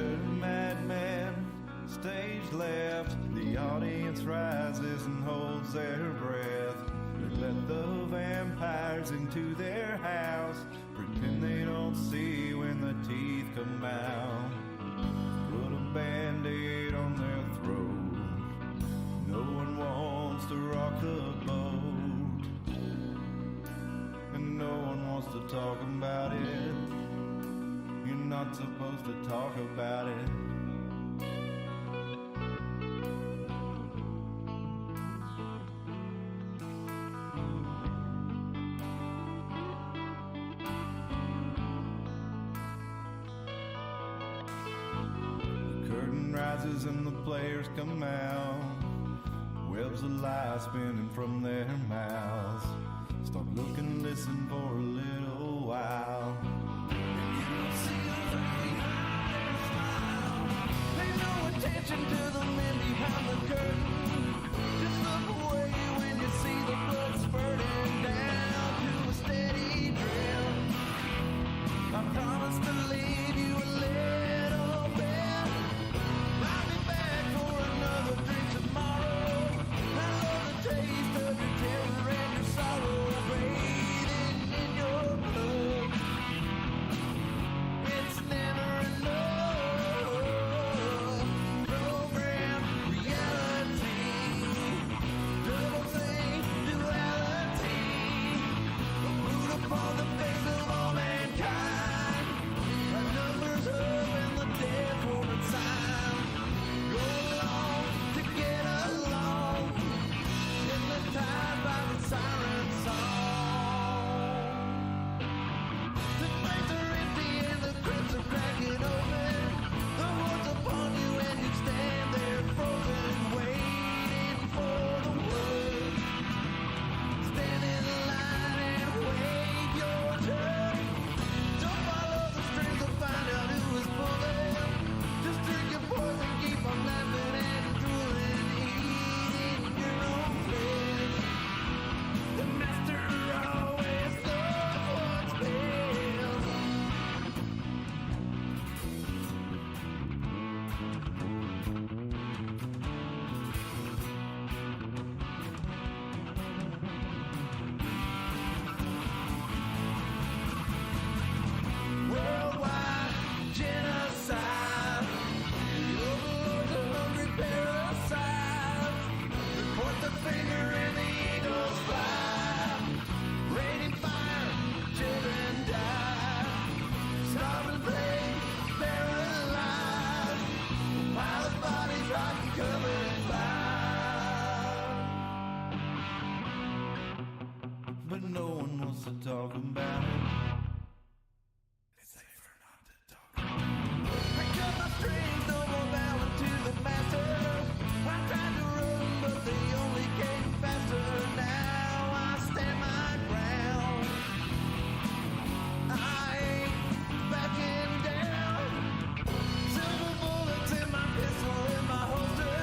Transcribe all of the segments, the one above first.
Mr. Madman, stage left. The audience rises and holds their breath. They let the vampires into their house, pretend they don't see when the teeth come out. Put a band-aid on their throat. No one wants to rock the boat, and no one wants to talk about it. You're not supposed to talk about it. The curtain rises and the players come out. Webs of light spinning from their mouths. Stop looking, listen for a little while. Pay no attention to the men behind the curtain. Just look away when you see the blood spurting down to a steady drip. I promise to leave you a little bit. I'll be back for another drink tomorrow. I love the taste of your terror and your sorrow bathing in your blood. It's never enough. Program reality, double thing duality. Put upon the face of all mankind. Our numbers up and the dead woman sign. Go along to get along. Hypnotized by the siren song. The nights are empty and the crypts are cracking open. The hordes upon you and you stand there frozen, waiting for the word. Stand in line and wait your turn. Don't follow the strings to find out who is pulling. Just drink your poison, keep on laughing and drooling, eating your own flesh. The master always knows what's best. Worldwide genocide. The overlords of hungry parasites. They point the finger and the eagles fly. Raining fire, children die. Starving plague, paralyzed. Pile of bodies rotting, covered in fire. But no one wants to talk about it. It's safer not to talk about it. I cut my strings, no more bowing to the master. I tried to run, but they only came faster. Now I stand my ground. I ain't backing down. Silver bullets in my pistol, in my holster.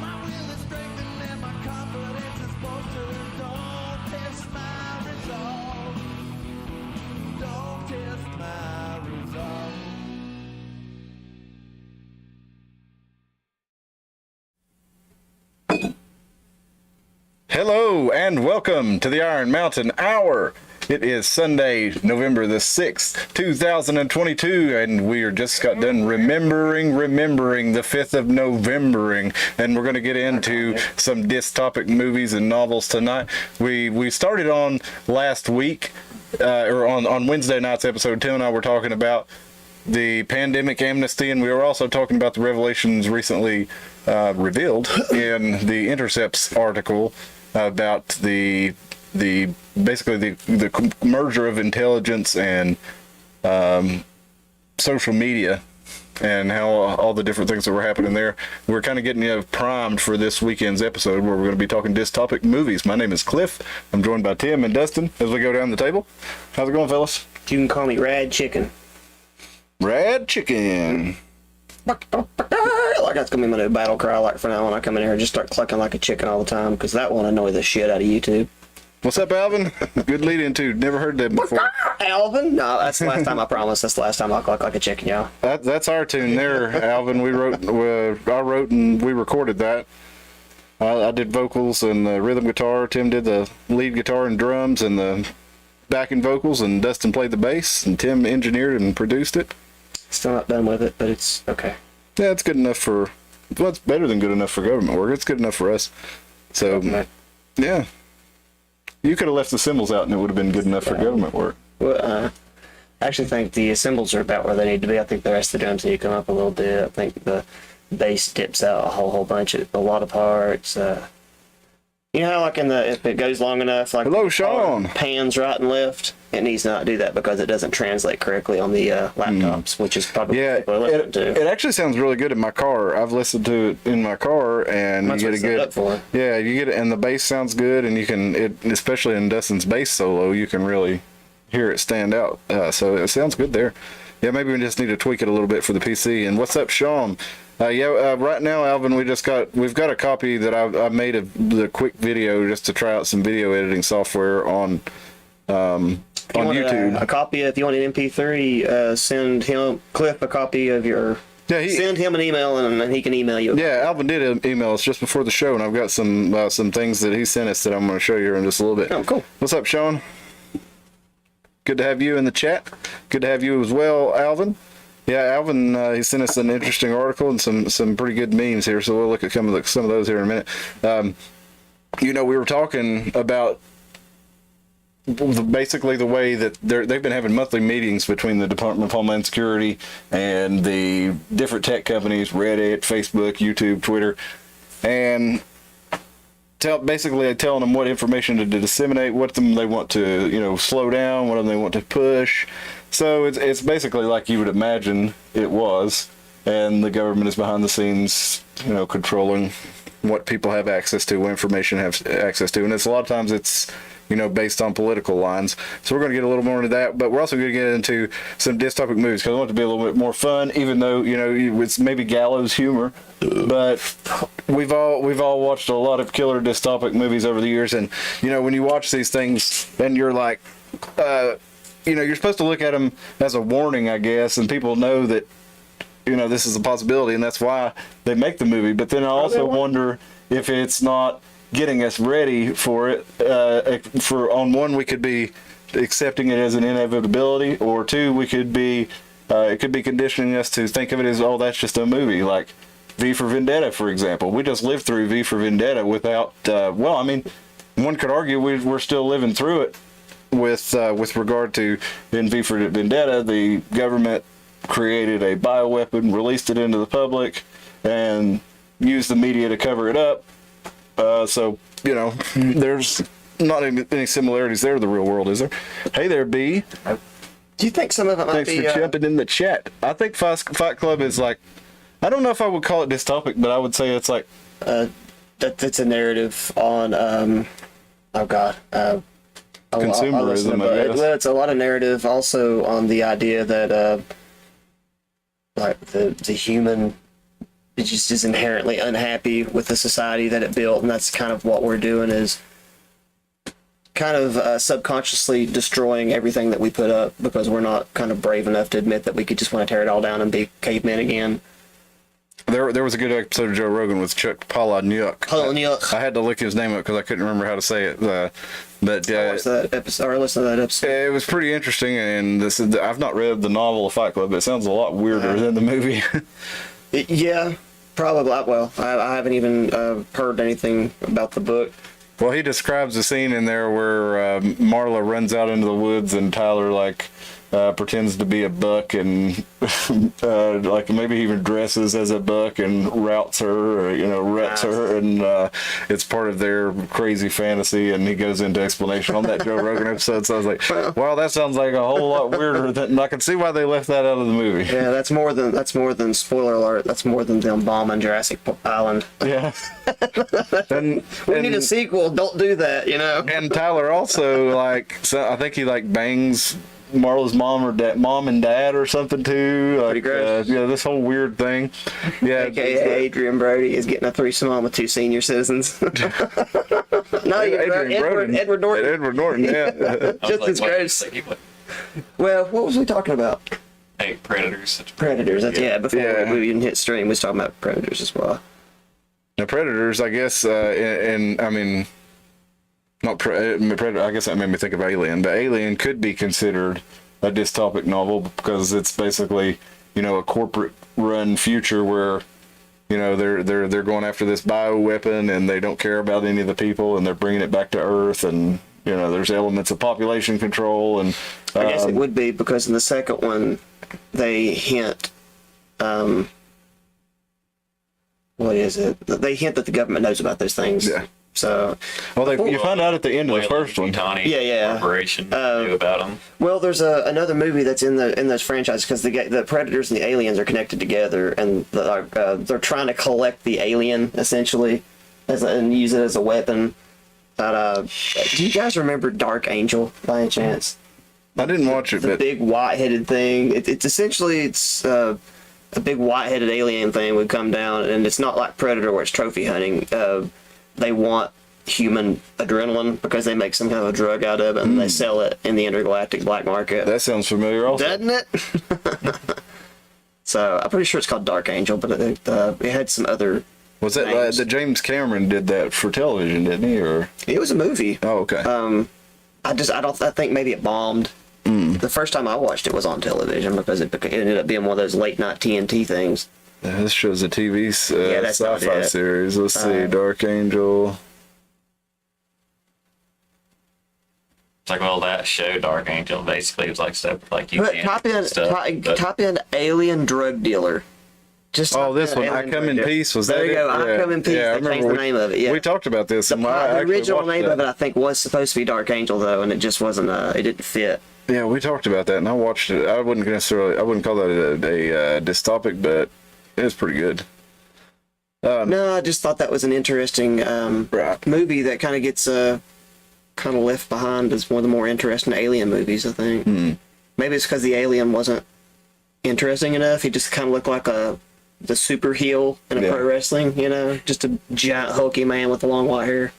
My will is strengthened and my confidence is bolstered. Don't test my resolve. Don't test my resolve. Hello and welcome to the Iron Mountain Hour. It is Sunday, November the 6th, 2022, and we are just got done remembering the 5th of Novembering, and we're going to get into some dystopic movies and novels tonight. We started on last week, or on Wednesday night's episode. Tim and I were talking about the pandemic amnesty, and we were also talking about the revelations recently revealed in the Intercept's article about the basically the merger of intelligence and social media, and how all the different things that were happening there. We're kind of getting primed for this weekend's episode where we're going to be talking dystopic movies. My name is Cliff. I'm joined by Tim and Dustin as we go down the table. How's it going, fellas? You can call me Rad Chicken. Rad Chicken. Like that's gonna be my new battle cry. Like from now on, I come in here and just start clucking like a chicken all the time, because that won't annoy the shit out of YouTube. What's up, Alvin? Good lead into. Never heard that before. Alvin? No, that's the last time I promise. That's the last time I'll look like a chicken, y'all. That's our tune there, Alvin. I wrote and we recorded that. I did vocals and the rhythm guitar. Tim did the lead guitar and drums and the backing vocals, and Dustin played the bass, and Tim engineered and produced it. Still not done with it, but it's okay. Yeah, it's good enough for. Well, it's better than good enough for government work. It's good enough for us. So, yeah. You could have left the cymbals out and it would have been good enough for government work. Well, I actually think the cymbals are about where they need to be. I think the rest of the drums need to come up a little bit. I think the bass dips out a whole bunch of a lot of parts. You know how like if it goes long enough, like Hello, Sean. pans right and left, it needs to not do that because it doesn't translate correctly on the laptops, which is probably what people are listening to. It actually sounds really good in my car. I've listened to it in my car, and That's you what get a it's set good. up for. Yeah, you get it, and the bass sounds good, and you can, especially in Dustin's bass solo, you can really hear it stand out. So it sounds good there. Yeah, maybe we just need to tweak it a little bit for the PC. And what's up, Sean? Right now, Alvin, we've got a copy that I made of the quick video just to try out some video editing software on YouTube. A copy. If you want an MP3, send Cliff a copy of your. Yeah, send him an email and he can email you. Yeah, Alvin did email us just before the show, and I've got some things that he sent us that I'm going to show you in just a little bit. Oh, cool. What's up, Sean? Good to have you in the chat. Good to have you as well, Alvin. Yeah, Alvin, he sent us an interesting article and some pretty good memes here, so we'll look at some of those here in a minute. We were talking about basically the way that they've been having monthly meetings between the Department of Homeland Security and the different tech companies, Reddit, Facebook, YouTube, Twitter, and basically telling them what information to disseminate, what they want to slow down, what they want to push. So it's basically like you would imagine it was, and the government is behind the scenes, controlling what people have access to, what information have access to, and it's a lot of times it's based on political lines. So we're going to get a little more into that, but we're also going to get into some dystopic movies because I want it to be a little bit more fun, even though it's maybe gallows humor. But we've all watched a lot of killer dystopic movies over the years, and when you watch these things, and you're like, you're supposed to look at them as a warning, I guess, and people know that this is a possibility, and that's why they make the movie. But then I also wonder if it's not getting us ready for it. On one, we could be accepting it as an inevitability, or two, we could be it could be conditioning us to think of it as, oh, that's just a movie, like V for Vendetta, for example. We just lived through V for Vendetta without. One could argue we're still living through it with regard to in V for Vendetta, the government created a bioweapon, released it into the public, and used the media to cover it up. So there's not any similarities there to the real world, is there? Hey there, B. Do you think some of it might Thanks be... for jumping in the chat. I think Fight Club is like, I don't know if I would call it dystopic, but I would say it's like... That's a narrative on, consumerism, I guess. Well, it's a lot of narrative also on the idea that, the human is inherently unhappy with the society that it built, and that's kind of what we're doing is kind of subconsciously destroying everything that we put up because we're not kind of brave enough to admit that we could just want to tear it all down and be cavemen again. There was a good episode of Joe Rogan with Chuck Palahniuk. I had to look his name up because I couldn't remember how to say it. But listen to that episode. It was pretty interesting, and I've not read the novel of Fight Club, but it sounds a lot weirder than the movie. Yeah, probably. Well, I haven't even heard anything about the book. Well, he describes a scene in there where Marla runs out into the woods and Tyler pretends to be a buck and maybe even dresses as a buck and routs her or ruts her, and it's part of their crazy fantasy, and he goes into explanation on that Joe Rogan episode. So I was like, wow, that sounds like a whole lot weirder than I can see why they left that out of the movie. Yeah, that's more than spoiler alert, that's more than them bombing Jurassic Island. Yeah. We need a sequel, don't do that, And Tyler also I think he bangs Marla's mom and dad or something too. Like, Pretty gross. yeah, this whole weird thing. Yeah, AKA Adrian Brody is getting a threesome on with 2 senior citizens. No, you're right. Edward Norton. Edward Norton, yeah. Just as gross. Well, what was we talking about? Hey, Predators. Predators. That's, yeah, before Yeah. we even hit stream, we was talking about Predators as well. Now, Predators, I guess, and I mean, not Predator. I guess that made me think of Alien, but Alien could be considered a dystopic novel because it's basically, you know, a corporate-run future where, you know, they're going after this bioweapon and they don't care about any of the people and they're bringing it back to Earth, and you know, there's elements of population control, and I guess it would be because in the second one they hint. What is it? They hint that the government knows about those things. Yeah. So, well, you find out at the end of the first one. Yeah. Corporation knew about them. well, there's another movie that's in those franchises because the Predators and the Aliens are connected together, and they're trying to collect the alien essentially, and use it as a weapon. But do you guys remember Dark Angel by any chance? I didn't watch it, The but big white-headed thing. It's essentially a big white-headed alien thing would come down, and it's not like Predator where it's trophy hunting. They want human adrenaline because they make some kind of a drug out of it, and they sell it in the intergalactic black market. that sounds familiar also. Doesn't it? So I'm pretty sure it's called Dark Angel, but it had some other. Was that names. that James Cameron did that for television, didn't he? Or It was a movie. oh, okay. I think maybe it bombed. The first time I watched it was on television because it ended up being one of those late night TNT things. Yeah, this shows a TV that's not sci-fi it. series. Let's see, Dark Angel. It's like, well, that show, Dark Angel, basically was like stuff like you But can't type in stuff, but type in alien drug dealer. Just Oh, type this in one, I alien Come drug in dealer. Peace. Was there that you go. it? I Come in Peace. Yeah, I They changed remember the name of it. Yeah. We talked about this. The and I actually original watched name that. of it, I think, was supposed to be Dark Angel though, and it just wasn't. It didn't fit. Yeah, we talked about that, and I watched it. I wouldn't call that a dystopic, but it was pretty good. No, I just thought that was an interesting Right. movie that kind of gets kind of left behind as one of the more interesting alien movies. I think maybe it's because the alien wasn't interesting enough. He just kind of looked like the super heel in Yeah. pro wrestling. You know, just a giant hulky man with the long white hair.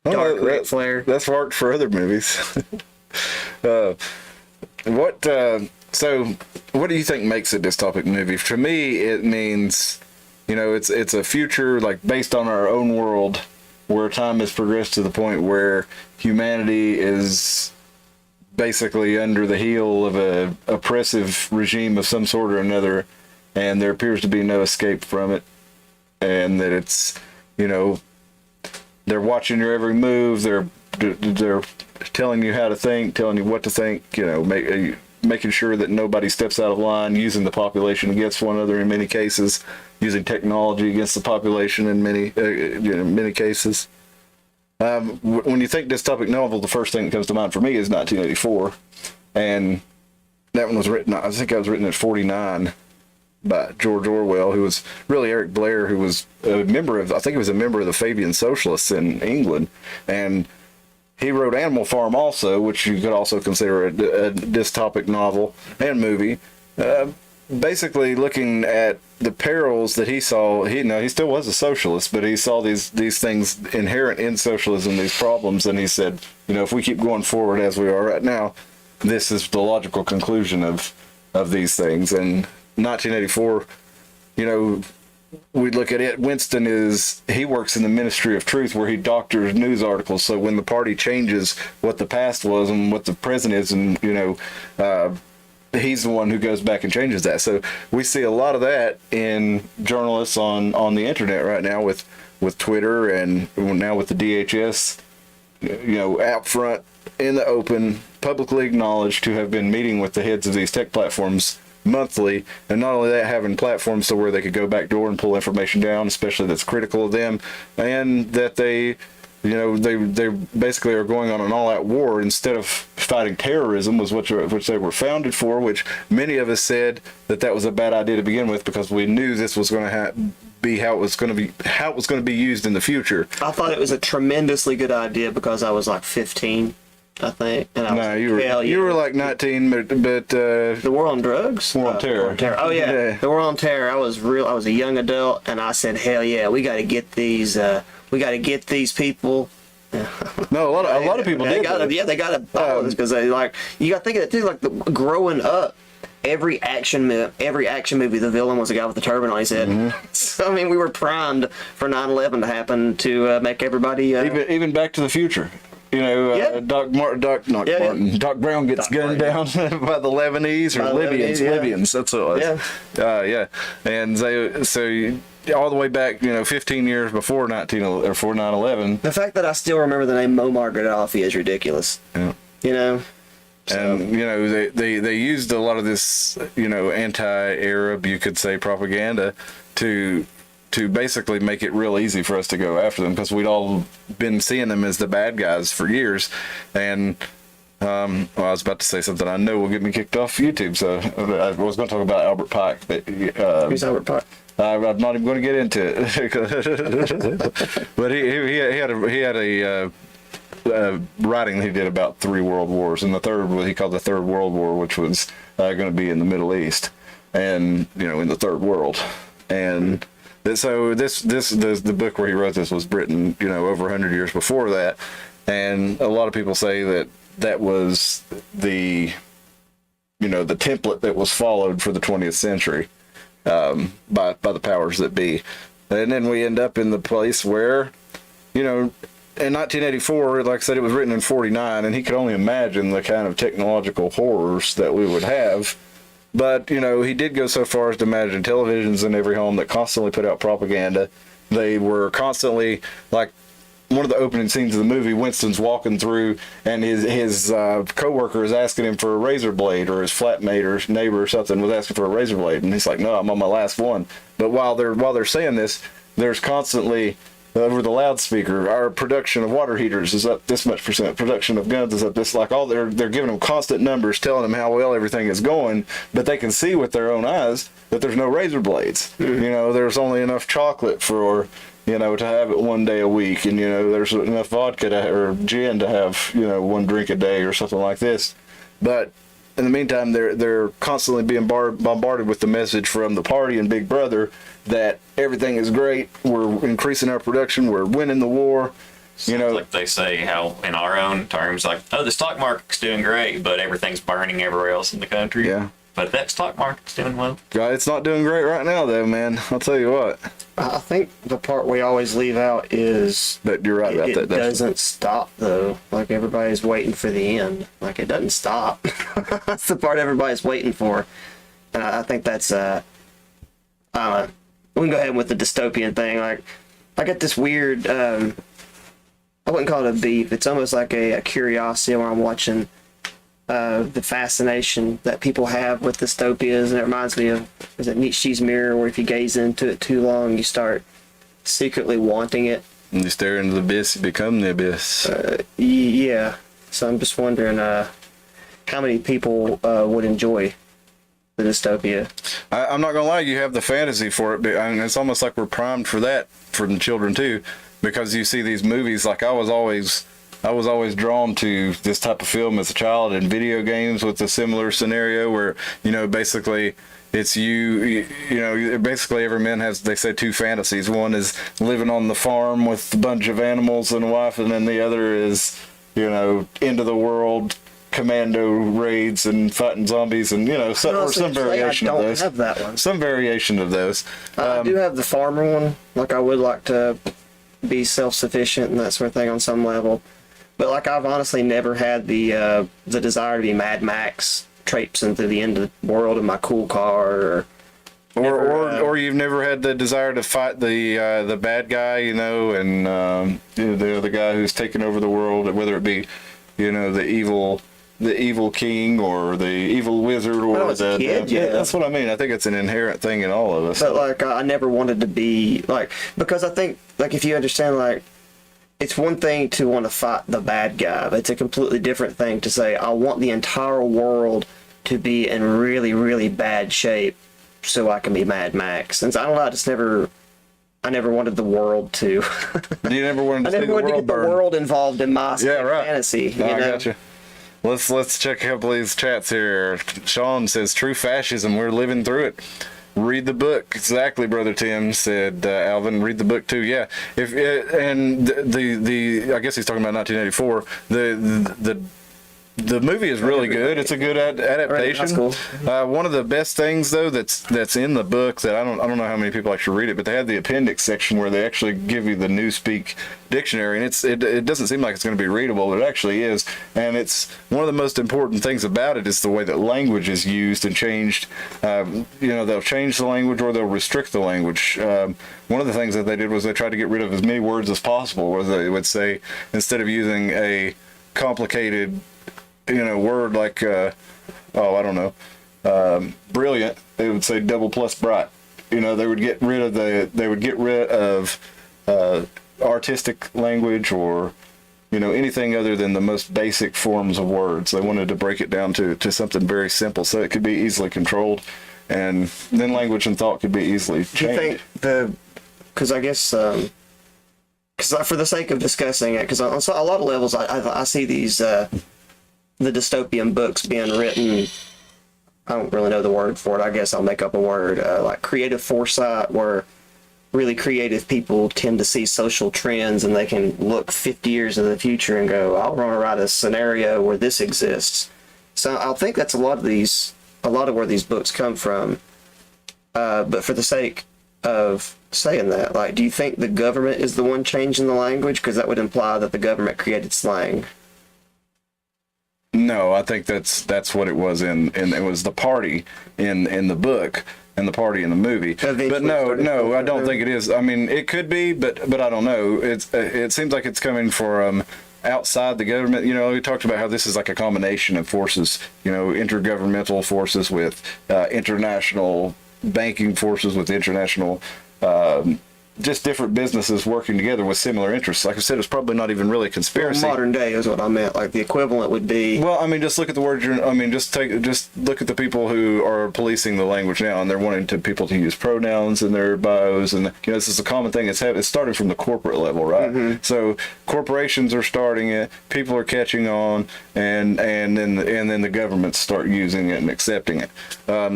Dark Ric Flair. That's worked for other movies. So what do you think makes a dystopic movie? To me, it means, you know, it's a future like based on our own world where time has progressed to the point where humanity is basically under the heel of a oppressive regime of some sort or another, and there appears to be no escape from it, and that it's, you know, they're watching your every move, they're telling you how to think, telling you what to think, you know, making sure that nobody steps out of line, using the population against one another in many cases, using technology against the population in many cases. When you think dystopic novel, the first thing that comes to mind for me is 1984, and that one was written, I think it was written at 49 by George Orwell, who was really Eric Blair, who was a member of, I think he was a member of the Fabian Socialists in England, and he wrote Animal Farm also, which you could also consider a dystopic novel and movie. Basically looking at the perils that he saw. He still was a socialist, but he saw these things inherent in socialism, these problems, and he said, you know, if we keep going forward as we are right now, this is the logical conclusion of these things. And 1984, you know, we look at it. Winston he works in the Ministry of Truth, where he doctors news articles. So when the party changes what the past was and what the present is, and you know, he's the one who goes back and changes that. So we see a lot of that in journalists on the internet right now with Twitter, and now with the DHS, you know, out front in the open, publicly acknowledged to have been meeting with the heads of these tech platforms monthly, and not only that, having platforms to where they could go backdoor and pull information down, especially that's critical of them, and that they, you know, they basically are going on an all-out war instead of fighting terrorism, which they were founded for, which many of us said that was a bad idea to begin with, because we knew this was going to be how it was going to be used in the future. I thought it was a tremendously good idea because I was like 15. I think. And I was No, like, you were hell yeah. you were like 19, but The War on Drugs? War on Terror. Oh yeah. Yeah. The War on Terror. I was a young adult, and I said, hell yeah, we got to get these people. no, a lot of people They did. got to, that. yeah, they got to follow this because they like. You got to think of it too. Like growing up, every action movie, the villain was a guy with a turban on his head. Mm-hmm. So I mean, we were primed for 9/11 to happen to make everybody. Even Back to the Future. You know, Yeah. Doc Brown gets Doc gunned down by the Lebanese or By the Libyans. Lebanese, yeah. Libyans, that's what it was. Yeah. And all the way back, 15 years before 9/11. The fact that I still remember the name Muammar Gaddafi is ridiculous. Yeah. You know. And they used a lot of this anti-Arab, you could say, propaganda to basically make it real easy for us to go after them, because we'd all been seeing them as the bad guys for years. And I was about to say something I know will get me kicked off YouTube, so I was going to talk about Albert Pike, but Who's Albert Pike? I'm not even going to get into it. But he had a writing he did about 3 world wars, and the third he called the Third World War, which was going to be in the Middle East, and in the Third World. And so the book where he wrote this was written over 100 years before that, and a lot of people say that was the the template that was followed for the 20th century by the powers that be. And then we end up in the place where in 1984, like I said, it was written in 49, and he could only imagine the kind of technological horrors that we would have. But, he did go so far as to imagine televisions in every home that constantly put out propaganda. They were constantly, like, one of the opening scenes of the movie, Winston's walking through, and his coworker is asking him for a razor blade, or his flatmate or neighbor or something was asking for a razor blade, and he's like, no, I'm on my last one. But while they're saying this, there's constantly over the loudspeaker, our production of water heaters is up this much %, production of guns is up this, like all they're giving them constant numbers telling them how well everything is going, but they can see with their own eyes that there's no razor blades. There's only enough chocolate for to have it one day a week, and there's enough vodka or gin to have 1 drink a day or something like this. But in the meantime, they're constantly being bombarded with the message from the party and Big Brother that everything is great, we're increasing our production, we're winning the war. Like they say, how in our own terms, like, oh, the stock market's doing great, but everything's burning everywhere else in the country. Yeah. But that stock market's doing well. God, it's not doing great right now, though, man. I'll tell you what. I think the part we always leave out is But you're right about that. it doesn't stop, though. Like, everybody's waiting for the end. Like, it doesn't stop. That's the part everybody's waiting for. And I think that's, we can go ahead with the dystopian thing. Like, I got this weird, I wouldn't call it a beef. It's almost like a curiosity where I'm watching the fascination that people have with dystopias, and it reminds me of, is it Nietzsche's mirror, where if you gaze into it too long, you start secretly wanting it. And you stare into the abyss, you become the abyss. Yeah. So I'm just wondering how many people would enjoy the dystopia. I'm not gonna lie, you have the fantasy for it, but it's almost like we're primed for that for the children too, because you see these movies. Like I was always drawn to this type of film as a child, and video games with a similar scenario where basically it's basically every man has, they say, 2 fantasies. One is living on the farm with a bunch of animals and a wife, and then the other is end of the world commando raids and fighting zombies, and some variation of those. I don't have that one. Some variation of those. I do have the farmer one. Like, I would like to be self-sufficient and that sort of thing on some level. But like, I've honestly never had the desire to be Mad Max, traipsing through the end of the world in my cool car, or you've never had the desire to fight the bad guy, and the guy who's taken over the world, whether it be the evil king or the evil wizard, or that's what I mean. I think it's an inherent thing in all of us. But like, I never wanted to be like, because I think, like, if you understand, like, it's one thing to want to fight the bad guy, but it's a completely different thing to say, I want the entire world to be in really, really bad shape so I can be Mad Max. And so, I don't know, I I never wanted the world to. You never wanted I to see never the wanted to world get burn. the world involved in my fantasy. No, you I know? got you. Let's check a couple of these chats here. Sean says, "True fascism. We're living through it." Read the book. Exactly, Brother Tim said. Alvin, read the book too. Yeah. If and the I guess he's talking about 1984. The movie is really good. It's a good adaptation. That's cool. One of the best things though that's in the book that I don't know how many people actually read it, but they have the appendix section where they actually give you the Newspeak dictionary, and it doesn't seem like it's going to be readable, but it actually is. And it's one of the most important things about it is the way that language is used and changed. They'll change the language or they'll restrict the language. One of the things that they did was they tried to get rid of as many words as possible. Where they would say, instead of using a complicated word like brilliant, they would say double plus bright. They would get rid of artistic language or anything other than the most basic forms of words. They wanted to break it down to something very simple so it could be easily controlled, and then language and thought could be easily changed. Do you think because I guess because for the sake of discussing it, because on a lot of levels I see these the dystopian books being written, I don't really know the word for it, I guess I'll make up a word, like creative foresight, where really creative people tend to see social trends and they can look 50 years into the future and go, I want to write a scenario where this exists. So I think that's a lot of where these books come from. But for the sake of saying that, like, do you think the government is the one changing the language? Because that would imply that the government created slang. No, I think that's what it was and it was the party in the book and the party in the movie. But no, I don't think it is. I mean, it could be, but I don't know. It seems like it's coming from outside the government. We talked about how this is like a combination of forces, intergovernmental forces with international banking forces with international just different businesses working together with similar interests. Like I said, it's probably not even really a conspiracy. Well, modern day is what I meant. Like the equivalent would be. Well, I mean, just look at the words. Just look at the people who are policing the language now, and they're wanting people to use pronouns in their bios, and this is a common thing. It started from the corporate level, right? Mm-hmm. So corporations are starting it, people are catching on, and then the governments start using it and accepting it.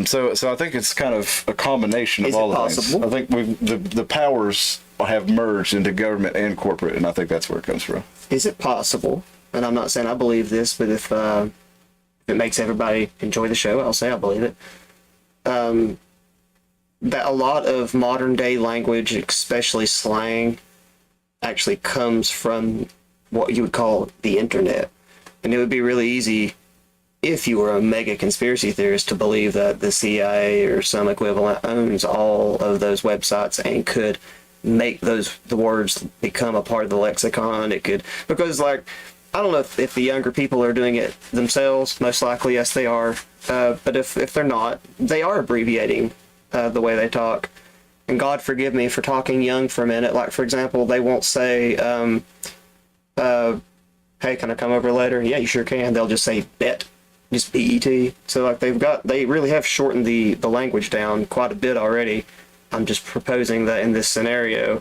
So I think it's kind of a combination of all the things. I think the powers have merged into government and corporate, and I think that's where it comes from. Is it possible, and I'm not saying I believe this, but if it makes everybody enjoy the show, I'll say I believe it, that a lot of modern day language, especially slang, actually comes from what you would call the internet. And it would be really easy, if you were a mega conspiracy theorist, to believe that the CIA or some equivalent owns all of those websites and could make the words become a part of the lexicon. It could, because like, I don't know if the younger people are doing it themselves. Most likely, yes, they are. But if they're not, they are abbreviating the way they talk. And God forgive me for talking young for a minute. Like, for example, they won't say, hey, can I come over later? Yeah, you sure can. They'll just say bet. Just BET. So like they really have shortened the language down quite a bit already. I'm just proposing that in this scenario,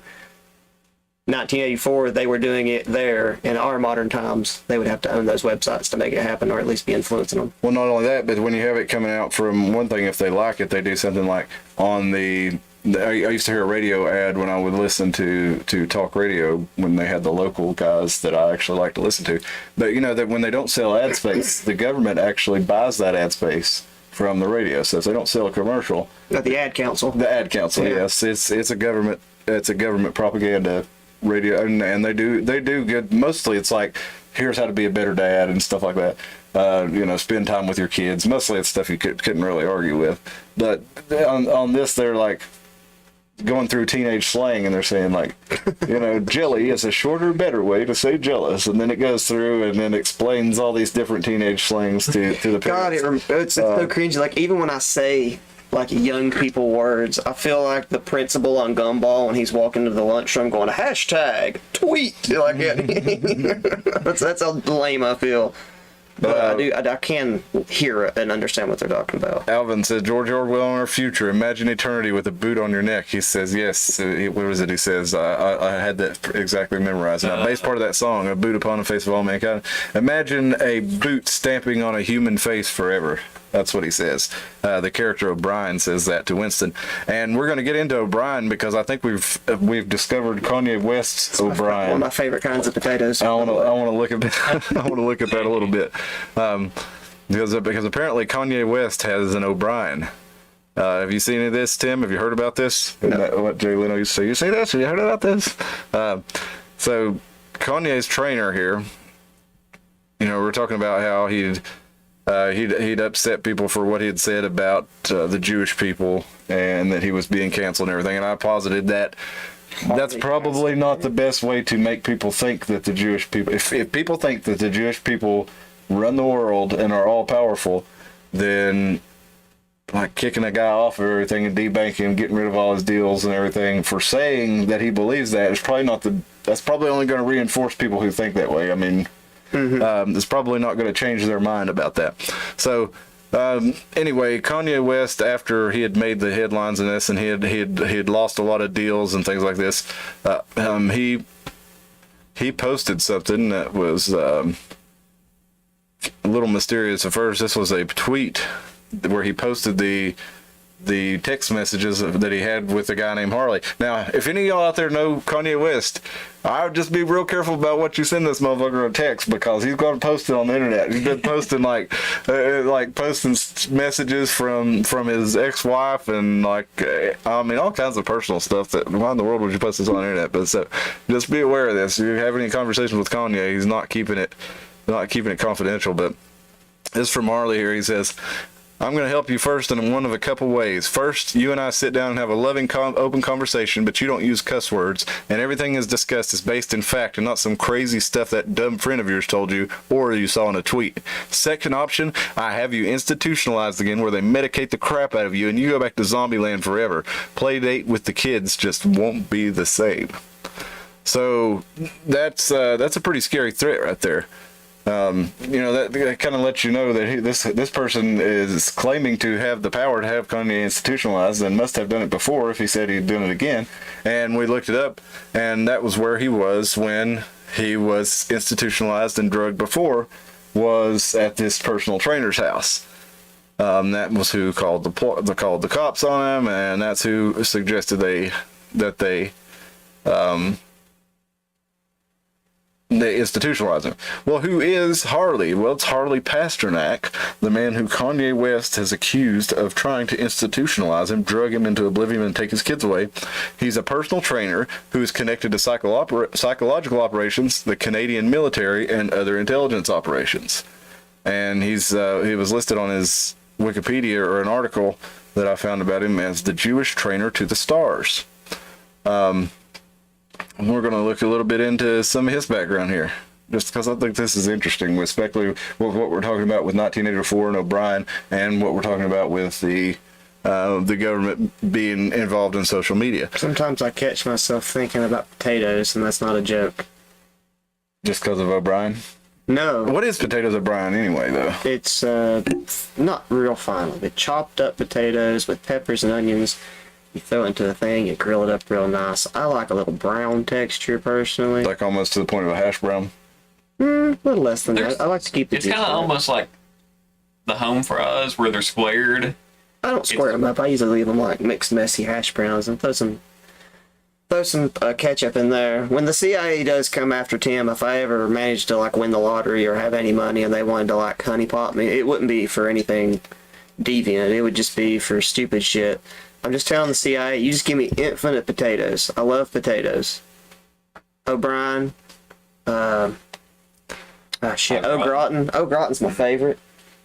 1984, they were doing it there. In our modern times, they would have to own those websites to make it happen, or at least be influencing them. Well, not only that, but when you have it coming out from one thing, if they like it, they do something like on I used to hear a radio ad when I would listen to talk radio when they had the local guys that I actually like to listen to. But that when they don't sell ad space, the government actually buys that ad space from the radio. So if they don't sell a commercial, The ad council. The ad council, yeah. Yes, it's a government propaganda radio, and they do good. Mostly, it's like, here's how to be a better dad and stuff like that. Spend time with your kids. Mostly, it's stuff you couldn't really argue with. But on this, they're like going through teenage slang, and they're saying like, jelly is a shorter, better way to say jealous, and then it goes through and then explains all these different teenage slangs to the parents. God, it's so cringy. Like, even when I say like young people words, I feel like the principal on Gumball when he's walking to the lunchroom going hashtag tweet. Like, that's how lame I feel. But I can hear it and understand what they're talking about. Alvin said, George Orwell in our future. Imagine eternity with a boot on your neck. He says, yes. What was it? He says, I had that exactly memorized. Now, base part of that song, a boot upon the face of all mankind. Imagine a boot stamping on a human face forever. That's what he says. The character O'Brien says that to Winston. And we're going to get into O'Brien because I think we've discovered Kanye West's O'Brien. One of my favorite kinds of potatoes. I want to look at I want to look at that a little bit. Because apparently Kanye West has an O'Brien. Have you seen any of this, Tim? Have you heard about this? No. Isn't that what Jay Leno used to say? You see this? Have you heard about this? So Kanye's trainer here, we're talking about how he'd upset people for what he had said about the Jewish people and that he was being canceled and everything. And I posited that that's probably not the best way to make people think that the Jewish people, if people think that the Jewish people run the world and are all powerful, then like kicking a guy off of everything and debanking him, getting rid of all his deals and everything for saying that he believes that is probably that's probably only going to reinforce people who think that way. I mean, it's probably not going to change their mind about that. So anyway, Kanye West, after he had made the headlines in this and he had lost a lot of deals and things like this, he posted something that was a little mysterious at first. This was a tweet where he posted the text messages that he had with a guy named Harley. Now, if any of y'all out there know Kanye West, I would just be real careful about what you send this motherfucker a text because he's going to post it on the internet. He's been posting posting messages from his ex-wife and all kinds of personal stuff. That why in the world would you post this on the internet? But so just be aware of this. If you have any conversations with Kanye, he's not keeping it confidential. But this is from Harley here. He says, I'm going to help you first in one of a couple ways. First, you and I sit down and have a loving, open conversation, but you don't use cuss words, and everything is discussed is based in fact and not some crazy stuff that dumb friend of yours told you or you saw in a tweet. Second option, I have you institutionalized again where they medicate the crap out of you and you go back to zombie land forever. Play date with the kids just won't be the same. So that's a pretty scary threat right there. That kind of lets you know that this person is claiming to have the power to have Kanye institutionalized and must have done it before if he said he'd done it again. And we looked it up, and that was where he was when he was institutionalized and drugged before, was at this personal trainer's house. That was who called the cops on him, and that's who suggested they institutionalize him. Well, who is Harley? Well, it's Harley Pasternak, the man who Kanye West has accused of trying to institutionalize him, drug him into oblivion, and take his kids away. He's a personal trainer who is connected to psychological operations, the Canadian military, and other intelligence operations. And he was listed on his Wikipedia, or an article that I found about him, as the Jewish trainer to the stars. We're going to look a little bit into some of his background here, just because I think this is interesting, especially with what we're talking about with 1984 and O'Brien, and what we're talking about with the government being involved in social media. Sometimes I catch myself thinking about potatoes, and that's not a joke. Just because of O'Brien? No. What is potatoes O'Brien anyway, though? It's not real fine. But chopped up potatoes with peppers and onions. You throw it into the thing, you grill it up real nice. I like a little brown texture, personally. Like almost to the point of a hash brown? A little less than that. I like to keep the It's kind of almost like the home fries, where they're squared. I don't square them up. I usually leave them like mixed, messy hash browns and throw some ketchup in there. When the CIA does come after Tim, if I ever manage to win the lottery or have any money and they wanted to honeypot me, it wouldn't be for anything deviant. It would just be for stupid shit. I'm just telling the CIA, you just give me infinite potatoes. I love potatoes. O'Brien, Au Gratin. Au Gratin's my favorite.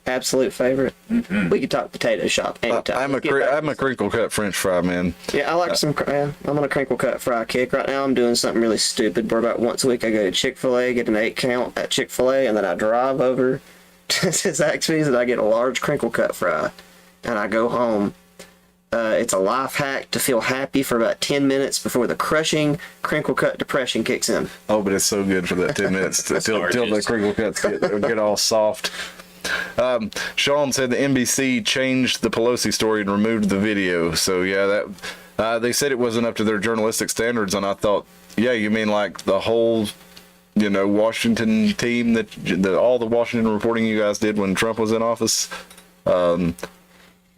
Absolute favorite. Mm-hmm. We could talk potato shop anytime. I'm a crinkle cut French fry man. Yeah, I like I'm on a crinkle cut fry kick. Right now I'm doing something really stupid where about once a week I go to Chick-fil-A, get an 8 count at Chick-fil-A, and then I drive over to Zaxby's and I get a large crinkle cut fry. And I go home It's a life hack to feel happy for about 10 minutes before the crushing crinkle cut depression kicks in. Oh, but it's so good for that 10 minutes till the crinkle cuts get all soft. Sean said the NBC changed the Pelosi story and removed the video. So yeah, that they said it wasn't up to their journalistic standards, and I thought, yeah, you mean like the whole, Washington team that all the Washington reporting you guys did when Trump was in office.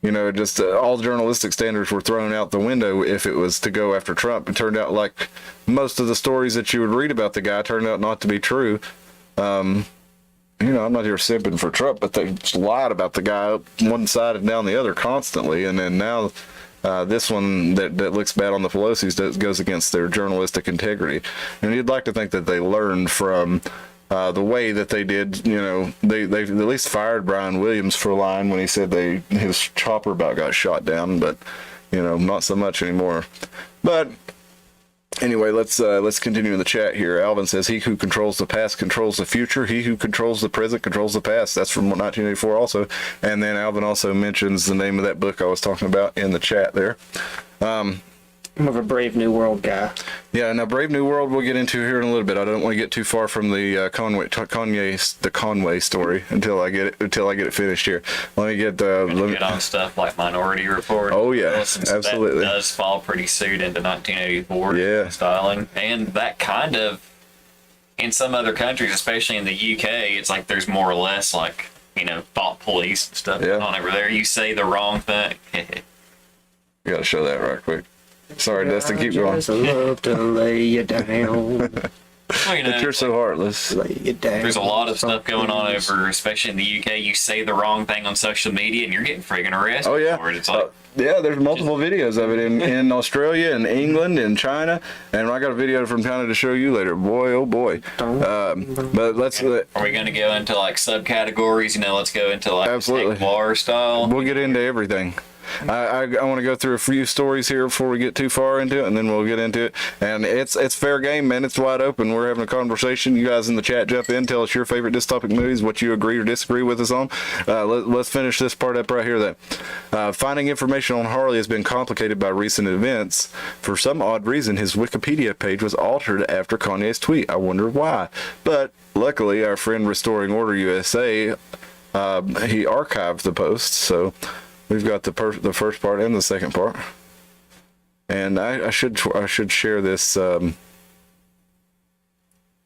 Just all journalistic standards were thrown out the window if it was to go after Trump. It turned out like most of the stories that you would read about the guy turned out not to be true. I'm not here simping for Trump, but they just lied about the guy one side and down the other constantly. And then now this one that looks bad on the Pelosi's goes against their journalistic integrity. And you'd like to think that they learned from the way that they did. They at least fired Brian Williams for lying when he said his chopper about got shot down, but not so much anymore. But anyway, let's continue in the chat here. Alvin says, "He who controls the past controls the future. He who controls the present controls the past." That's from 1984 also. And then Alvin also mentions the name of that book I was talking about in the chat there. I'm of a Brave New World guy. Yeah, now Brave New World we'll get into here in a little bit. I don't want to get too far from the Conway story until I get it finished here. Let me get get on stuff like Minority Report. Oh yeah, absolutely. That does fall pretty suit into 1984 yeah. styling, and that kind of in some other countries, especially in the UK, it's like there's more or less like thought police and stuff going on over there. You say the wrong thing. You gotta show that right quick. Sorry, Dustin, keep going. I just love to lay you down. But you're so heartless. Lay you down. There's a lot of stuff going on over, especially in the UK. You say the wrong thing on social media and you're getting friggin' arrested. Oh yeah. For it. It's like, yeah, there's multiple videos of it in Australia and England and China, and I got a video from China to show you later. Boy, oh boy. But let's. Are we going to go into like subcategories? Let's go into like absolutely bar style. We'll get into everything. I want to go through a few stories here before we get too far into it, and then we'll get into it. And it's fair game, man. It's wide open. We're having a conversation. You guys in the chat jump in. Tell us your favorite dystopic movies, what you agree or disagree with us on. Let's finish this part up right here. That finding information on Harley has been complicated by recent events. For some odd reason, his Wikipedia page was altered after Kanye's tweet. I wonder why. But luckily, our friend Restoring Order USA, he archived the post, so we've got the first part and the second part, and I should share this. Oh,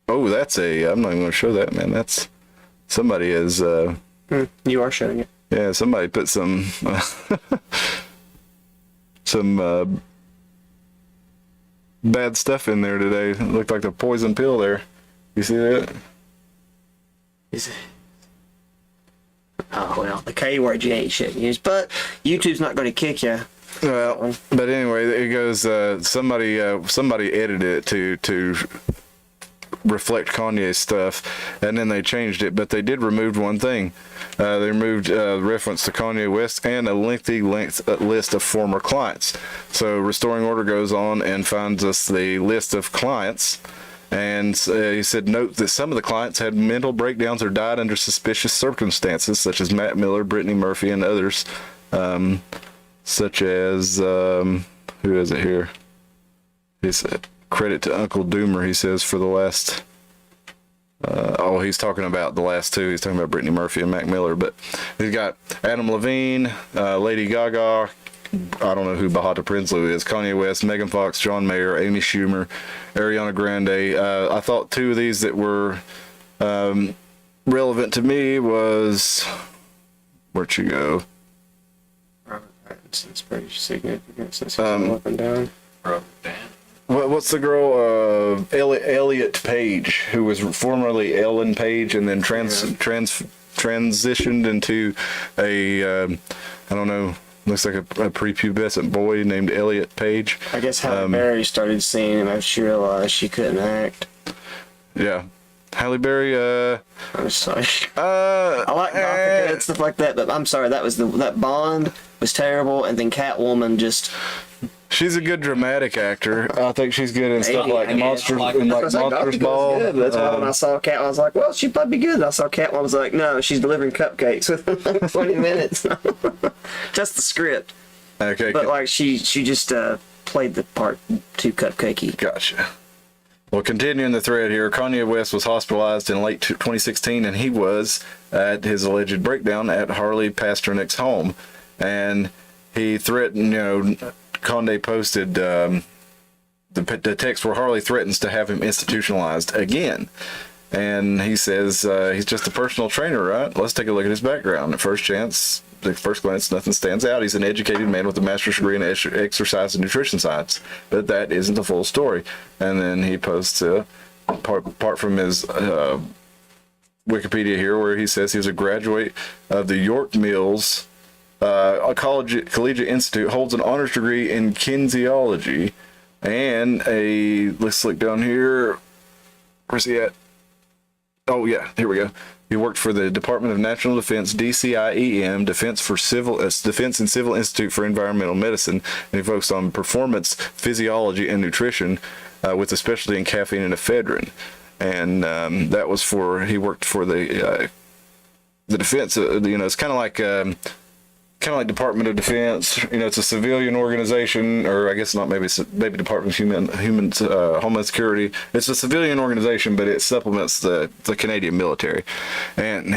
that's I'm not even going to show that, man. That's somebody is. You are showing it. Yeah, somebody put some bad stuff in there today. It looked like the poison pill there. You see that? Is it? Oh, well, the K word you ain't shouldn't use, but YouTube's not going to kick you. Well, but anyway, it goes, somebody edited it to reflect Kanye's stuff, and then they changed it, but they did remove one thing. They removed reference to Kanye West and a lengthy list of former clients. So Restoring Order goes on and finds us the list of clients. And he said, note that some of the clients had mental breakdowns or died under suspicious circumstances, such as Matt Miller, Brittany Murphy, and others. Such as, who is it here? He said, credit to Uncle Doomer, he says, for the last, he's talking about the last two. He's talking about Brittany Murphy and Mac Miller. But he's got Adam Levine, Lady Gaga, I don't know who Bahata Prinsloo is, Kanye West, Megan Fox, John Mayer, Amy Schumer, Ariana Grande. I thought two of these that were relevant to me was, where'd you go? Robert Pattinson's pretty significant since he's up and down. What's the girl, Elliot Page, who was formerly Ellen Page and then transitioned into a, I don't know, looks like a prepubescent boy named Elliot Page. I guess Halle Berry started seeing him after she realized she couldn't act. Yeah. Halle Berry, I'm sorry. I like Gothica and stuff like that, but I'm sorry, that Bond was terrible, and then Catwoman just... She's a good dramatic actor. I think she's good in stuff like Monsters Ball. Good. That's why when I saw Catwoman, I was like, well, she'd probably be good. And I saw Catwoman, I was like, no, she's delivering cupcakes within 20 minutes. Just the script. Okay. But like she just played the part too cupcakey. Gotcha. Well, continuing the thread here, Kanye West was hospitalized in late 2016, and he was at his alleged breakdown at Harley Pasternak's home. And he threatened, Kanye posted the text where Harley threatens to have him institutionalized again. And he says he's just a personal trainer, right? Let's take a look at his background. At first glance, nothing stands out. He's an educated man with a master's degree in exercise and nutrition science. But that isn't the full story. And then he posts part from his Wikipedia here where he says he was a graduate of the York Mills Collegiate Institute, holds an honors degree in kinesiology, and let's look down here. Where's he at? Oh yeah, here we go. He worked for the Department of National Defense, DCIEM, Defense and Civil Institute for Environmental Medicine, and he focused on performance physiology and nutrition, with a specialty in caffeine and ephedrine. And that was he worked for the defense. It's kind of like Department of Defense. It's a civilian organization, or I guess not. Maybe Department of Homeland Security. It's a civilian organization, but it supplements the Canadian military. And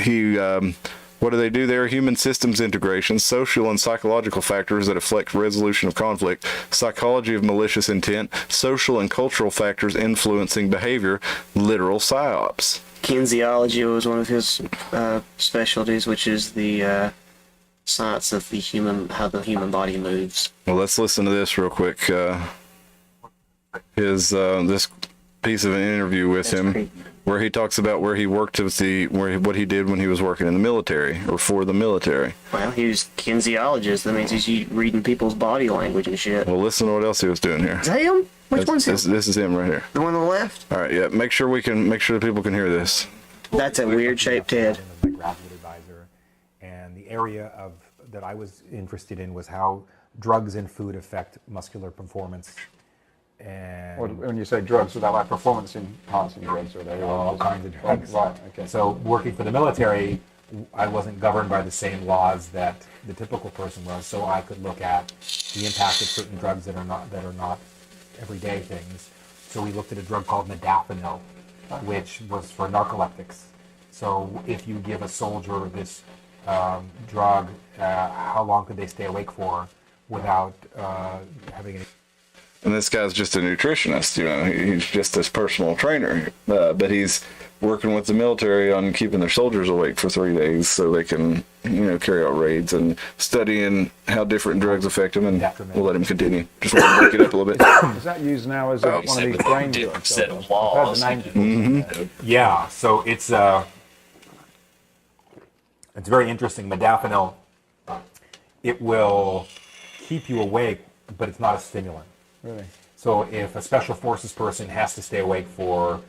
what do they do there? Human systems integration, social and psychological factors that affect resolution of conflict, psychology of malicious intent, social and cultural factors influencing behavior, literal psyops. Kinesiology was one of his specialties, which is the science of how the human body moves. Well, let's listen to this real quick. This piece of an interview with him, creepy. where he talks about where he worked with what he did when he was working in the military or for the military. Well, he was kinesiologist. That means he's reading people's body language and shit. Well, listen to what else he was doing here. Is that him? Which one's him? This is him right here. The one on the left? All right, yeah. Make sure the people can hear this. That's a weird shaped head. My graduate advisor, and the area that I was interested in was how drugs and food affect muscular performance. And When you say drugs, is that like performance enhancing drugs, or are they all kinds of drugs. Right. Okay. So working for the military, I wasn't governed by the same laws that the typical person was, so I could look at the impact of certain drugs that are not everyday things. So we looked at a drug called modafinil, which was for narcoleptics. So if you give a soldier this drug, how long could they stay awake for without having any? And this guy's just a nutritionist, he's just this personal trainer, but he's working with the military on keeping their soldiers awake for 3 days so they can, carry out raids and studying how different drugs affect them. And we'll let him continue. Just want to break it up a little bit. Is that used now as one of these brain drugs? Set of I've heard laws. the name. Yeah, so it's very interesting. Modafinil, it will keep you awake, but it's not a stimulant. Really? So if a special forces person has to stay awake for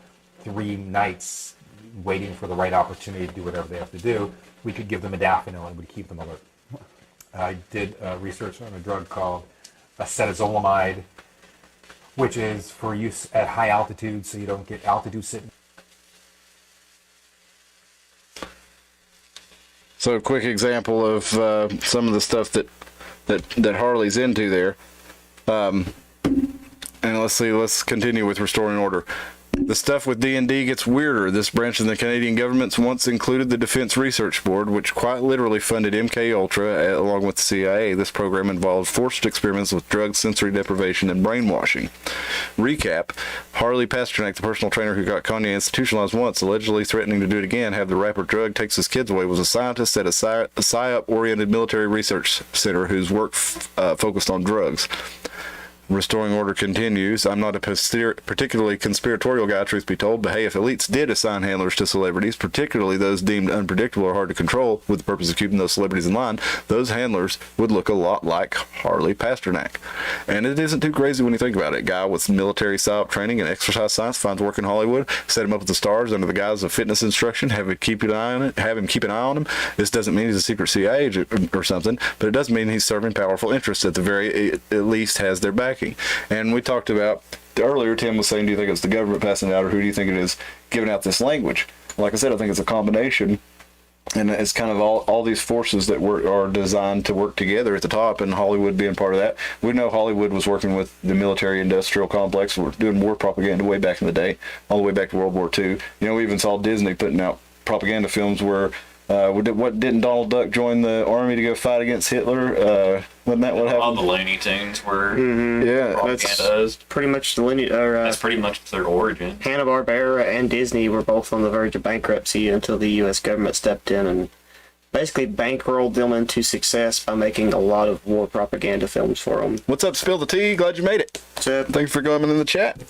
3 nights waiting for the right opportunity to do whatever they have to do, we could give them modafinil and it would keep them alert. I did research on a drug called acetazolamide, which is for use at high altitude so you don't get altitude sickness. So a quick example of some of the stuff that Harley's into there. And let's continue with restoring order. The stuff with D&D gets weirder. This branch of the Canadian government once included the Defense Research Board, which quite literally funded MK Ultra along with the CIA. This program involved forced experiments with drugs, sensory deprivation, and brainwashing. Recap: Harley Pasternak, the personal trainer who got Kanye institutionalized once, allegedly threatening to do it again, have the rapper drug takes his kids away, was a scientist at a PSYOP-oriented military research center whose work focused on drugs. Restoring order continues. I'm not a particularly conspiratorial guy, truth be told, but hey, if elites did assign handlers to celebrities, particularly those deemed unpredictable or hard to control with the purpose of keeping those celebrities in line, those handlers would look a lot like Harley Pasternak. And it isn't too crazy when you think about it. Guy with military psyop training and exercise science finds work in Hollywood, set him up with the stars under the guise of fitness instruction, have him keep an eye on him. This doesn't mean he's a secret CIA agent or something, but it does mean he's serving powerful interests that the very at least has their back. And we talked about earlier, Tim was saying, do you think it's the government passing it out, or who do you think it is giving out this language? Like I said, I think it's a combination And it's kind of all these forces that are designed to work together at the top, and Hollywood being part of that. We know Hollywood was working with the military-industrial complex. We're doing war propaganda way back in the day, all the way back to World War II. You know, we even saw Disney putting out propaganda films where, didn't Donald Duck join the army to go fight against Hitler? Wasn't that what happened? All the Looney Tunes were Yeah, propagandas. Pretty much That's pretty much their origin. Hanna-Barbera and Disney were both on the verge of bankruptcy until the U.S. government stepped in and basically bankrolled them into success by making a lot of war propaganda films for them. What's up, Spill the Tea? Glad you made it. So, Thanks for coming in the chat.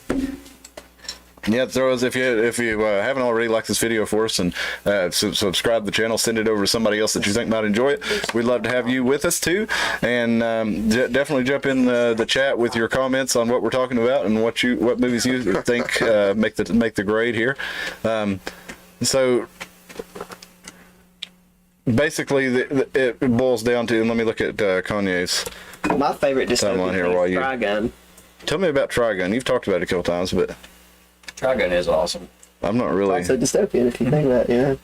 Yeah, throw us if you haven't already, like this video for us and subscribe to the channel. Send it over to somebody else that you think might enjoy it. We'd love to have you with us too, and definitely jump in the chat with your comments on what we're talking about and what movies you think make the grade here. So basically, it boils down to. Let me look at Kanye's. my favorite Timeline here while dystopian you- Trigun. Tell me about Trigun. You've talked about it a couple times, but Trigun is awesome. I'm not really. Also dystopian, if you think that, yeah.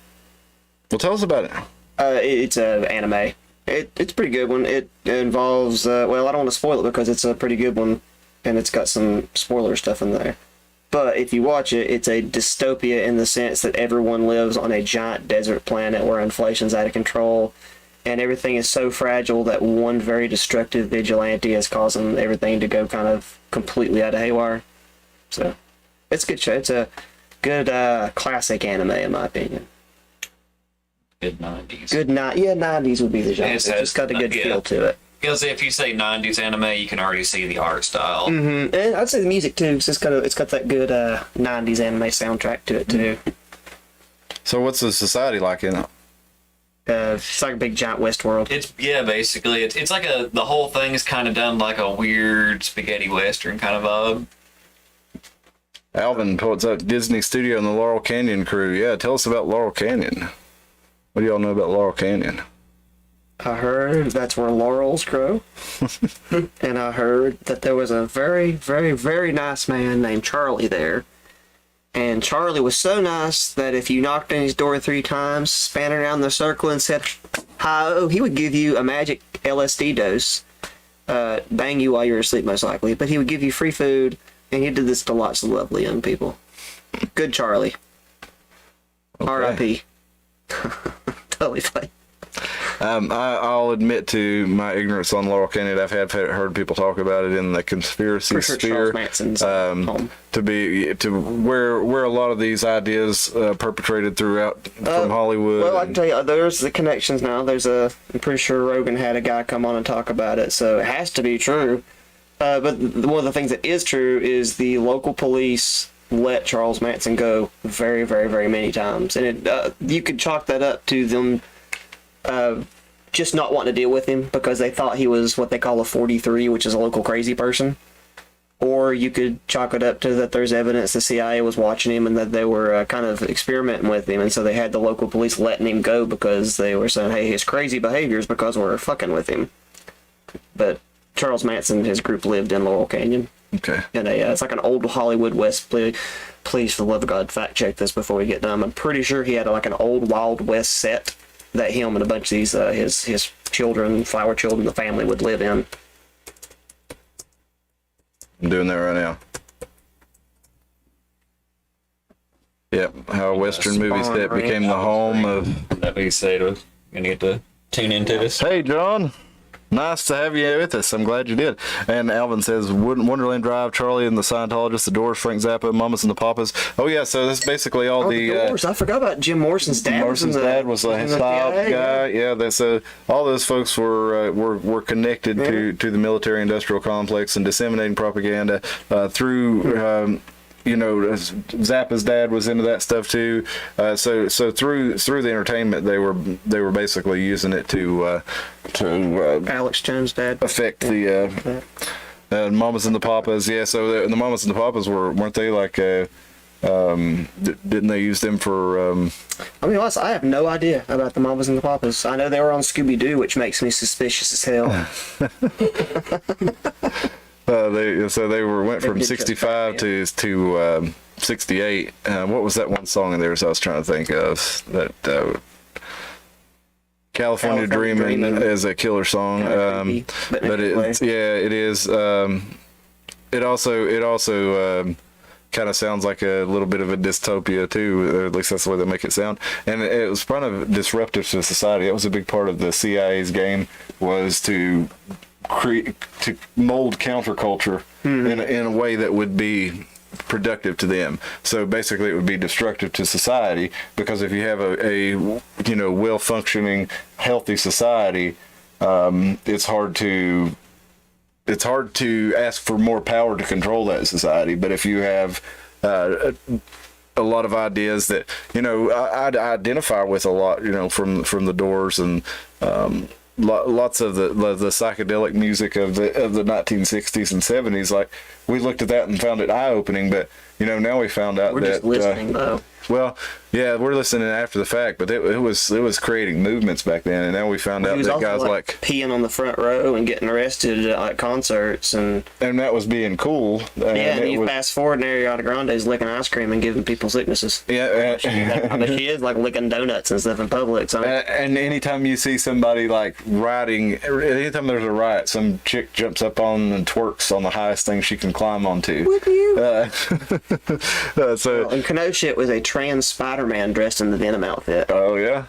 Well, tell us about it. It's an anime. It's a pretty good one. It involves, well, I don't want to spoil it because it's a pretty good one, and it's got some spoiler stuff in there. But if you watch it, it's a dystopia in the sense that everyone lives on a giant desert planet where inflation's out of control, and everything is so fragile that one very destructive vigilante is causing everything to go kind of completely out of haywire. So, it's a good show. It's a good classic anime, in my opinion. Good 90s. Good night. Yeah, 90s would be the genre. It's It just got a good yeah. feel to it. Because if you say 90s anime, you can already see the art style. And I'd say the music too. 'Cause it's got that good 90s anime soundtrack to it too. So, what's the society like in it? It's like a big giant Westworld. Basically, it's like the whole thing is kind of done like a weird spaghetti western kind of vibe. Alvin, what's up? Disney Studio and the Laurel Canyon crew. Yeah, tell us about Laurel Canyon. What do y'all know about Laurel Canyon? I heard that's where laurels grow. And I heard that there was a very, very, very nice man named Charlie there. And Charlie was so nice that if you knocked on his door 3 times, span around the circle and said, hi, he would give you a magic LSD dose. Bang you while you were asleep, most likely. But he would give you free food, and he did this to lots of lovely young people. Good Charlie. Okay. R.I.P. Totally fine. I'll admit to my ignorance on Laurel Canyon. I've heard people talk about it in the conspiracy For sure, sphere. Charles Manson's home. To where a lot of these ideas perpetrated throughout from Hollywood. Well, I can tell you, there's the connections now. I'm pretty sure Rogan had a guy come on and talk about it, so it has to be true. But one of the things that is true is the local police let Charles Manson go very, very, very many times. And you could chalk that up to them just not wanting to deal with him because they thought he was what they call a 43, which is a local crazy person. Or you could chalk it up to that there's evidence the CIA was watching him and that they were kind of experimenting with him, and so they had the local police letting him go because they were saying, hey, his crazy behavior is because we're fucking with him. But Charles Manson and his group lived in Laurel Canyon. Okay. And it's like an old Hollywood West. Please, for the love of God, fact check this before we get done. I'm pretty sure he had like an old Wild West set that him and a bunch of these his children, flower children, the family would live in. I'm doing that right now. Yep, how a Western movie set became the home of. That being said, we're gonna get to tune into this. Hey, John. Nice to have you with us. I'm glad you did. And Alvin says, Wonderland Drive, Charlie and the Scientologist, The Doors, Frank Zappa, Mamas and the Papas. Oh, yeah, so that's basically all The Doors. I forgot about Jim Morrison's dad. Morrison's dad was a top guy. Yeah, all those folks were connected to the military-industrial complex and disseminating propaganda through. Zappa's dad was into that stuff too. So through the entertainment, they were basically using it to Alex Jones' dad affect the Mamas and the Papas. Yeah, so the Mamas and the Papas weren't they like? Didn't they use them for? I mean, honestly, I have no idea about the Mamas and the Papas. I know they were on Scooby-Doo, which makes me suspicious as hell. They went from 65 to 68. What was that one song in there? I was trying to think of that. California California Dreamin' Dreamin'. is a killer song. Kinda creepy, but in a But good way. it is. It also kind of sounds like a little bit of a dystopia too. Or at least that's the way they make it sound. And it was kind of disruptive to society. That was a big part of the CIA's game, was to mold counterculture in a way that would be productive to them. So basically it would be destructive to society, because if you have a well functioning healthy society, it's hard to ask for more power to control that society. But if you have a lot of ideas that I identify with a lot, from the Doors and lots of the psychedelic music of the 1960s and 70s. Like, we looked at that and found it eye-opening, but now we found out We're that just listening though. well, yeah, we're listening after the fact, but it was creating movements back then, and now we found out He was that also guys like peeing on the front row and getting arrested at concerts, and that was being cool. and you fast forward and Ariana Grande's licking ice cream and giving people sicknesses. Yeah, But she is like licking donuts and stuff in public. So and anytime you see somebody like rioting, anytime there's a riot, some chick jumps up on and twerks on the highest thing she can climb onto. with you. So, And Kenosha was a trans Spider-Man dressed in the Venom outfit. oh yeah,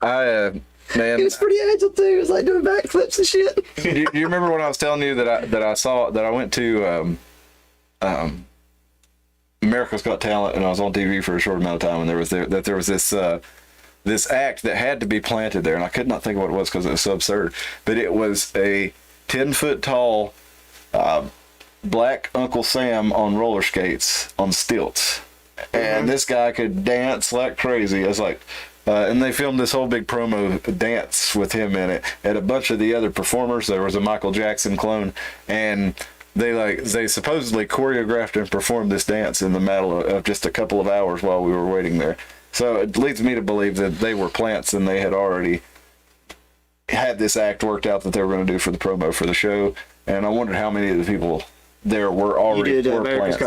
man. He was pretty agile too. He was like doing backflips and shit. Do you remember when I was telling you that I went to America's Got Talent, and I was on TV for a short amount of time, and there was this act that had to be planted there, and I could not think of what it was because it was so absurd. But it was a 10-foot tall black Uncle Sam on roller skates on stilts, and this guy could dance like crazy. I was like. And they filmed this whole big promo dance with him in it, and a bunch of the other performers. There was a Michael Jackson clone, and they supposedly choreographed and performed this dance in the matter of just a couple of hours while we were waiting there. So it leads me to believe that they were plants, and they had already had this act worked out that they were going to do for the promo for the show. And I wondered how many of the people there were already plants.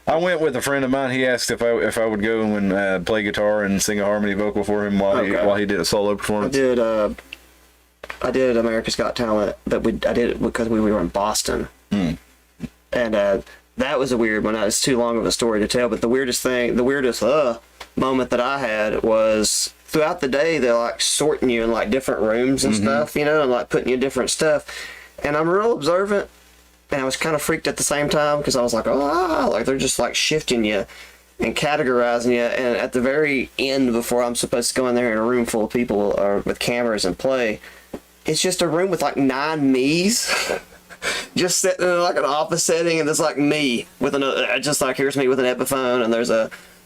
I went with a friend of mine. He asked if I would go and play guitar and sing a harmony vocal for him while he did a solo performance. I did America's Got Talent, but I did it because we were in Boston, and that was a weird one. It's too long of a story to tell. But the weirdest moment that I had was throughout the day they're like sorting you in like different rooms and stuff, and like putting you in different stuff. And I'm real observant. And I was kind of freaked at the same time because I was like, like they're just like shifting you and categorizing you. And at the very end, before I'm supposed to go in there in a room full of people or with cameras and play, it's just a room with like 9 me's just sitting in like an office setting, and there's like me with just like here's me with an Epiphone, and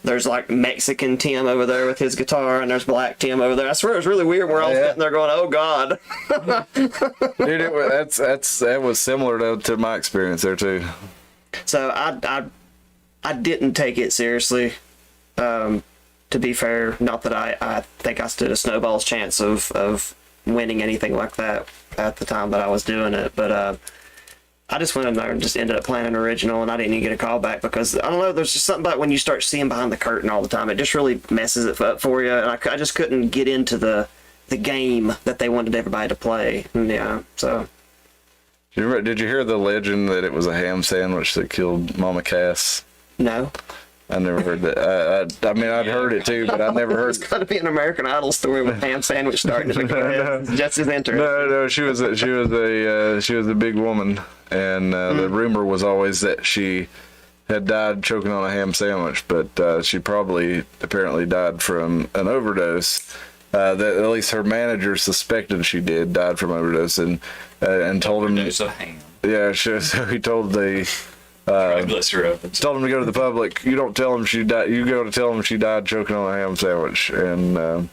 there's like Mexican Tim over there with his guitar, and there's Black Tim over there. I swear it was really weird. We're all sitting there going, "Oh God." Dude, that was similar to my experience there too. So I didn't take it seriously. To be fair, not that I think I stood a snowball's chance of winning anything like that at the time that I was doing it, but I just went in there and just ended up playing an original, and I didn't even get a call back because, I don't know, there's just something about when you start seeing behind the curtain all the time, it just really messes it up for you, and I just couldn't get into the game that they wanted everybody to play. And yeah, so. Did you hear the legend that it was a ham sandwich that killed Mama Cass? No. I never heard that. I mean, I'd heard it too, but I never heard. It's got to be an American Idol story with ham sandwich starting to go ahead. Just as interesting. No, she was a big woman, and the rumor was always that she had died choking on a ham sandwich, but she apparently died from an overdose. That at least her manager suspected she died from overdose, and told him. Overdose of ham. Yeah, so he told told him to go to the public. You don't tell him she died. You go to tell him she died choking on a ham sandwich, and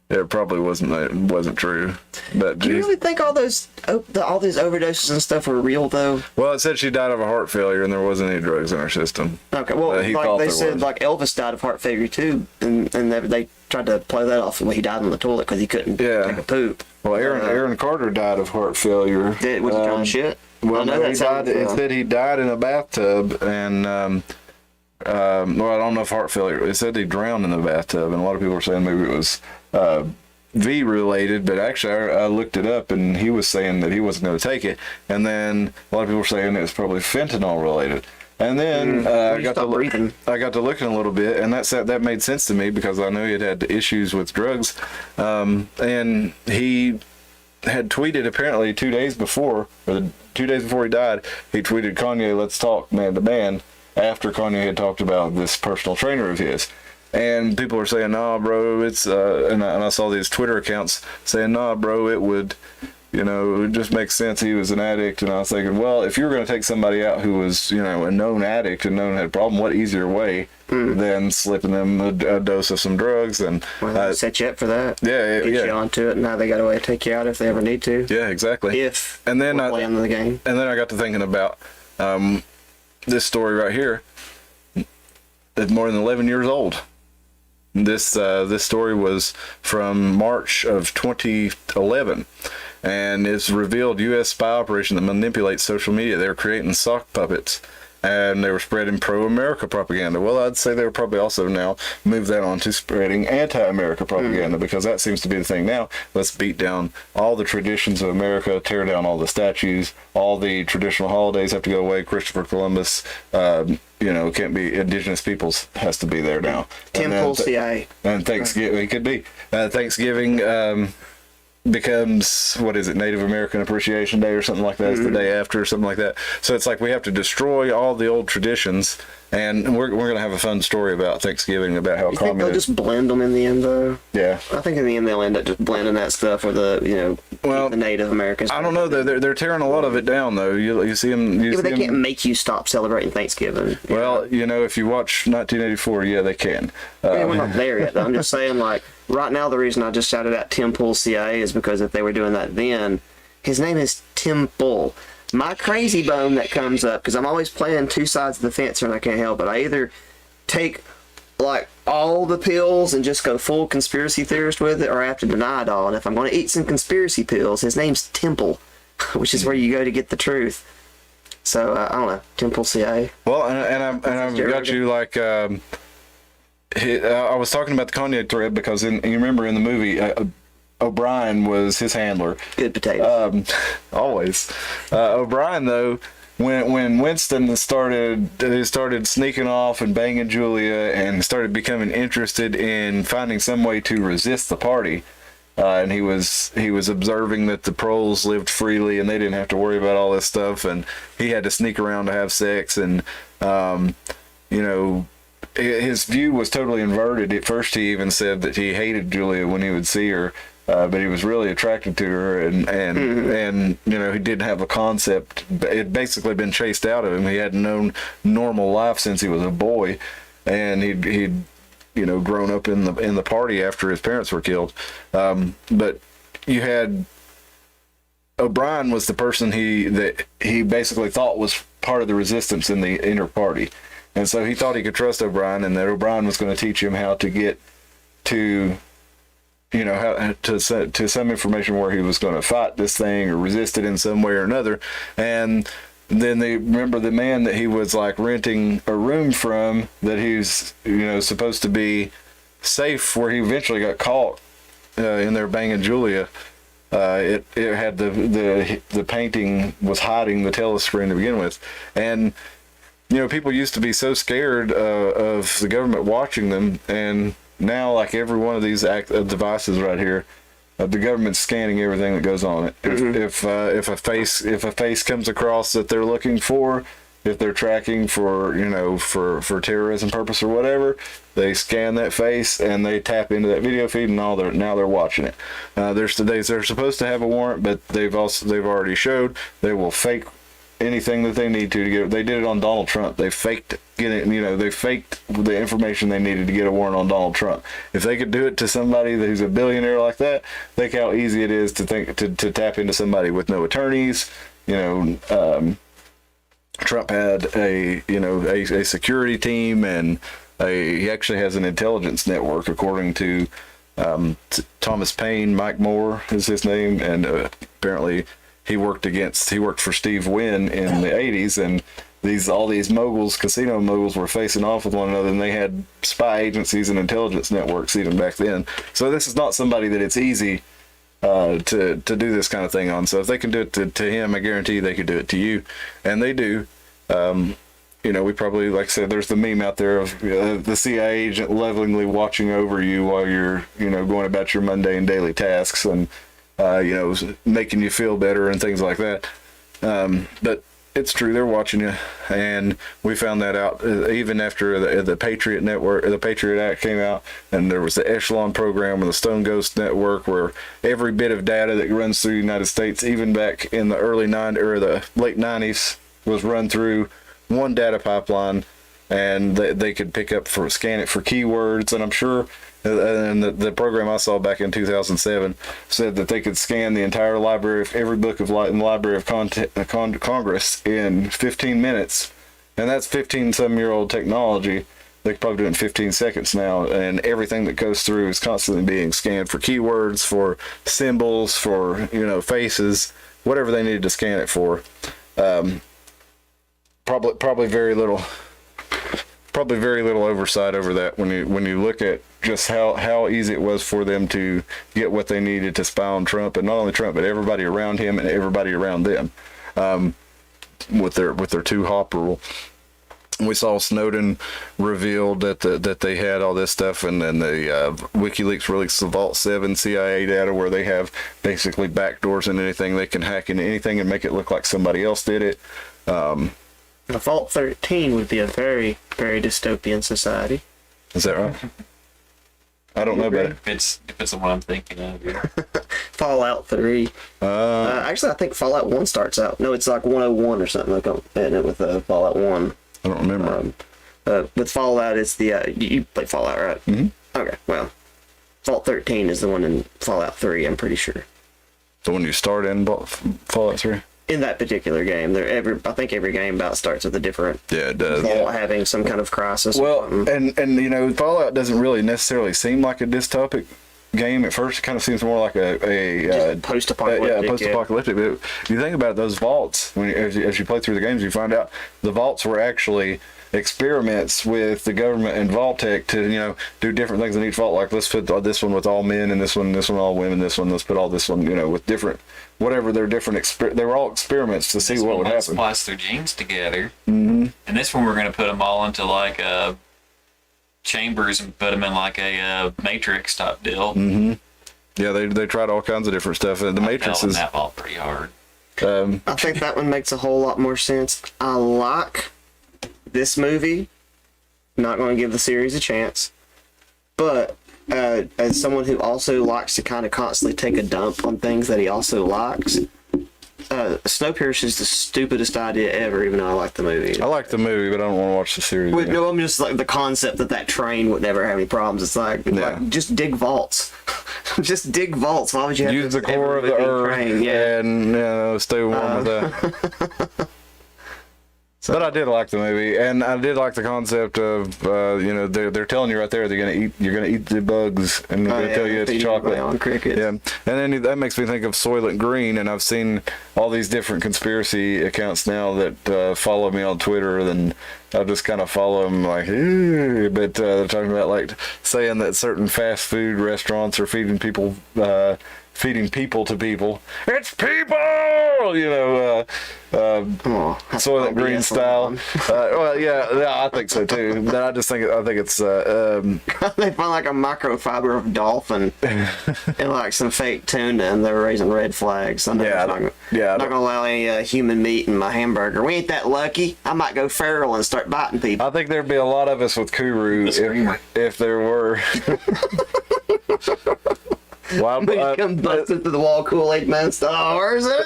it probably wasn't true. But Do you really think all these overdoses and stuff were real though? Well, it said she died of a heart failure, and there wasn't any drugs in her system. Okay, well, He like thought they there said, was. like Elvis died of heart failure too, and they tried to play that off when he died on the toilet because he couldn't take a poop. Well, Aaron Carter died of heart failure. Was he trying shit? Well, I know no, that he died. sounds, It said he died in a bathtub, and Well, I don't know if heart failure. It said he drowned in the bathtub, and a lot of people were saying maybe it was V related, but actually I looked it up, and he was saying that he wasn't going to take it, and then a lot of people were saying it was probably fentanyl related. And then I got to looking a little bit, and that made sense to me because I know he had issues with drugs, and he had tweeted apparently 2 days before, or 2 days before he died, he tweeted Kanye, "Let's talk, man to man," after Kanye had talked about this personal trainer of his. And people were saying, "Nah, bro, it's," and I saw these Twitter accounts saying, "Nah, bro, it would, it just makes sense. He was an addict." And I was thinking, well, if you were going to take somebody out who was, a known addict and known had a problem, what easier way than slipping them a dose of some drugs? And set you up for that. Yeah, Get you onto it, and now they got a way to take you out if they ever need to. Yeah, exactly. If and then we're playing the game. And then I got to thinking about this story right here. It's more than 11 years old. This story was from March of 2011, and it's revealed U.S. spy operation that manipulates social media. They were creating sock puppets, and they were spreading pro-America propaganda. Well, I'd say they were probably also now move that on to spreading anti-America propaganda, because that seems to be the thing now. Let's beat down all the traditions of America, tear down all the statues, all the traditional holidays have to go away. Christopher Columbus, can't be indigenous peoples has to be there now. Temple CIA. And Thanksgiving, it could be. Thanksgiving becomes, what is it, Native American Appreciation Day or something like that. It's the day after or something like that. So it's like we have to destroy all the old traditions. And we're going to have a fun story about Thanksgiving, about how You think they'll just blend them in the end, though? Yeah. I think in the end they'll end up just blending that stuff with the, the Native Americans. I don't know. They're tearing a lot of it down, though. You see them. But they can't make you stop celebrating Thanksgiving. Well, if you watch 1984, yeah, they can. We're not there yet, though. I'm just saying, right now, the reason I just shouted out Tim Pool CIA is because if they were doing that then, his name is Tim Pool. My crazy bone that comes up, because I'm always playing two sides of the fence here and I can't help it. I either take all the pills and just go full conspiracy theorist with it, or I have to deny it all. And if I'm going to eat some conspiracy pills, his name's Temple, which is where you go to get the truth. So I don't know, Temple CIA. Well, and I've got you I was talking about the Kanye thread because you remember in the movie. O'Brien was his handler. Good potato. Always. O'Brien, though, when Winston started sneaking off and banging Julia and started becoming interested in finding some way to resist the party, and he was observing that the proles lived freely and they didn't have to worry about all this stuff, and he had to sneak around to have sex, and his view was totally inverted. At first, he even said that he hated Julia when he would see her. But he was really attracted to her, and he didn't have a concept. It had basically been chased out of him. He hadn't known normal life since he was a boy, and he'd grown up in the party after his parents were killed. But you had O'Brien was the person that he basically thought was part of the resistance in the inner party, and so he thought he could trust O'Brien, and that O'Brien was going to teach him how to get to. How to some information where he was going to fight this thing or resist it in some way or another. And then they remember the man that he was renting a room from, that he's supposed to be safe, where he eventually got caught in there banging Julia. It had the painting was hiding the telescreen to begin with, and people used to be so scared of the government watching them, and now, every one of these devices right here, the government's scanning everything that goes on it. If a face comes across that they're looking for, if they're tracking for for terrorism purpose or whatever, they scan that face and they tap into that video feed, and now they're watching it. They're supposed to have a warrant, but they've already showed they will fake anything that they need to get. They did it on Donald Trump. They faked they faked the information they needed to get a warrant on Donald Trump. If they could do it to somebody who's a billionaire like that, think how easy it is to tap into somebody with no attorneys. Trump had a security team, and he actually has an intelligence network, according to Thomas Paine. Mike Moore is his name, and apparently he worked for Steve Wynn in the 80s, and all these moguls, casino moguls, were facing off with one another, and they had spy agencies and intelligence networks even back then. So this is not somebody that it's easy to do this kind of thing on. So if they can do it to him, I guarantee they could do it to you, and they do. We probably, like I said, there's the meme out there of the CIA agent lovingly watching over you while you're, going about your mundane daily tasks and, making you feel better and things like that. But it's true, they're watching you, and we found that out even after the Patriot Network, the Patriot Act came out, and there was the Echelon program and the Stone Ghost Network, where every bit of data that runs through the United States, even back in the the late 90s, was run through one data pipeline, and they could scan it for keywords. And I'm sure, and the program I saw back in 2007 said that they could scan the entire library of every book in the Library of Congress in 15 minutes, and that's 15-some-year-old technology. They could probably do it in 15 seconds now, and everything that goes through is constantly being scanned for keywords, for symbols, for faces, whatever they needed to scan it for. Probably very little oversight over that when you look at just how easy it was for them to get what they needed to spy on Trump, and not only Trump, but everybody around him and everybody around them, with their two-hop rule. We saw Snowden revealed that they had all this stuff, and then the WikiLeaks released the Vault 7 CIA data, where they have basically backdoors and anything. They can hack into anything and make it look like somebody else did it. The Vault 13 would be a very, very dystopian society. Is that right? I don't know about it. If it's the one I'm thinking of. Yeah. Fallout 3. Actually, I think Fallout 1 starts out. No, it's like 101 or something like that, isn't it, with Fallout 1. I don't remember. With Fallout, it's the... you play Fallout, right? Mm-hmm. Okay, well, Vault 13 is the one in Fallout 3, I'm pretty sure. The one you start in Fallout 3? In that particular game, I think every game about starts with a different it does. vault having some kind of crisis. Well, and Fallout doesn't really necessarily seem like a dystopic game at first. It kind of seems more like a post-apocalyptic. Post-apocalyptic. But if you think about those vaults, as you play through the games, you find out the vaults were actually experiments with the government and vault tech to do different things in each vault. Like, let's put this one with all men, and this one all women. This one, let's put all this one with different. Whatever their different they were all experiments to see what would happen. Splice their genes together, mm-hmm. And this one we're going to put them all into like chambers and put them in like a Matrix type deal. Mm-hmm. Yeah, they tried all kinds of different stuff. The Matrix is that vault pretty hard. I think that one makes a whole lot more sense. I like this movie. Not going to give the series a chance, but as someone who also likes to kind of constantly take a dump on things that he also likes, Snowpiercer is the stupidest idea ever, even though I like the movie. I like the movie, but I don't want to watch the series. No, I'm just like the concept that train would never have any problems. It's like just dig vaults. Just dig vaults. Why would you have use the core of the earth and stay warm with that? So, but I did like the movie, and I did like the concept of they're telling you right there you're gonna eat the bugs, and they're gonna tell you it's chocolate. On crickets. Yeah, and then that makes me think of Soylent Green, and I've seen all these different conspiracy accounts now that follow me on Twitter, and I just kind of follow them like, but they're talking about like saying that certain fast food restaurants are feeding people to people. It's people, Soylent Green style. Well, yeah, I think so too. But I think it's they find like a microfiber of dolphin and like some fake tuna, and they're raising red flags. I'm not gonna allow any human meat in my hamburger. We ain't that lucky. I might go feral and start biting people. I think there'd be a lot of us with Kuru if there were. Wild, come busted through the wall, Kool-Aid Man style. Where's it?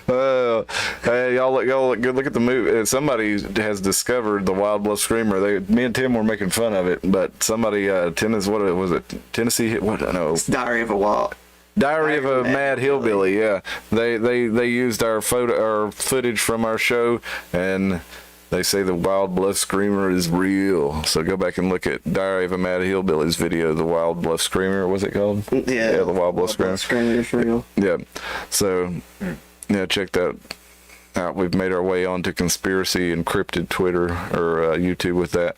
Oh! Hey, y'all look good. Look at the movie. Somebody has discovered the Wild Bluff Screamer. Me and Tim were making fun of it, but somebody, Tennessee, what? I know. It's Diary of a Mad Hillbilly. Yeah, they used our footage from our show, and they say the Wild Bluff Screamer is real. So go back and look at Diary of a Mad Hillbilly's video, the Wild Bluff Screamer. What's it called? Yeah, the Wild Bluff Screamer. Screamer is real. Yeah. So, check that we've made our way onto conspiracy encrypted Twitter or YouTube with that.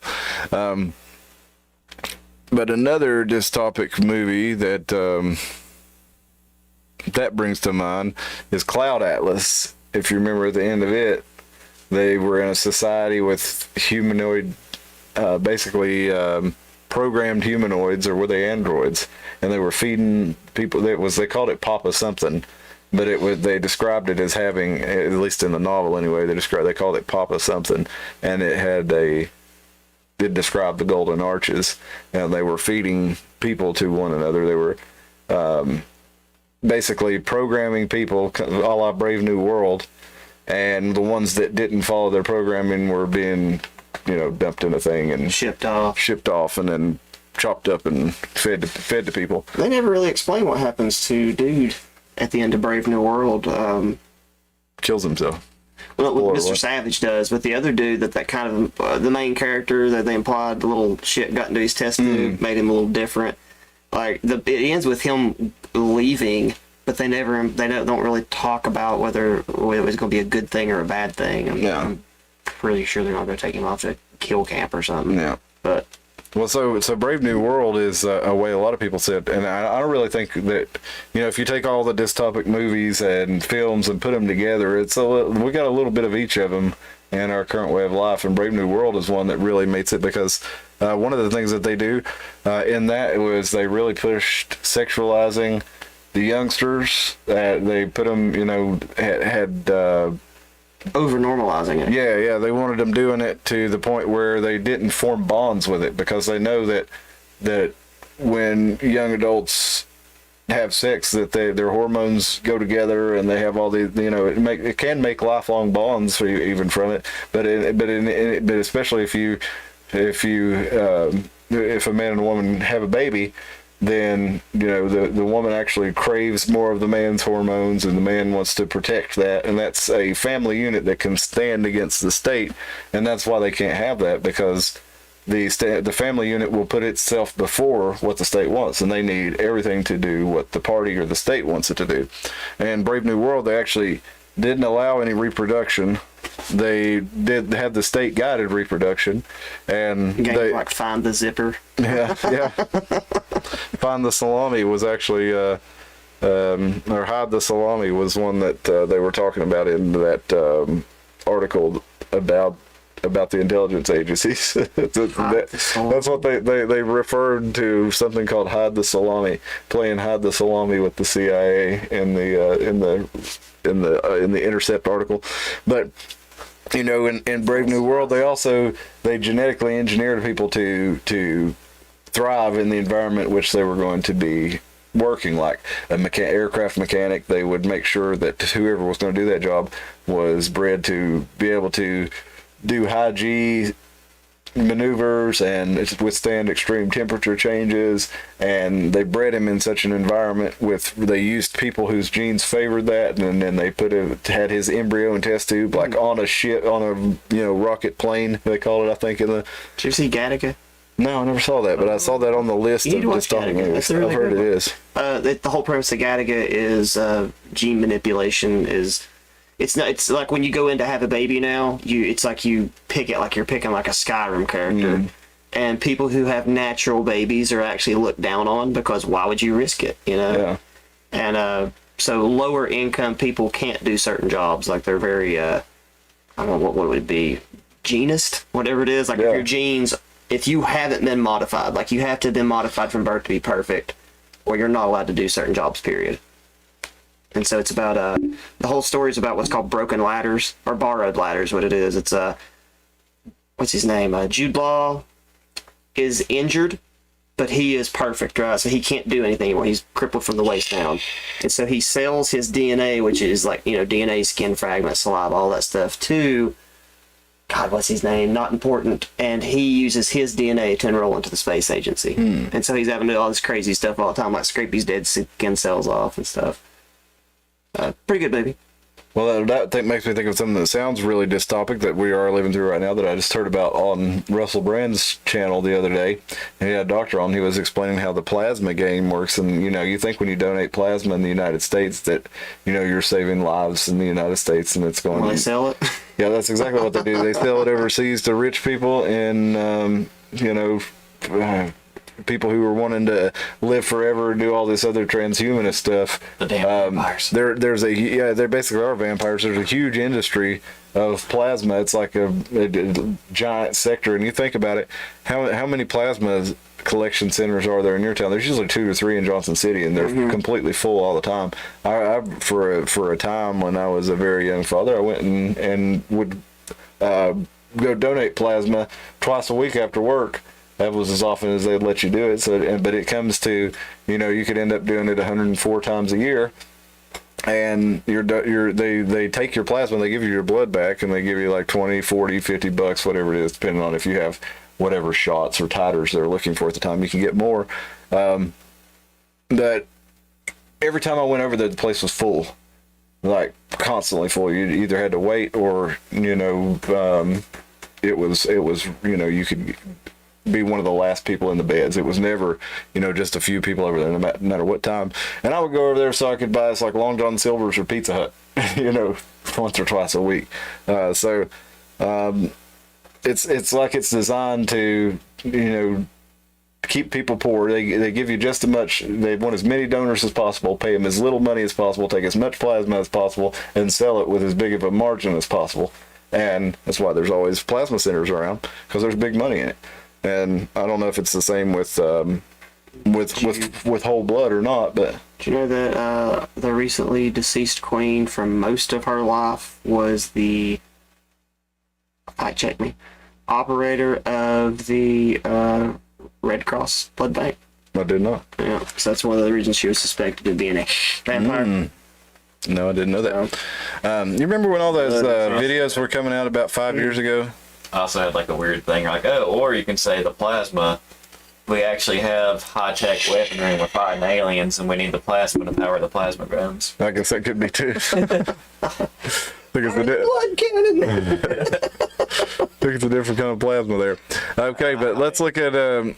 But another dystopic movie that that brings to mind is Cloud Atlas. If you remember at the end of it, they were in a society with humanoid, basically programmed humanoids, or were they androids? And they were feeding people. They called it Papa something, but they described it as having, at least in the novel anyway, they called it Papa something, and it did describe the golden arches, and they were feeding people to one another. They were basically programming people, a la Brave New World, and the ones that didn't follow their programming were being, dumped in a thing and shipped off, and then chopped up and fed to people. They never really explain what happens to dude at the end of Brave New World. Kills himself. Well, Mr. Savage does, but the other dude that kind of the main character that they implied the little shit got into his test tube, made him a little different. Like it ends with him leaving, but they don't really talk about whether it was going to be a good thing or a bad thing. I'm pretty sure they're not going to take him off to kill camp or something. Yeah, but. Well, so Brave New World is a way a lot of people said, and I don't really think that, if you take all the dystopic movies and films and put them together, we got a little bit of each of them in our current way of life, and Brave New World is one that really makes it, because one of the things that they do in that was they really pushed sexualizing the youngsters. They put them, had over normalizing it. Yeah, they wanted them doing it to the point where they didn't form bonds with it, because they know that when young adults have sex, that their hormones go together, and they have all the it can make lifelong bonds for you even from it. But especially if a man and a woman have a baby, then the woman actually craves more of the man's hormones, and the man wants to protect that, and that's a family unit that can stand against the state, and that's why they can't have that, because the family unit will put itself before what the state wants, and they need everything to do what the party or the state wants it to do. And Brave New World, they actually didn't allow any reproduction. They did have the state guided reproduction, and they like Find the Zipper. Yeah. Find the Salami was actually, or Hide the Salami was one that they were talking about in that article about the intelligence agencies. That's what they referred to, something called Hide the Salami, playing Hide the Salami with the CIA in the Intercept article. But in Brave New World, they genetically engineered people to thrive in the environment which they were going to be working, like aircraft mechanic. They would make sure that whoever was going to do that job was bred to be able to do high G maneuvers and withstand extreme temperature changes, and they bred him in such an environment they used people whose genes favored that, and then they had his embryo and test tube like on a ship, on a rocket plane, they call it, I think. Did you see Gattaca? No, I never saw that, but I saw that on the list of dystopic movies. I've heard it is. The whole premise of Gattaca is gene manipulation. It's like when you go in to have a baby now, it's like you pick it like you're picking like a Skyrim character. And people who have natural babies are actually looked down on, because why would you risk it, Yeah. And so lower income people can't do certain jobs. Like they're very, I don't know, what would it be? Genist? Whatever it is. Like if your genes, if you haven't been modified, like you have to have been modified from birth to be perfect, or you're not allowed to do certain jobs, period. And so it's about, the whole story is about what's called broken ladders, or borrowed ladders, what it is. It's, what's his name? Jude Law is injured, but he is perfect, right? So he can't do anything anymore. He's crippled from the waist down. And so he sells his DNA, which is like, DNA, skin fragments, saliva, all that stuff, to, God, what's his name? Not important. And he uses his DNA to enroll into the space agency. And so he's having to do all this crazy stuff all the time, like scrape his dead skin cells off and stuff. Pretty good movie. Well, that makes me think of something that sounds really dystopic that we are living through right now that I just heard about on Russell Brand's channel the other day. And he had a doctor on. He was explaining how the plasma game works. And, you think when you donate plasma in the United States that, you're saving lives in the United States and it's going When they sell it. Yeah, that's exactly what they do. They sell it overseas to rich people and, people who are wanting to live forever and do all this other transhumanist stuff. The damn vampires. They basically are vampires. There's a huge industry of plasma. It's like a giant sector. And you think about it, how many plasma collection centers are there in your town? There's usually 2 or 3 in Johnson City, and they're completely full all the time. I for a time when I was a very young father, I went and would go donate plasma twice a week after work. That was as often as they'd let you do it. But it comes to, you could end up doing it 104 times a year, and they take your plasma, they give you your blood back, and they give you like 20, 40, 50 bucks, whatever it is, depending on if you have whatever shots or titers they're looking for at the time. You can get more. That every time I went over there, the place was full, like constantly full. You either had to wait or, it was, you could be one of the last people in the beds. It was never, just a few people over there, no matter what time. And I would go over there so I could buy us like Long John Silver's or Pizza Hut, once or twice a week. It's like it's designed to, keep people poor. They give you just as much. They want as many donors as possible, pay them as little money as possible, take as much plasma as possible, and sell it with as big of a margin as possible. And that's why there's always plasma centers around, because there's big money in it. And I don't know if it's the same with whole blood or not, but Do you know that the recently deceased queen from most of her life was the, operator of the Red Cross blood bank? I did not. Yeah, so that's one of the reasons she was suspected of being a vampire. No, I didn't know that. You remember when all those videos were coming out about 5 years ago? I also had like a weird thing, like, or you can say the plasma. We actually have high-tech weaponry. We're fighting aliens, and we need the plasma to power the plasma guns. I guess that could be too. Blood cannon! think it's a different kind of plasma there. Okay, but let's look at a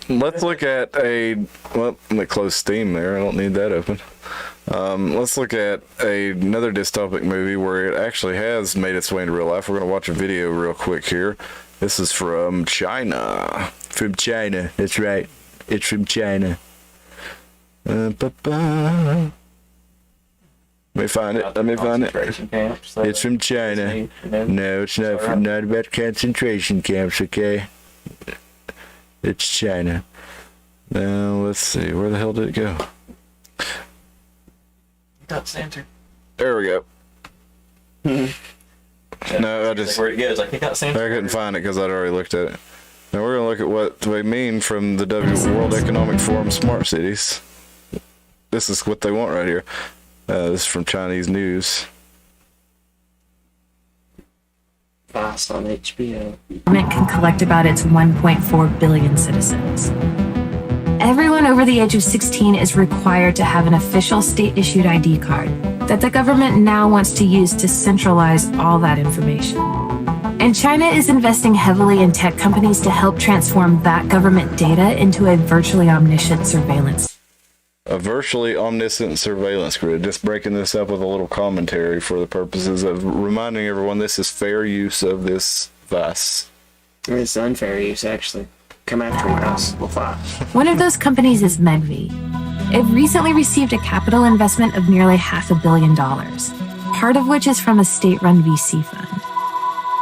well, let me close Steam there. I don't need that open. Let's look at another dystopic movie where it actually has made its way into real life. We're going to watch a video real quick here. This is from China. From China. That's right. It's from China. Let me find it. It's from China. No, it's not about concentration camps, okay? It's China. Now, let's see. Where the hell did it go? Got center. There we go. No, I just... Where it goes, like, it got center. I couldn't find it because I'd already looked at it. Now, we're going to look at what they mean from the World Economic Forum Smart Cities. This is what they want right here. This is from Chinese news. Fast on HBO. Government can collect about its 1.4 billion citizens. Everyone over the age of 16 is required to have an official state-issued ID card that the government now wants to use to centralize all that information. And China is investing heavily in tech companies to help transform that government data into a virtually omniscient surveillance. A virtually omniscient surveillance grid. Just breaking this up with a little commentary for the purposes of reminding everyone this is fair use of this device. It's unfair use, actually. Come after my house, we'll fight. One of those companies is Medvi. It recently received a capital investment of nearly $500 million, part of which is from a state-run VC fund.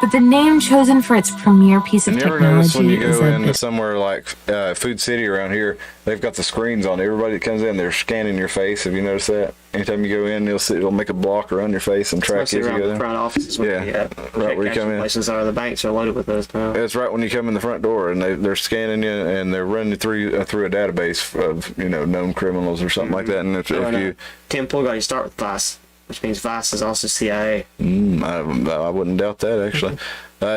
But the name chosen for its premier piece of You ever notice when technology you is go a into bit... somewhere like Food City around here, they've got the screens on. Everybody that comes in, they're scanning your face. Have you noticed that? Anytime you go in, it'll make a block around your face and track you Especially as you around go the there. front offices. Yeah, right where you come in. Places are, the banks are loaded with those now. It's right when you come in the front door, and they're scanning you, and they're running you through a database of known criminals or something like that. And if you 10 pull, got you start with vice. which means Vice is also CIA. I wouldn't doubt that, actually.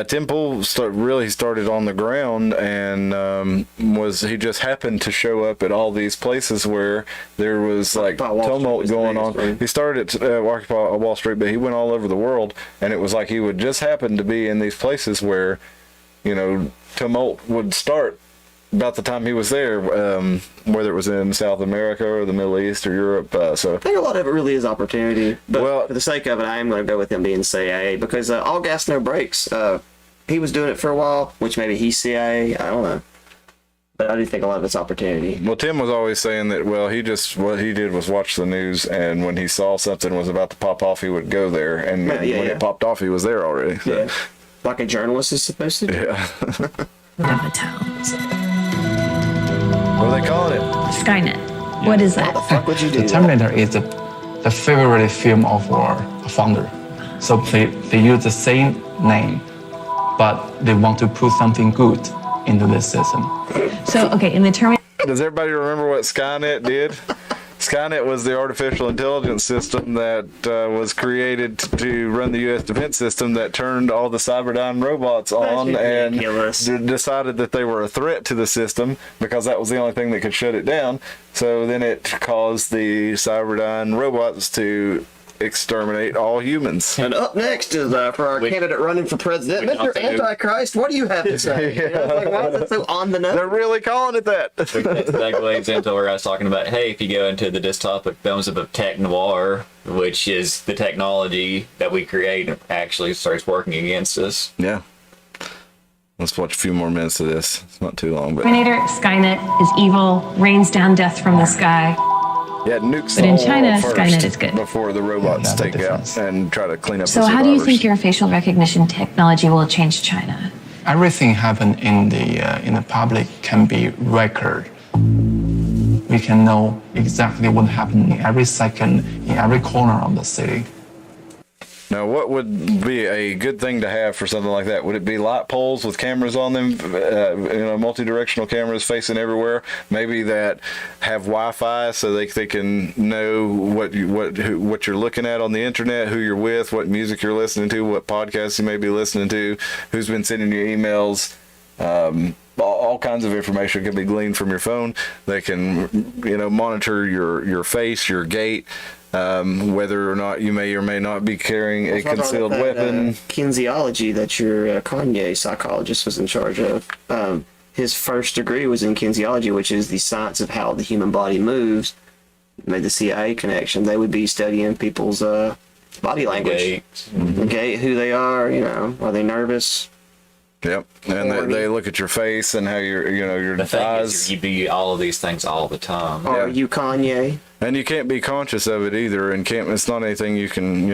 Tim Pool really started on the ground, and he just happened to show up at all these places where there was like tumult going on. He started at Occupy Wall Street, but he went all over the world, and it was like he would just happen to be in these places where, tumult would start about the time he was there, whether it was in South America or the Middle East or Europe. So I think a lot of it really is opportunity. But for the sake of it, I am going to go with him being CIA because all gas, no brakes. He was doing it for a while, which maybe he's CIA. I don't know. But I do think a lot of it's opportunity. Well, Tim was always saying that, what he did was watch the news, and when he saw something was about to pop off, he would go there. And when it popped off, he was there already. So. Yeah. Like a journalist is supposed to do. Yeah. Of the towns. What are they calling it? Skynet. What is that? What the fuck would you do? The Terminator is the favorite film of our founder. So they use the same name, but they want to put something good into this system. So, okay, in the Terminator. Does everybody remember what Skynet did? Skynet was the artificial intelligence system that was created to run the U.S. defense system that turned all the Cyberdyne robots on and decided that they were a threat to the system because that was the only thing that could shut it down. So then it caused the Cyberdyne robots to exterminate all humans. And up next is for our candidate running for president, Mr. Antichrist. What do you have to say? Why is it so on the nose? They're really calling it that. That segues into where I was talking about, hey, if you go into the dystopic films of tech noir, which is the technology that we create actually starts working against us. Yeah. Let's watch a few more minutes of this. It's not too long, but Terminator, Skynet is evil, rains down death from the sky. yeah, nukes But the in whole China, world first Skynet is good. before the robots Yeah, take out difference. and try to clean up So the how do you survivors. think your facial recognition technology will change China? Everything happen in the public can be record. We can know exactly what happened in every second, in every corner of the city. Now, what would be a good thing to have for something like that? Would it be light poles with cameras on them, multi-directional cameras facing everywhere? Maybe that have Wi-Fi so they can know what you're looking at on the internet, who you're with, what music you're listening to, what podcasts you may be listening to, who's been sending you emails. All kinds of information can be gleaned from your phone. They can, monitor your face, your gait. Whether or not you may or may not be carrying a concealed weapon. Kinesiology that your Kanye psychologist was in charge of. His first degree was in kinesiology, which is the science of how the human body moves. Made the CIA connection. They would be studying people's body language, who they are. Are they nervous? Yep, and they look at your face and how your The thing eyes. is, you do all of these things all the time. Are you Kanye? And you can't be conscious of it either, and it's not anything you can,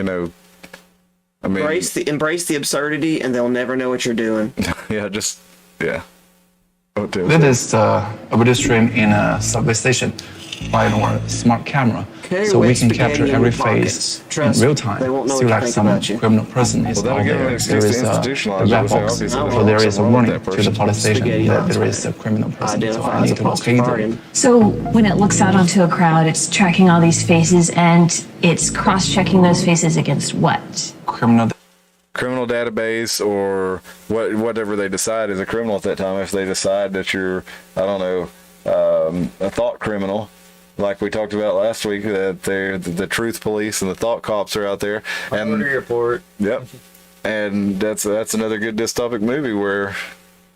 Embrace the absurdity, and they'll never know what you're doing. yeah. Oh, Tim. This is a video stream in a subway station by our smart camera. So we can capture every face in real time. See like some criminal person is out there. There is a black box. So there is a warning to the police station that there is a criminal person. So I need to locate them. So when it looks out onto a crowd, it's tracking all these faces and it's cross-checking those faces against what? Criminal database or whatever they decide is a criminal at that time. If they decide that you're, a thought criminal, like we talked about last week, that the truth police and the thought cops are out there. And report. Yep. And that's another good dystopic movie where,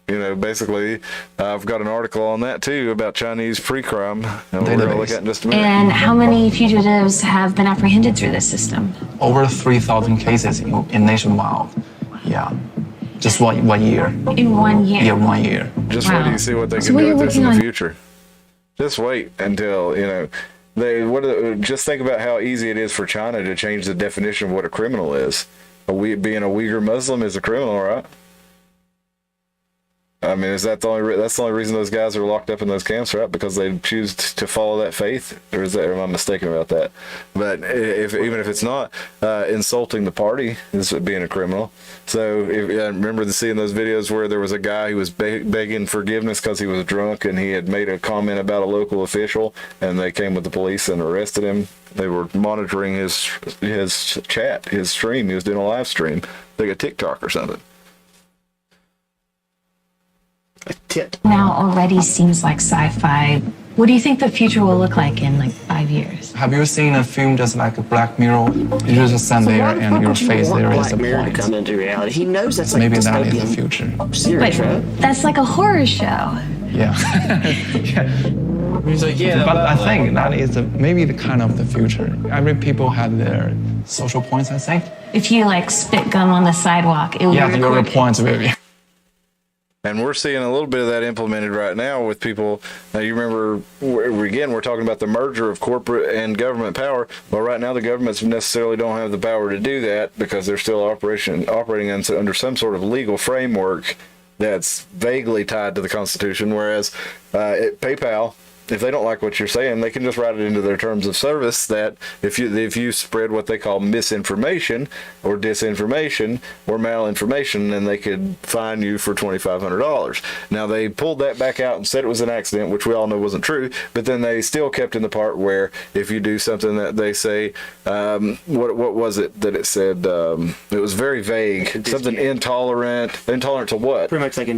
basically, I've got an article on that too about Chinese pre-crime, and we're going to look at in just a minute. And how many fugitives have been apprehended through this system? Over 3,000 cases in nationwide. Yeah. Just one year. In 1 year? Yeah, 1 year. Just wait till you see what they can do with this in the future. Just wait until, just think about how easy it is for China to change the definition of what a criminal is. Being a Uyghur Muslim is a criminal, right? I mean, is that that's the only reason those guys are locked up in those camps, right? Because they choose to follow that faith, or am I mistaken about that? But even if it's not, insulting the party is being a criminal. So I remember seeing those videos where there was a guy who was begging forgiveness because he was drunk and he had made a comment about a local official, and they came with the police and arrested him. They were monitoring his chat, his stream. He was doing a live stream, like a TikTok or something. Now already seems like sci-fi. What do you think the future will look like in like 5 years? Have you seen a film just like a Black Mirror? You just stand there and your face there is a point. To come into reality. He knows that's like maybe that is the future. Serious, But right? that's like a horror show. Yeah. He's like, yeah, but I think that is maybe the kind of the future. Every people have their social points, I think. If you like spit gum on the sidewalk, it would Yeah, be your recorded. points, baby. And we're seeing a little bit of that implemented right now with people. Now, you remember, we're talking about the merger of corporate and government power. Well, right now, the governments necessarily don't have the power to do that because they're still operating under some sort of legal framework that's vaguely tied to the Constitution. Whereas PayPal, if they don't like what you're saying, they can just write it into their terms of service that if you spread what they call misinformation or disinformation or malinformation, then they could fine you for $2,500. Now, they pulled that back out and said it was an accident, which we all know wasn't true, but then they still kept in the part where if you do something that they say, what was it that it said? It was very vague. Something intolerant to what? Pretty much they can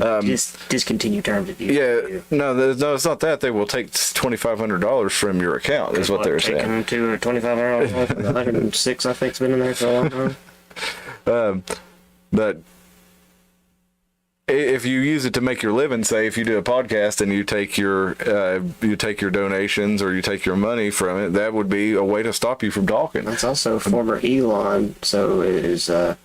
discontinue terms of use. Yeah, no, it's not that. They will take $2,500 from your account, is what they're saying. Taking to $2,500, 106, I think, it's been in there for a long time. But if you use it to make your living, say if you do a podcast and you take your donations or you take your money from it, that would be a way to stop you from talking. That's also former Elon. So is the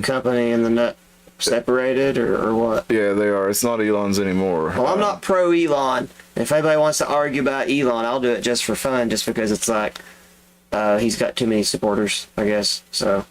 company and the nut separated or what? Yeah, they are. It's not Elon's anymore. Well, I'm not pro Elon. If anybody wants to argue about Elon, I'll do it just for fun, just because it's like he's got too many supporters, I guess. So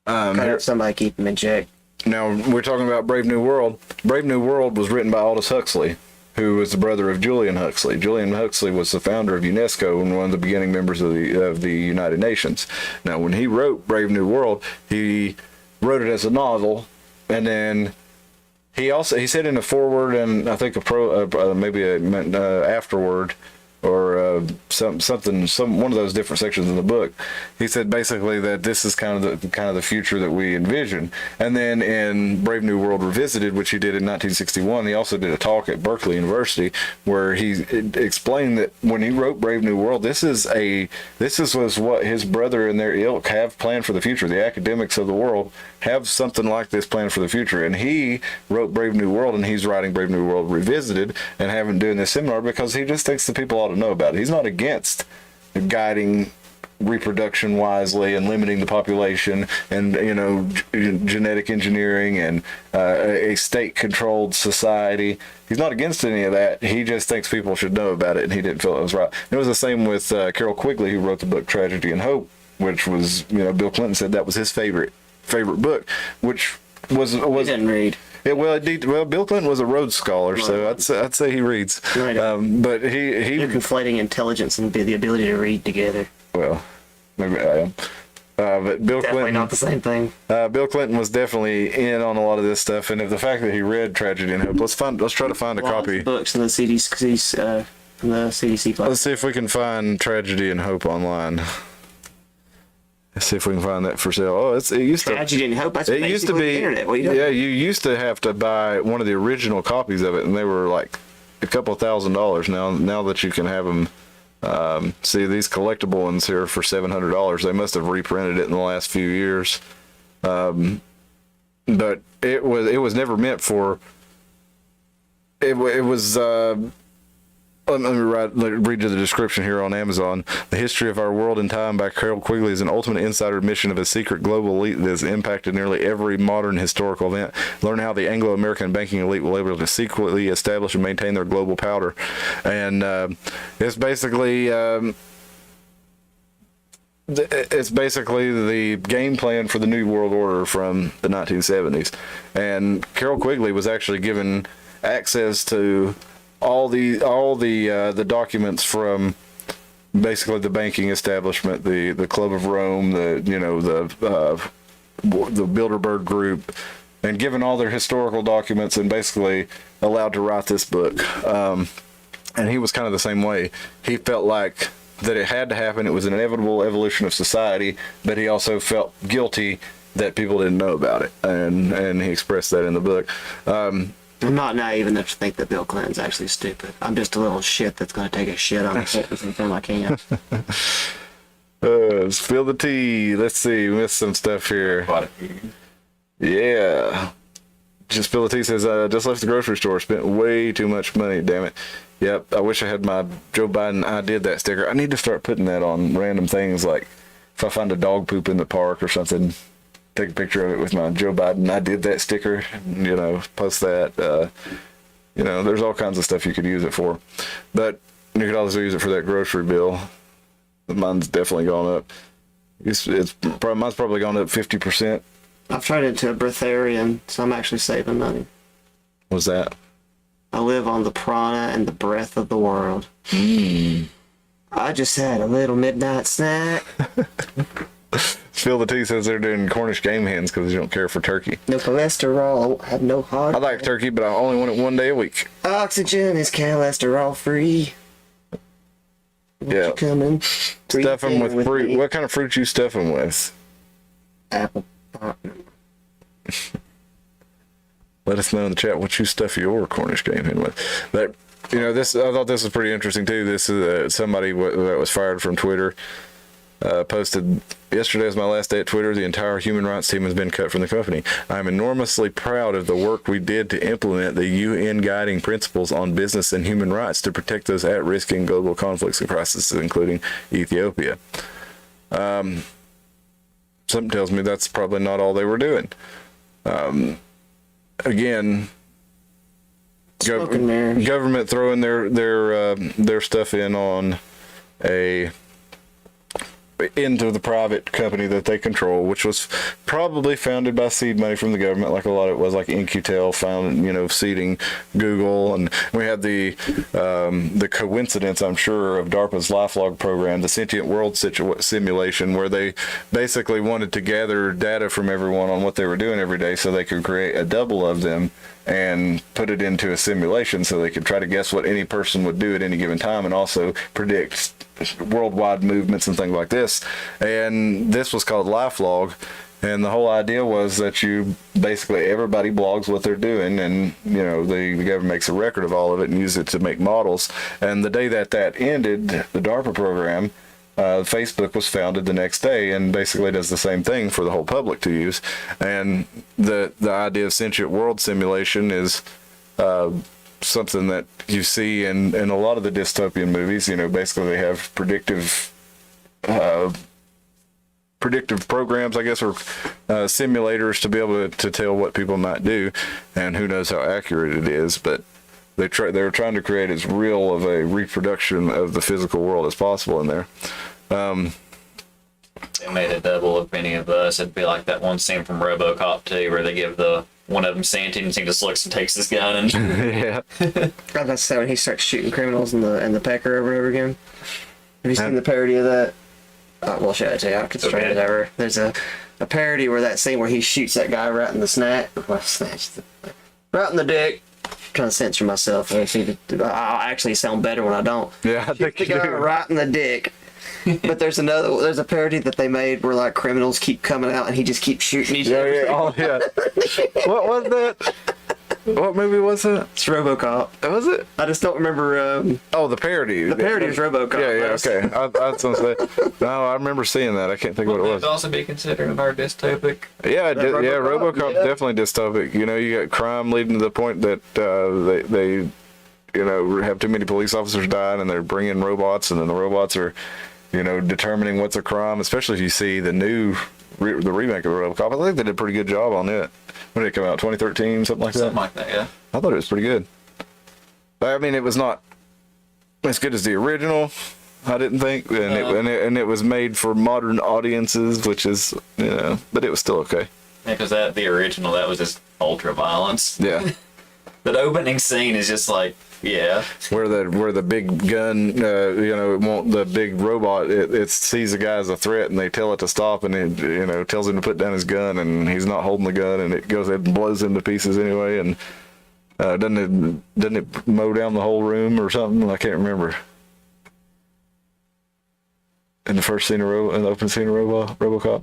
somebody keep him in check. Now, we're talking about Brave New World. Brave New World was written by Aldous Huxley, who was the brother of Julian Huxley. Julian Huxley was the founder of UNESCO and one of the beginning members of the United Nations. Now, when he wrote Brave New World, he wrote it as a novel, and then he said in a foreword and I think maybe a afterword or one of those different sections in the book, he said basically that this is kind of the future that we envision. And then in Brave New World Revisited, which he did in 1961, he also did a talk at Berkeley University where he explained that when he wrote Brave New World, this was what his brother and their ilk have planned for the future. The academics of the world have something like this planned for the future. And he wrote Brave New World, and he's writing Brave New World Revisited and doing this seminar because he just thinks the people ought to know about it. He's not against guiding reproduction wisely and limiting the population and genetic engineering and a state-controlled society. He's not against any of that. He just thinks people should know about it, and he didn't feel it was right. It was the same with Carol Quigley, who wrote the book Tragedy and Hope, which was, Bill Clinton said that was his favorite book, which was He didn't read. Well, Bill Clinton was a Rhodes Scholar, so I'd say he reads. Right. But You're conflating intelligence and the ability to read together. Well, maybe I am. But Bill Definitely Clinton, not the same thing. Bill Clinton was definitely in on a lot of this stuff, and the fact that he read Tragedy and Hope, let's try to find a copy. Books in the CDC from the CDC class. Let's see if we can find Tragedy and Hope online. Let's see if we can find that for sale. Oh, it used to. Tragedy and Hope. That's It used to be. the internet. What are you talking Yeah, you used to have to buy one of the original copies of it, and they were like a couple $1,000s. Now that you can have them. See these collectible ones here for $700. They must have reprinted it in the last few years, but it was never meant for. It was. Let me read you the description here on Amazon. The History of Our World and Time by Carol Quigley is an ultimate insider admission of a secret global elite that has impacted nearly every modern historical event. Learn how the Anglo-American banking elite will able to secretly establish and maintain their global power. And it's basically it's basically the game plan for the New World Order from the 1970s. And Carol Quigley was actually given access to all the documents from basically the banking establishment, the Club of Rome, the Bilderberg Group, and given all their historical documents and basically allowed to write this book. And he was kind of the same way. He felt like that it had to happen. It was an inevitable evolution of society, but he also felt guilty that people didn't know about it. And he expressed that in the book. I'm not naive enough to think that Bill Clinton's actually stupid. I'm just a little shit that's going to take a shit on every time I can. Spill the tea. Let's see. We missed some stuff here. Yeah. Just Spill the tea says, just left the grocery store. Spent way too much money. Damn it. Yep. I wish I had my Joe Biden I did that sticker. I need to start putting that on random things, like if I find a dog poop in the park or something, take a picture of it with my Joe Biden I did that sticker, post that. There's all kinds of stuff you could use it for. But you could also use it for that grocery bill. Mine's definitely gone up. Mine's probably gone up 50%. I've tried it to a breatharian, so I'm actually saving money. What's that? I live on the prana and the breath of the world. I just had a little midnight snack. Spill the tea says they're doing Cornish game hens because they don't care for turkey. No cholesterol, I won't have no heart. I like turkey, but I only want it one day a week. Oxygen is cholesterol free. Yeah. Coming. Stuff them with fruit. Me. What kind of fruit you stuff them with? Apple. Let us know in the chat what you stuff your Cornish game hen with. But this I thought this was pretty interesting too. This is somebody that was fired from Twitter. Posted yesterday was my last day at Twitter. The entire human rights team has been cut from the company. I'm enormously proud of the work we did to implement the UN guiding principles on business and human rights to protect those at risk in global conflicts and crises, including Ethiopia. Something tells me that's probably not all they were doing. Again, government throwing their stuff into the private company that they control, which was probably founded by seed money from the government, like a lot of it was, like In-Q-Tel seeding Google. And we had the coincidence, I'm sure, of DARPA's LifeLog program, the Sentient World simulation, where they basically wanted to gather data from everyone on what they were doing every day so they could create a double of them and put it into a simulation so they could try to guess what any person would do at any given time and also predict worldwide movements and things like this. And this was called LifeLog, and the whole idea was that everybody blogs what they're doing, and the government makes a record of all of it and uses it to make models. And the day that ended, the DARPA program, Facebook was founded the next day and basically does the same thing for the whole public to use. And the idea of sentient world simulation is something that you see in a lot of the dystopian movies. Basically they have predictive programs, I guess, or simulators to be able to tell what people might do, and who knows how accurate it is, but they're trying to create as real of a reproduction of the physical world as possible in there. They made a double of any of us. It'd be like that one scene from RoboCop 2 where they give one of them sentient, and he just looks and takes his gun and yeah. That's when he starts shooting criminals in the pecker over and over again. Have you seen the parody of that? We'll show it to you. I could straight it over. There's a parody where that scene where he shoots that guy right in the right in the dick. I'm trying to censor myself. I'll actually sound better when I don't. Yeah, I think the guy right in the dick. But there's a parody that they made where like criminals keep coming out and he just keeps shooting each other. Yeah. Oh yeah. What was that? What movie was it? It's RoboCop. Was it? I just don't remember. The parody. The parody is RoboCop. Yeah. Okay. I was gonna say. No, I remember seeing that. I can't think what it was. Would also be considered our dystopic? Yeah. RoboCop's definitely dystopic. You got crime leading to the point that they have too many police officers dying, and they're bringing robots, and then the robots are determining what's a crime, especially if you see the remake of RoboCop. I think they did a pretty good job on it. When did it come out? 2013, something like that? Something like that, yeah. I thought it was pretty good. I mean, it was not as good as the original, I didn't think, and it was made for modern audiences, which is, but it was still okay. Yeah, because the original, that was just ultra violence. Yeah. That opening scene is just like, yeah. Where the big gun, the big robot, it sees a guy as a threat, and they tell it to stop, and it, tells him to put down his gun, and he's not holding the gun, and it goes ahead and blows him to pieces anyway, and doesn't it mow down the whole room or something? I can't remember. In the first scene in the open scene of RoboCop,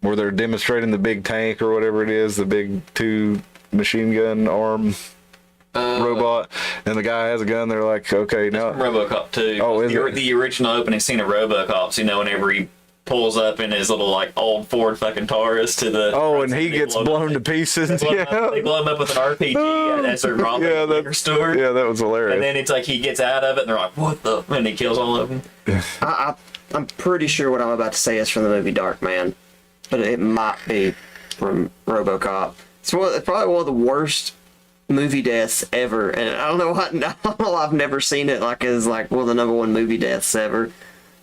where they're demonstrating the big tank or whatever it is, the big 2 machine gun arm robot, and the guy has a gun. They're like, okay, now RoboCop 2. Oh, is it? The original opening scene of RoboCop's, whenever he pulls up in his little old Ford fucking Taurus to the and he gets blown to pieces. They blow him up with an RPG as they're robbing the liquor store. Yeah, that was hilarious. And then it's like he gets out of it, and they're like, "What the?" And he kills all of them. I'm pretty sure what I'm about to say is from the movie Darkman, but it might be from RoboCop. It's probably one of the worst movie deaths ever, and I don't know I've never seen it as one of the number 1 movie deaths ever.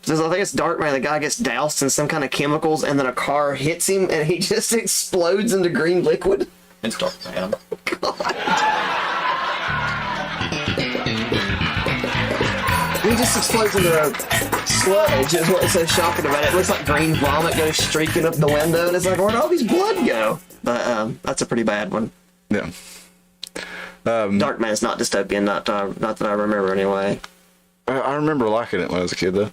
Because I think it's Darkman. The guy gets doused in some kind of chemicals, and then a car hits him, and he just explodes into green liquid. It's Darkman. He just explodes into a sludge, is what it says shocking about it. It looks like green vomit goes streaking up the window, and it's like, where'd all these blood go? But that's a pretty bad one. Yeah. Darkman's not dystopian, not that I remember anyway. I remember liking it when I was a kid, though.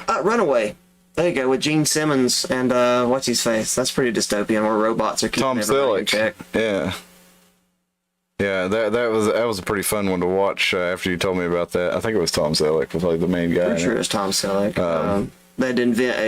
Runaway. There you go, with Gene Simmons and what's his face. That's pretty dystopian, where robots are keeping Tom everybody in Selleck. check. Yeah, that was a pretty fun one to watch. After you told me about that, I think it was Tom Selleck was like the main guy. Pretty sure it was Tom Selleck. They'd invent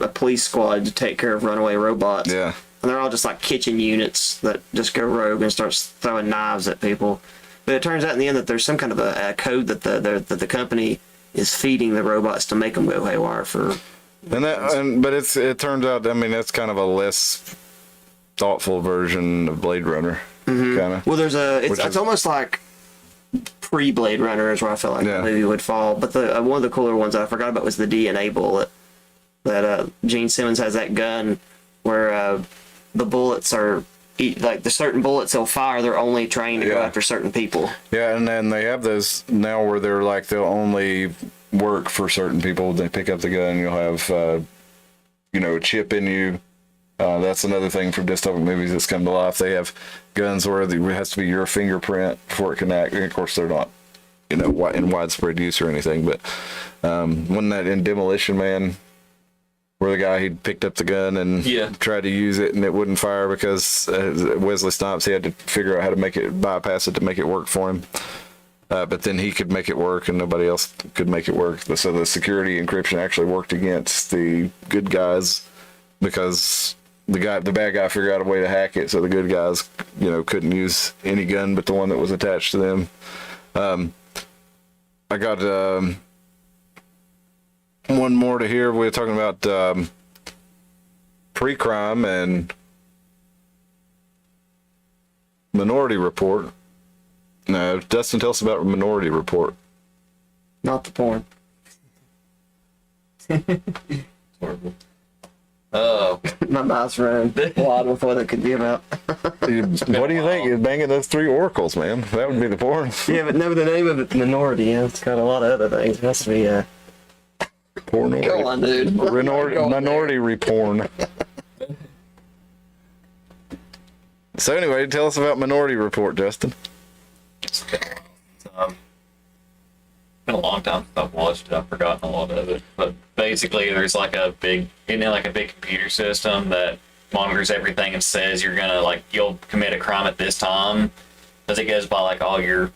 a police squad to take care of runaway robots. Yeah, and they're all just like kitchen units that just go rogue and start throwing knives at people. But it turns out in the end that there's some kind of a code that the company is feeding the robots to make them go haywire for. But it turns out, I mean, that's kind of a less thoughtful version of Blade Runner. Mm-hmm. Kind of. Well, it's almost like pre-Blade Runner is where I felt like the movie would fall. But one of the cooler ones that I forgot about was the DNA bullet. That Gene Simmons has that gun where the bullets are like the certain bullets they'll fire. They're only trained to go after certain people. Yeah, and then they have those now where they're like they'll only work for certain people. They pick up the gun, you'll have a chip in you. That's another thing from dystopic movies that's come to life. They have guns where it has to be your fingerprint before it can act. And of course, they're not, in widespread use or anything. But wasn't that in Demolition Man, where the guy he picked up the gun and tried to use it and it wouldn't fire because Wesley Snipes, he had to figure out how to bypass it to make it work for him. But then he could make it work and nobody else could make it work. So the security encryption actually worked against the good guys because the bad guy figured out a way to hack it, so the good guys, couldn't use any gun but the one that was attached to them. I got one more to hear. We're talking about pre-crime and Minority Report. No, Dustin, tell us about Minority Report. Not the porn. Horrible. Oh, my mouth's running wild with what it could be about. What do you think? You're banging those 3 oracles, man. That would be the porn. Yeah, but no, the name of it's Minority. It's got a lot of other things. It has to be porn. Go on, dude. Minority Reporn. So anyway, tell us about Minority Report, Justin. It's been a long time since I've watched it. I've forgotten a lot of it. But basically, there's like a big computer system that monitors everything and says you'll commit a crime at this time, because it goes by like all your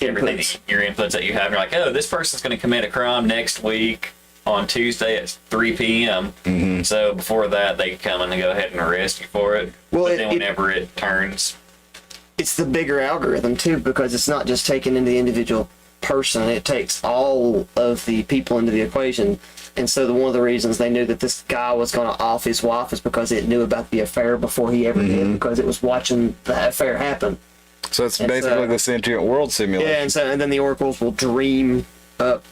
everything, your inputs that you have. And you're like, oh, this person's going to commit a crime next week on Tuesday at 3 p.m. Mm-hmm. So before that, they come in and go ahead and arrest you for it. Well, but then whenever it turns, it's the bigger algorithm too, because it's not just taking into the individual person, it takes all of the people into the equation. And so one of the reasons they knew that this guy was going to off his wife is because it knew about the affair before he ever did, because it was watching the affair happen. So it's basically the sentient world simulation. Yeah, and then the oracles will dream up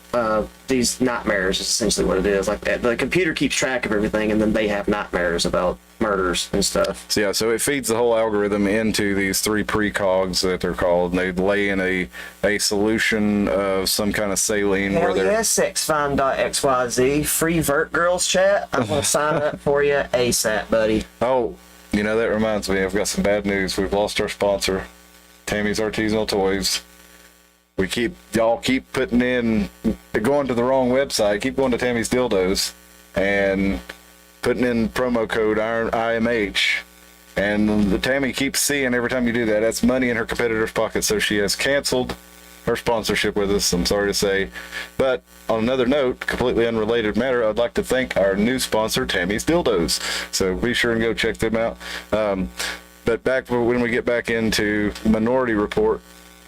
these nightmares is essentially what it is. Like the computer keeps track of everything, and then they have nightmares about murders and stuff. So yeah, so it feeds the whole algorithm into these 3 precogs that they're called, and they lay in a solution of some kind of saline. Hell where they're yeah, sexfind.xyz, free Vert Girls chat. I'm gonna sign up for you ASAP, buddy. Oh, you know, that reminds me, I've got some bad news. We've lost our sponsor, Tammy's Artisanal Toys. Y'all keep putting in, going to the wrong website, keep going to Tammy's Dildos and putting in promo code IMH. And the Tammy keeps seeing every time you do that, that's money in her competitor's pocket. So she has canceled her sponsorship with us, I'm sorry to say. But on another note, completely unrelated matter, I'd like to thank our new sponsor, Tammy's Dildos. So be sure and go check them out. But back when we get back into Minority Report,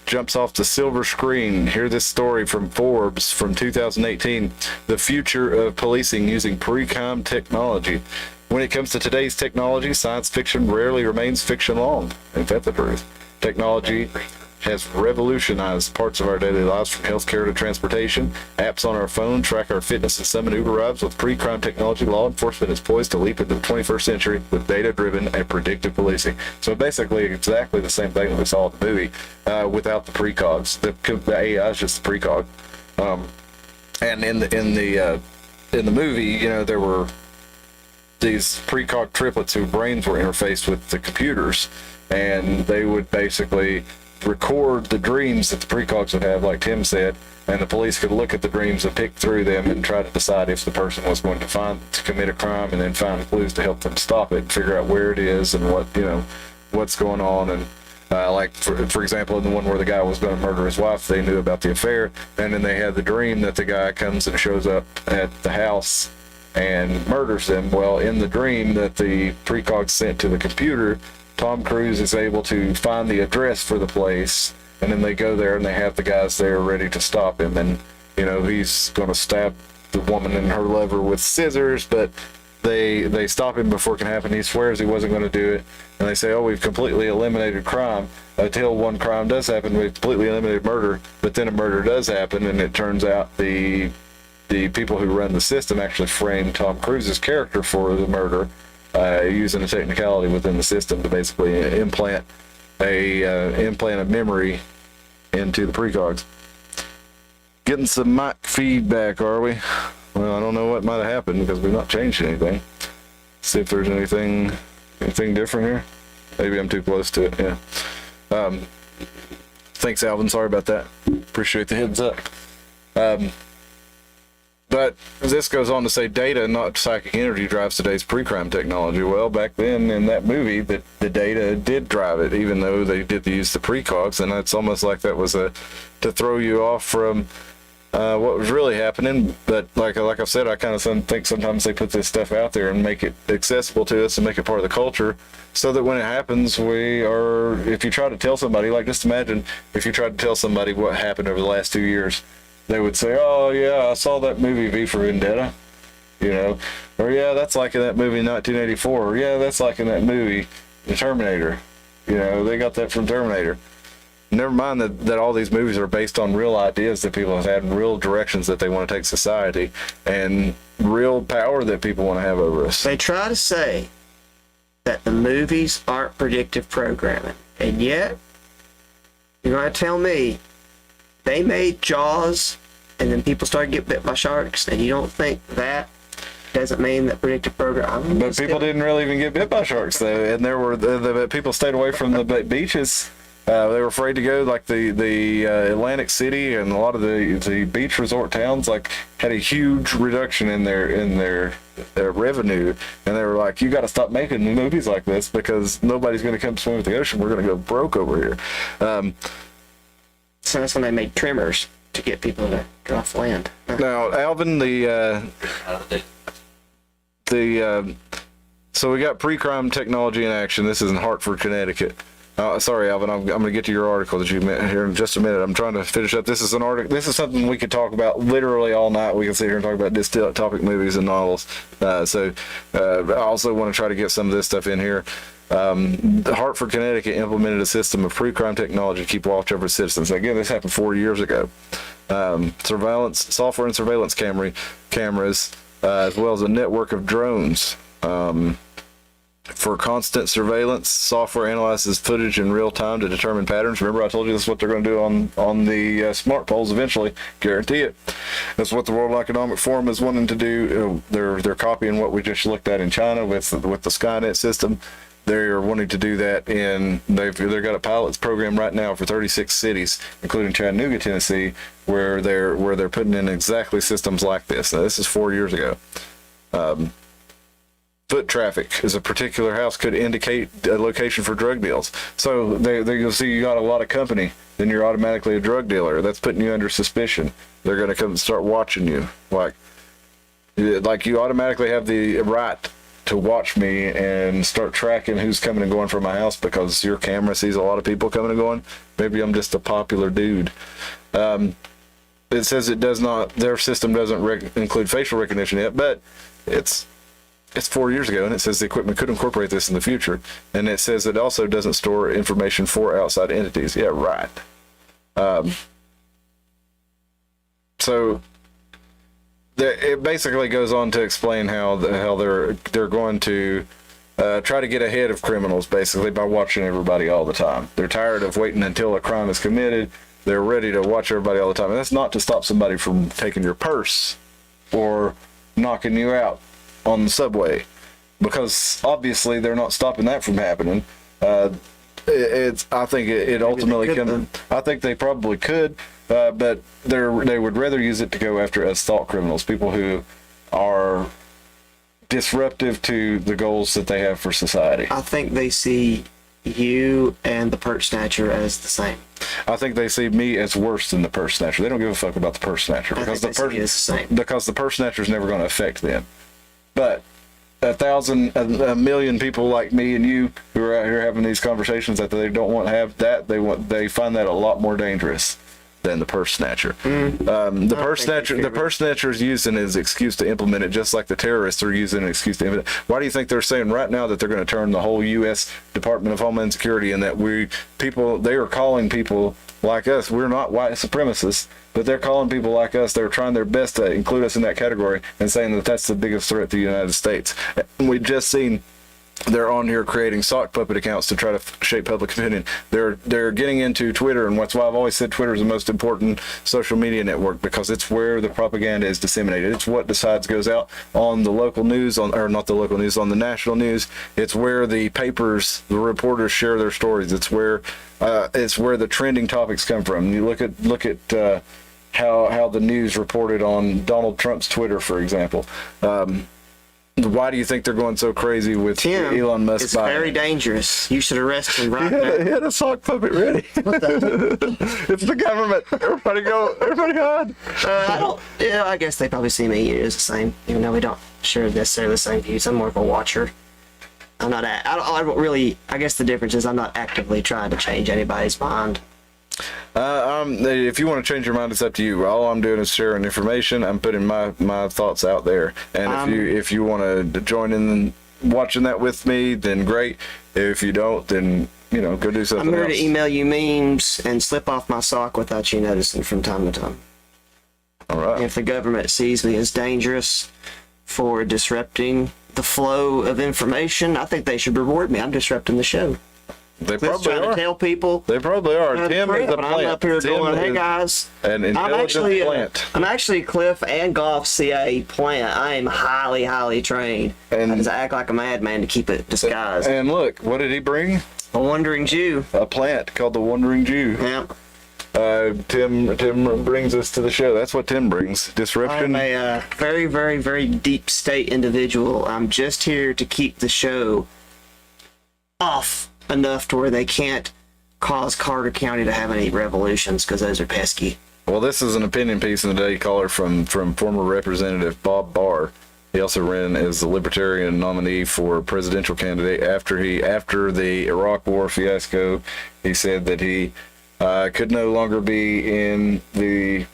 jumps off the silver screen. Hear this story from Forbes from 2018, the future of policing using pre-crime technology. When it comes to today's technology, science fiction rarely remains fiction long. Ain't that the truth? Technology has revolutionized parts of our daily lives, from healthcare to transportation. Apps on our phone track our fitness and summon Uber rides. With pre-crime technology, law enforcement is poised to leap into the 21st century with data-driven and predictive policing. So basically, exactly the same thing that we saw in the movie, without the precogs. The AI is just the precog. And in the movie, you know, there were these precog triplets whose brains were interfaced with the computers, and they would basically record the dreams that the precogs would have, like Tim said, and the police could look at the dreams and pick through them and try to decide if the person was going to commit a crime, and then find clues to help them stop it and figure out where it is and what's going on. And like for example, in the one where the guy was going to murder his wife, they knew about the affair, and then they had the dream that the guy comes and shows up at the house and murders them. Well, in the dream that the precog sent to the computer, Tom Cruise is able to find the address for the place, and then they go there and they have the guys there ready to stop him. And, you know, he's going to stab the woman and her lover with scissors, but they stop him before it can happen. He swears he wasn't going to do it, and they say, oh, we've completely eliminated crime. Until one crime does happen, we've completely eliminated murder, but then a murder does happen, and it turns out the people who run the system actually framed Tom Cruise's character for the murder, using a technicality within the system to basically implant a memory into the precogs. Getting some mic feedback, are we? Well, I don't know what might have happened because we've not changed anything. See if there's anything different here. Maybe I'm too close to it. Yeah. Thanks, Alvin. Sorry about that. Appreciate the heads up. But this goes on to say data, not psychic energy, drives today's pre-crime technology. Well, back then in that movie, the data did drive it, even though they did use the precogs, and it's almost like that was to throw you off from what was really happening. But like I've said, I kind of think sometimes they put this stuff out there and make it accessible to us and make it part of the culture, so that when it happens, if you try to tell somebody, like just imagine if you tried to tell somebody what happened over the last 2 years, they would say, oh yeah, I saw that movie V for Vendetta, you know, or yeah, that's like in that movie 1984, or yeah, that's like in that movie The Terminator, you know, they got that from Terminator. Never mind that all these movies are based on real ideas that people have had, and real directions that they want to take society, and real power that people want to have over us. They try to say that the movies aren't predictive programming, and yet you're going to tell me they made Jaws, and then people started getting bit by sharks, and you don't think that doesn't mean that predictive programming? But people didn't really even get bit by sharks, though, and there were the people stayed away from the beaches. They were afraid to go, like the Atlantic City and a lot of the beach resort towns, like had a huge reduction in their revenue, and they were like, you got to stop making movies like this because nobody's going to come swim with the ocean. We're going to go broke over here. So that's when they made Tremors to get people to get off land. Now, Alvin, so we got pre-crime technology in action. This is in Hartford, Connecticut. Sorry, Alvin, I'm going to get to your article that you met here in just a minute. I'm trying to finish up. This is an article. This is something we could talk about literally all night. We can sit here and talk about dystopic movies and novels. So I also want to try to get some of this stuff in here. Hartford, Connecticut implemented a system of pre-crime technology to keep watch over citizens. Again, this happened 4 years ago. surveillance software and surveillance cameras, as well as a network of drones. For constant surveillance, software analyzes footage in real time to determine patterns. Remember, I told you this is what they're going to do on the smart poles eventually. Guarantee it. That's what the World Economic Forum is wanting to do. They're copying what we just looked at in China with the Skynet system. They're wanting to do that they've got a pilots program right now for 36 cities, including Chattanooga, Tennessee, where they're putting in exactly systems like this. Now, this is 4 years ago. Foot traffic is a particular house could indicate a location for drug deals. So you'll see you got a lot of company, then you're automatically a drug dealer. That's putting you under suspicion. They're going to come and start watching you. Like you automatically have the right to watch me and start tracking who's coming and going from my house because your camera sees a lot of people coming and going. Maybe I'm just a popular dude. It says their system doesn't include facial recognition yet, but it's 4 years ago, and it says the equipment could incorporate this in the future. And it says it also doesn't store information for outside entities. Yeah, right. So it basically goes on to explain how they're going to try to get ahead of criminals, basically, by watching everybody all the time. They're tired of waiting until a crime is committed. They're ready to watch everybody all the time. And that's not to stop somebody from taking your purse or knocking you out on the subway, because obviously they're not stopping that from happening. I think it ultimately can. I think they probably could, but they would rather use it to go after as thought criminals, people who are disruptive to the goals that they have for society. I think they see you and the purse snatcher as the same. I think they see me as worse than the purse snatcher. They don't give a fuck about the purse snatcher because the purse snatcher is never going to affect them. But a million people like me and you who are out here having these conversations that they don't want to have, they find that a lot more dangerous than the purse snatcher. The purse snatcher is using as an excuse to implement it, just like the terrorists are using an excuse to implement it. Why do you think they're saying right now that they're going to turn the whole U.S. Department of Homeland Security, and that they are calling people like us, we're not white supremacists, but they're calling people like us, they're trying their best to include us in that category and saying that that's the biggest threat to the United States. We've just seen they're on here creating sock puppet accounts to try to shape public opinion. They're getting into Twitter, and that's why I've always said Twitter is the most important social media network, because it's where the propaganda is disseminated. It's what decides goes out on the local news, on the national news. It's where the papers, the reporters share their stories. It's where the trending topics come from. You look at how the news reported on Donald Trump's Twitter, for example. Why do you think they're going so crazy with Elon Musk? It's very dangerous. You should arrest him right now. He had a sock puppet ready. It's the government. Everybody hide. I guess they probably see me as the same, even though we don't share necessarily the same views. I'm more of a watcher. I don't really, I guess the difference is I'm not actively trying to change anybody's mind. If you want to change your mind, it's up to you. All I'm doing is sharing information. I'm putting my thoughts out there, and if you want to join in watching that with me, then great. If you don't, then go do something else. I'm here to email you memes and slip off my sock without you noticing from time to time. All right. If the government sees me as dangerous for disrupting the flow of information, I think they should reward me. I'm disrupting the show. They probably are. To tell people. They probably are. Tim is a plant. I'm up here going, hey guys. An intelligent plant. I'm actually Cliff and Golf CIA plant. I am highly, highly trained. And I just act like a madman to keep it disguised. And look, what did he bring? A wandering Jew. A plant called the Wandering Jew. Yeah. Tim brings us to the show. That's what Tim brings. Disruption. I'm a very, very, very deep state individual. I'm just here to keep the show off enough to where they can't cause Carter County to have any revolutions, because those are pesky. Well, this is an opinion piece in the Daily Caller from former Representative Bob Barr. He also ran as the Libertarian nominee for presidential candidate after the Iraq War fiasco. He said that he could no longer be in the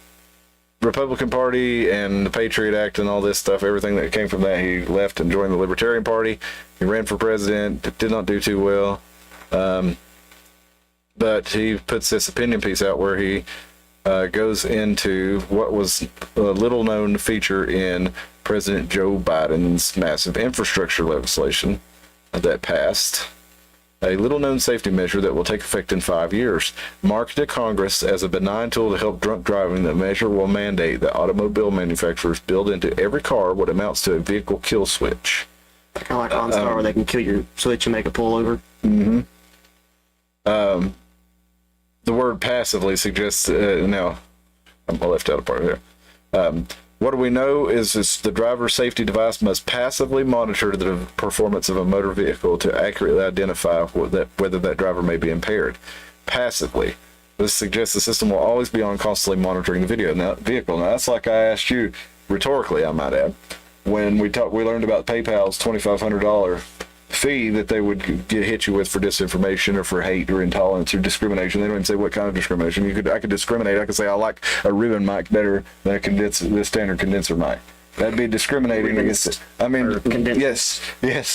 Republican Party and the Patriot Act and all this stuff, everything that came from that. He left and joined the Libertarian Party. He ran for president, did not do too well. But he puts this opinion piece out where he goes into what was a little known feature in President Joe Biden's massive infrastructure legislation that passed. A little known safety measure that will take effect in 5 years. Marked to Congress as a benign tool to help drunk driving, the measure will mandate that automobile manufacturers build into every car what amounts to a vehicle kill switch. Kind of like OnStar, where they can kill your switch and make a pullover. The word passively suggests, now, I left out a part here. What do we know is the driver's safety device must passively monitor the performance of a motor vehicle to accurately identify whether that driver may be impaired. Passively. This suggests the system will always be on constantly monitoring the vehicle. Now, that's like I asked you, rhetorically, I might add, when we learned about PayPal's $2,500 fee that they would hit you with for disinformation or for hate or intolerance or discrimination. They don't even say what kind of discrimination. I could discriminate. I could say I like a ribbon mic better than the standard condenser mic. That'd be discriminating against it. I mean, yes,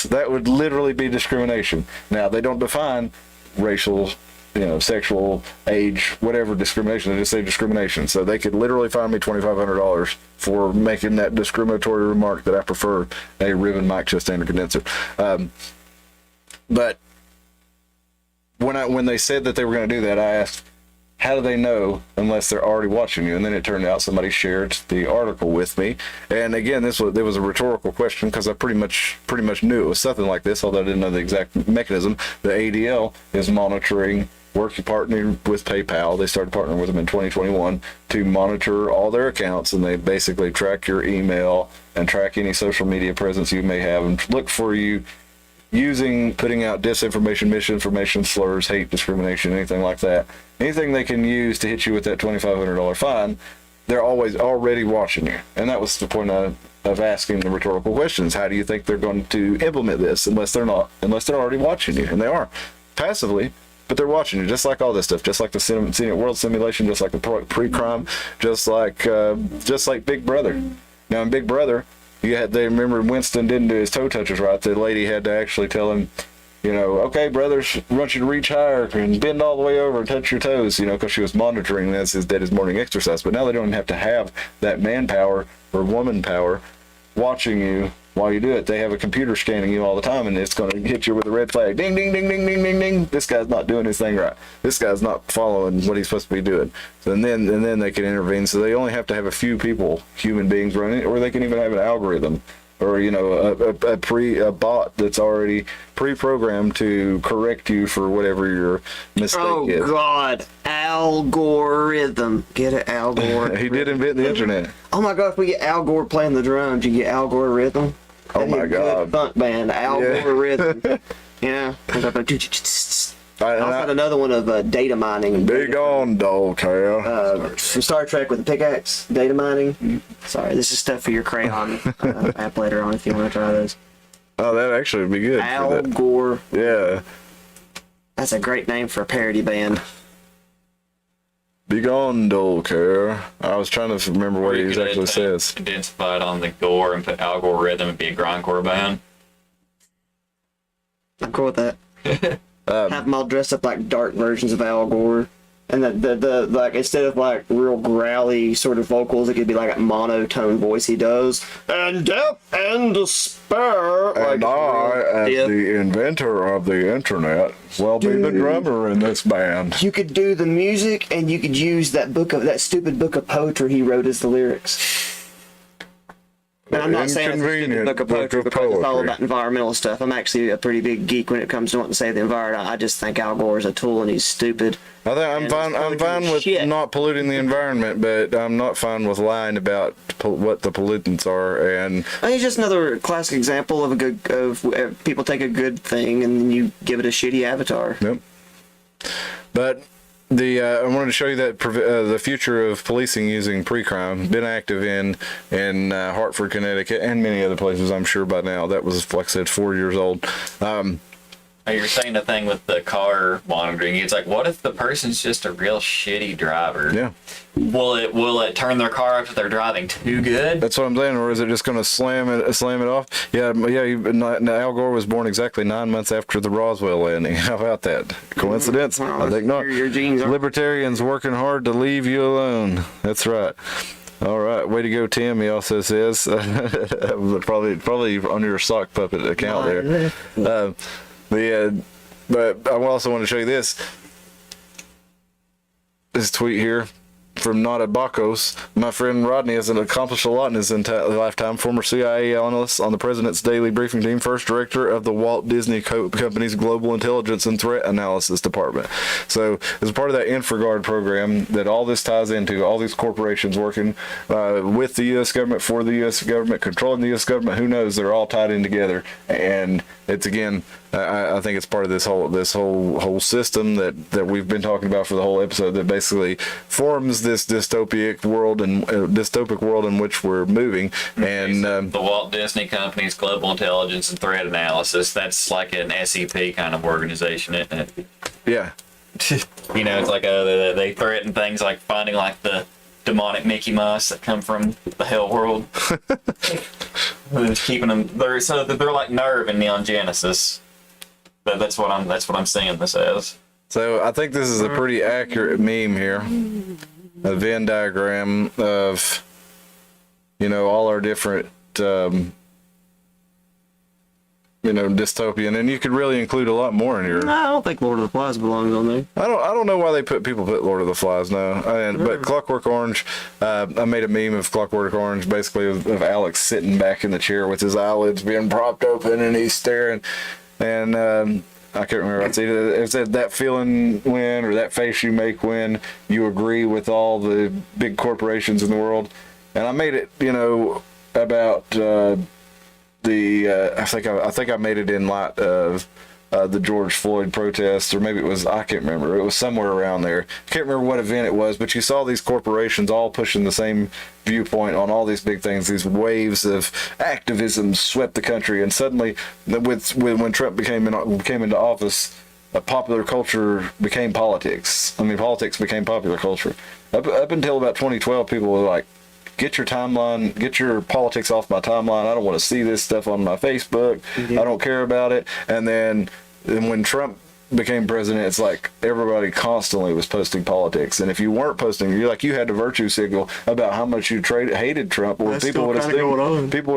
that would literally be discrimination. Now, they don't define racial, sexual, age, whatever discrimination. They just say discrimination. So they could literally fine me $2,500 for making that discriminatory remark that I prefer a ribbon mic to a standard condenser. But when they said that they were going to do that, I asked, how do they know unless they're already watching you? And then it turned out somebody shared the article with me. And again, there was a rhetorical question because I pretty much knew it was something like this, although I didn't know the exact mechanism. The ADL is monitoring. Working partnering with PayPal. They started partnering with them in 2021 to monitor all their accounts, and they basically track your email and track any social media presence you may have and look for you putting out disinformation, misinformation, slurs, hate, discrimination, anything like that. Anything they can use to hit you with that $2,500 fine, they're always already watching you. And that was the point of asking the rhetorical questions. How do you think they're going to implement this unless they're already watching you? And they are passively. But they're watching you, just like all this stuff, just like the Senate World Simulation, just like the pre-crime, just like Big Brother. Now in Big Brother, they remember Winston didn't do his toe touches right. The lady had to actually tell him, okay, brothers, I want you to reach higher and bend all the way over and touch your toes, because she was monitoring this his morning exercise. But now they don't even have to have that manpower or woman power watching you while you do it. They have a computer scanning you all the time, and it's going to hit you with a red flag. Ding, ding, ding, ding, ding, ding, ding. This guy's not doing his thing right. This guy's not following what he's supposed to be doing. So and then they can intervene. So they only have to have a few people, human beings, running it, or they can even have an algorithm or a bot that's already pre-programmed to correct you for whatever your mistake is. Oh God, algorithm. Get it, algorithm. He did invent the internet. Oh my God, if we get Al Gore playing the drums, you get algorithm. Oh my God. Funk band, algorithm. Yeah. I'll find another one of data mining. Big on, dog tail. From Star Trek with the pickaxe, data mining. Sorry, this is stuff for your crayon app later on if you want to try those. Oh, that actually would be good. Al Gore. Yeah. That's a great name for a parody band. Big on, dog care. I was trying to remember what he actually says. Densify it on the Gore and put algorithm and be a grindcore band. I'm cool with that. Have them all dressed up like dark versions of Al Gore, and the like instead of like real growly sort of vocals, it could be like a monotone voice he does. And death and despair. And I, as the inventor of the internet, will be the drummer in this band. You could do the music, and you could use that stupid book of poetry he wrote as the lyrics. And I'm not saying it's a stupid book of poetry because it's all about environmental stuff. I'm actually a pretty big geek when it comes to wanting to save the environment. I just think Al Gore is a tool and he's stupid. I'm fine with not polluting the environment, but I'm not fine with lying about what the pollutants are. And I think it's just another classic example of people take a good thing and then you give it a shitty avatar. Yep. But I wanted to show you that the future of policing using pre-crime been active in Hartford, Connecticut, and many other places. I'm sure by now that was, like I said, 4 years old. you're saying the thing with the car monitoring. It's like, what if the person's just a real shitty driver? Yeah. Will it turn their car up if they're driving too good? That's what I'm saying. Or is it just going to slam it off? Yeah. Al Gore was born exactly 9 months after the Roswell landing. How about that? Coincidence? I think not. Your genes are... Libertarians working hard to leave you alone. That's right. All right, way to go, Tim. He also says, probably on your sock puppet account there. But I also want to show you this tweet here from Nada Bakos. My friend Rodney has accomplished a lot in his lifetime. Former CIA analyst on the President's Daily Briefing Team, first director of the Walt Disney Company's Global Intelligence and Threat Analysis Department. So, as part of that InfraGard program that all this ties into, all these corporations working with the U.S. government, for the U.S. government, controlling the U.S. government, who knows? They're all tied in together, and it's again. I think it's part of this whole system that we've been talking about for the whole episode that basically forms this dystopic world in which we're moving. And the Walt Disney Company's Global Intelligence and Threat Analysis, that's like an SEP kind of organization, isn't it? Yeah. You know, it's like they threaten things like finding like the demonic Mickey Mouse that come from the hell world. Keeping them they're like Nerve in Neon Genesis. That's what I'm seeing this as. So I think this is a pretty accurate meme here. A Venn diagram of, all our different, dystopian, and you could really include a lot more in here. I don't think Lord of the Flies belongs on there. I don't know why people put Lord of the Flies now. But Clockwork Orange, I made a meme of Clockwork Orange, basically of Alex sitting back in the chair with his eyelids being propped open and he's staring. And I can't remember. It said that feeling when, or that face you make when you agree with all the big corporations in the world. And I made it, about I think I made it in light of the George Floyd protests, or maybe it was, I can't remember. It was somewhere around there. Can't remember what event it was, but you saw these corporations all pushing the same viewpoint on all these big things. These waves of activism swept the country, and suddenly, when Trump came into office, popular culture became politics. I mean, politics became popular culture. Up until about 2012, people were like, get your timeline, get your politics off my timeline. I don't want to see this stuff on my Facebook. I don't care about it. And then when Trump became president, it's like everybody constantly was posting politics. And if you weren't posting, you had to virtue signal about how much you hated Trump, or people would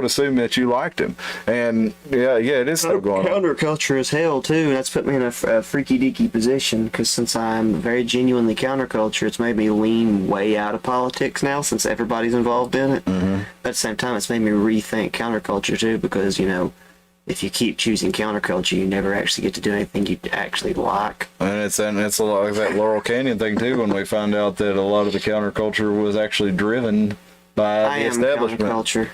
assume that you liked him. And it is still going on. Counterculture is hell too. That's put me in a freaky deaky position, because since I'm very genuinely counterculture, it's made me lean way out of politics now, since everybody's involved in it. But at the same time, it's made me rethink counterculture too, because if you keep choosing counterculture, you never actually get to do anything you actually like. And it's a lot like that Laurel Canyon thing too, when we find out that a lot of the counterculture was actually driven by the establishment. Counterculture.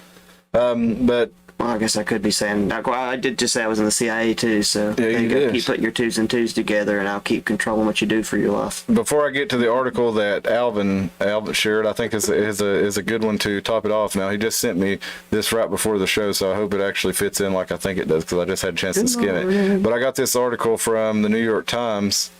But well, I guess I could be saying, I did just say I was in the CIA too, so you did. Keep putting your twos and twos together, and I'll keep controlling what you do for your life. Before I get to the article that Alvin shared, I think is a good one to top it off. Now, he just sent me this right before the show, so I hope it actually fits in like I think it does, because I just had a chance to skim it. But I got this article from the New York Times.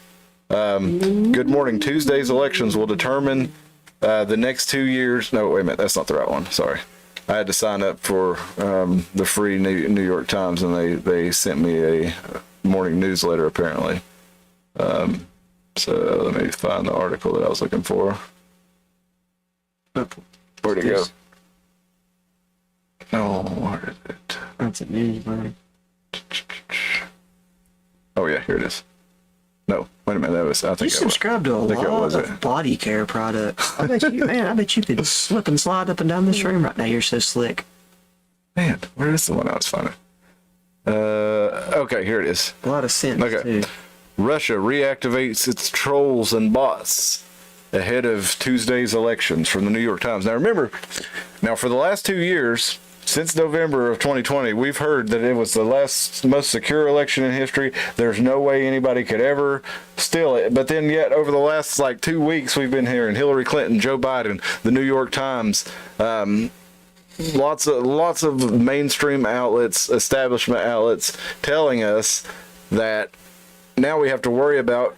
Good morning. Tuesday's elections will determine the next 2 years. No, wait a minute. That's not the right one. Sorry. I had to sign up for the free New York Times, and they sent me a morning newsletter, apparently. So let me find the article that I was looking for. Where'd it go? Oh, where is it? That's a newsletter. Oh, yeah, here it is. No, wait a minute. That was, I think you subscribe to a lot of body care products. I bet you could slip and slide up and down this room right now. You're so slick. Man, where is the one I was finding? Okay, here it is. A lot of sense, too. Russia reactivates its trolls and bots ahead of Tuesday's elections, from the New York Times. Now, remember, for the last 2 years, since November of 2020, we've heard that it was the most secure election in history. There's no way anybody could ever steal it. But then yet, over the last 2 weeks, we've been hearing Hillary Clinton, Joe Biden, the New York Times, lots of mainstream outlets, establishment outlets, telling us that now we have to worry about,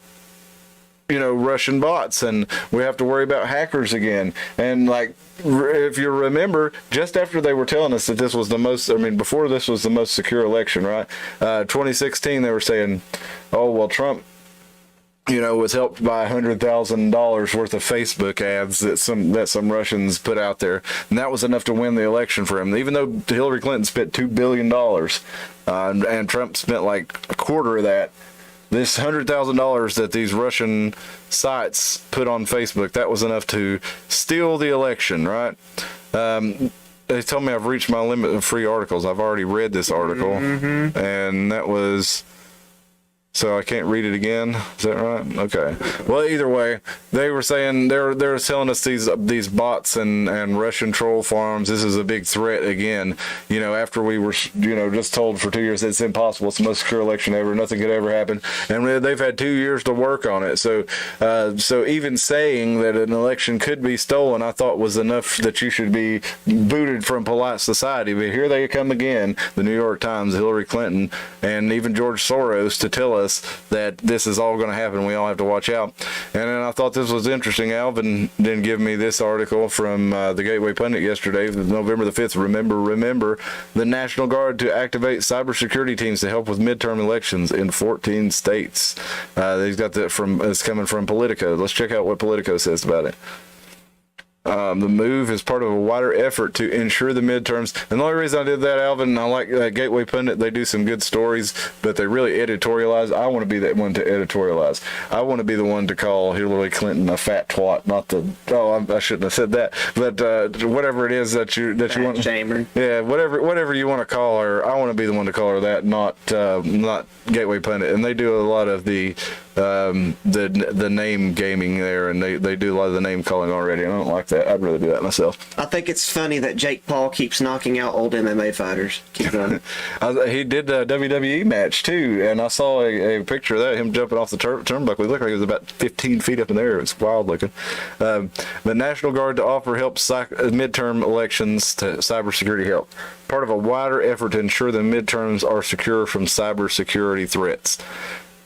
Russian bots, and we have to worry about hackers again. And like, if you remember, just after they were telling us that this was before this was the most secure election, right? 2016, they were saying, oh, well, Trump, was helped by $100,000 worth of Facebook ads that some Russians put out there, and that was enough to win the election for him. Even though Hillary Clinton spent $2 billion, and Trump spent like a quarter of that, this $100,000 that these Russian sites put on Facebook, that was enough to steal the election, right? They told me I've reached my limit of free articles. I've already read this article, and that was... So I can't read it again. Is that right? Okay. Well, either way, they were saying they're telling us these bots and Russian troll farms. This is a big threat again. After we were just told for 2 years it's impossible. It's the most secure election ever. Nothing could ever happen, and they've had 2 years to work on it. So even saying that an election could be stolen, I thought was enough that you should be booted from polite society. But here they come again. The New York Times, Hillary Clinton, and even George Soros to tell us that this is all going to happen. We all have to watch out. And then I thought this was interesting. Alvin didn't give me this article from the Gateway Pundit yesterday, November the 5th. Remember the National Guard to activate cybersecurity teams to help with midterm elections in 14 states. He's got that it's coming from Politico. Let's check out what Politico says about it. The move is part of a wider effort to ensure the midterms. And the only reason I did that, Alvin, I like Gateway Pundit. They do some good stories, but they really editorialize. I want to be that one to editorialize. I want to be the one to call Hillary Clinton a fat twat, not the... Oh, I shouldn't have said that. But whatever it is that you want... Shamer. Yeah, whatever you want to call her, I want to be the one to call her that, not Gateway Pundit. And they do a lot of the name gaming there, and they do a lot of the name calling already. I don't like that. I'd rather do that myself. I think it's funny that Jake Paul keeps knocking out old MMA fighters. Keep going. He did a WWE match too, and I saw a picture of that, him jumping off the turnbuckle. He looked like he was about 15 feet up in the air. It was wild looking. The National Guard to offer help midterm elections to cybersecurity help. Part of a wider effort to ensure the midterms are secure from cybersecurity threats.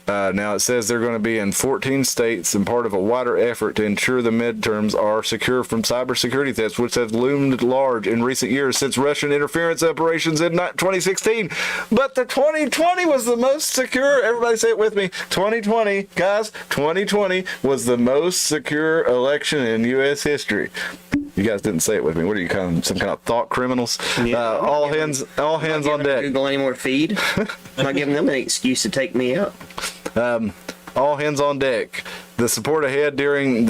Now it says they're going to be in 14 states and part of a wider effort to ensure the midterms are secure from cybersecurity threats, which have loomed large in recent years since Russian interference operations in 2016. But the 2020 was the most secure. Everybody say it with me. 2020, guys, 2020 was the most secure election in U.S. history. You guys didn't say it with me. What are you, some kind of thought criminals? Yeah, all hands on deck. Google any more feed? I'm not giving them an excuse to take me out. All hands on deck. The support ahead during and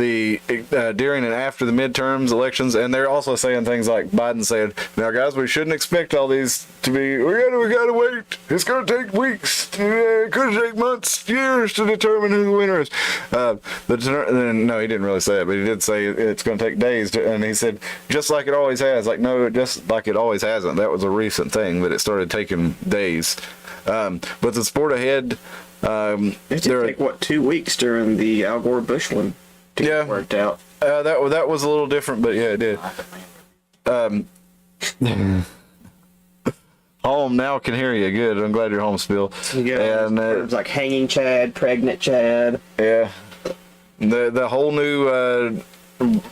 after the midterms elections, and they're also saying things like Biden said, "Now, guys, we shouldn't expect all these to be. We gotta wait. It's gonna take weeks. It could take months, years to determine who the winner is." No, he didn't really say that, but he did say it's gonna take days. And he said, "Just like it always has." Like, no, just like it always hasn't. That was a recent thing, but it started taking days. But the support ahead. It did take 2 weeks during the Al Gore Bush one to get worked out. That was a little different, but yeah, it did. Home now can hear you good. I'm glad you're home, Spill. Yeah, and it was like hanging Chad, pregnant Chad. Yeah, the whole new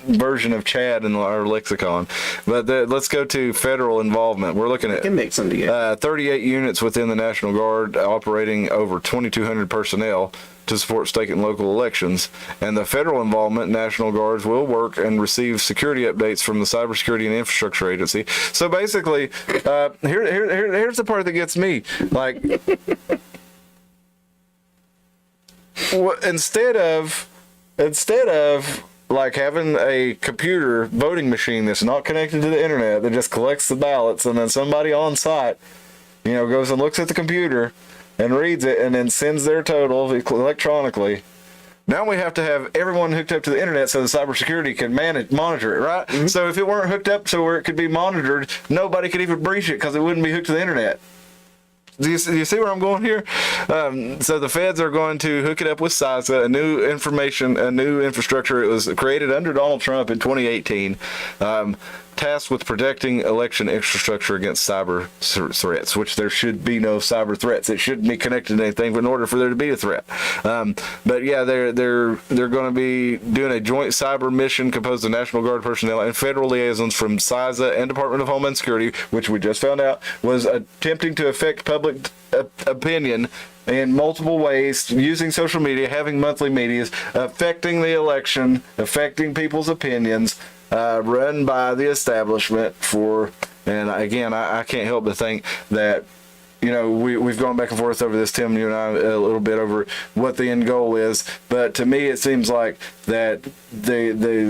version of Chad in our lexicon. But let's go to federal involvement. We're looking at 38 units within the National Guard operating over 2,200 personnel to support state and local elections. And the federal involvement, National Guards will work and receive security updates from the Cybersecurity and Infrastructure Agency. So basically, here's the part that gets me. Like, instead of like having a computer voting machine that's not connected to the internet that just collects the ballots, and then somebody on site, goes and looks at the computer and reads it and then sends their total electronically. Now we have to have everyone hooked up to the internet so the cybersecurity can monitor it, right? Mm-hmm. So if it weren't hooked up so where it could be monitored, nobody could even breach it because it wouldn't be hooked to the internet. Do you see where I'm going here? So the feds are going to hook it up with CISA, a new infrastructure. It was created under Donald Trump in 2018 to tasked with protecting election infrastructure against cyber threats, which there should be no cyber threats. It shouldn't be connected to anything in order for there to be a threat. But yeah, they're going to be doing a joint cyber mission composed of National Guard personnel and federal liaisons from CISA and Department of Homeland Security, which we just found out was attempting to affect public opinion in multiple ways, using social media, having monthly meetings, affecting the election, affecting people's opinions, run by the establishment and again, I can't help but think that, you know, we've gone back and forth over this, Tim, you and I, a little bit over what the end goal is. But to me, it seems like that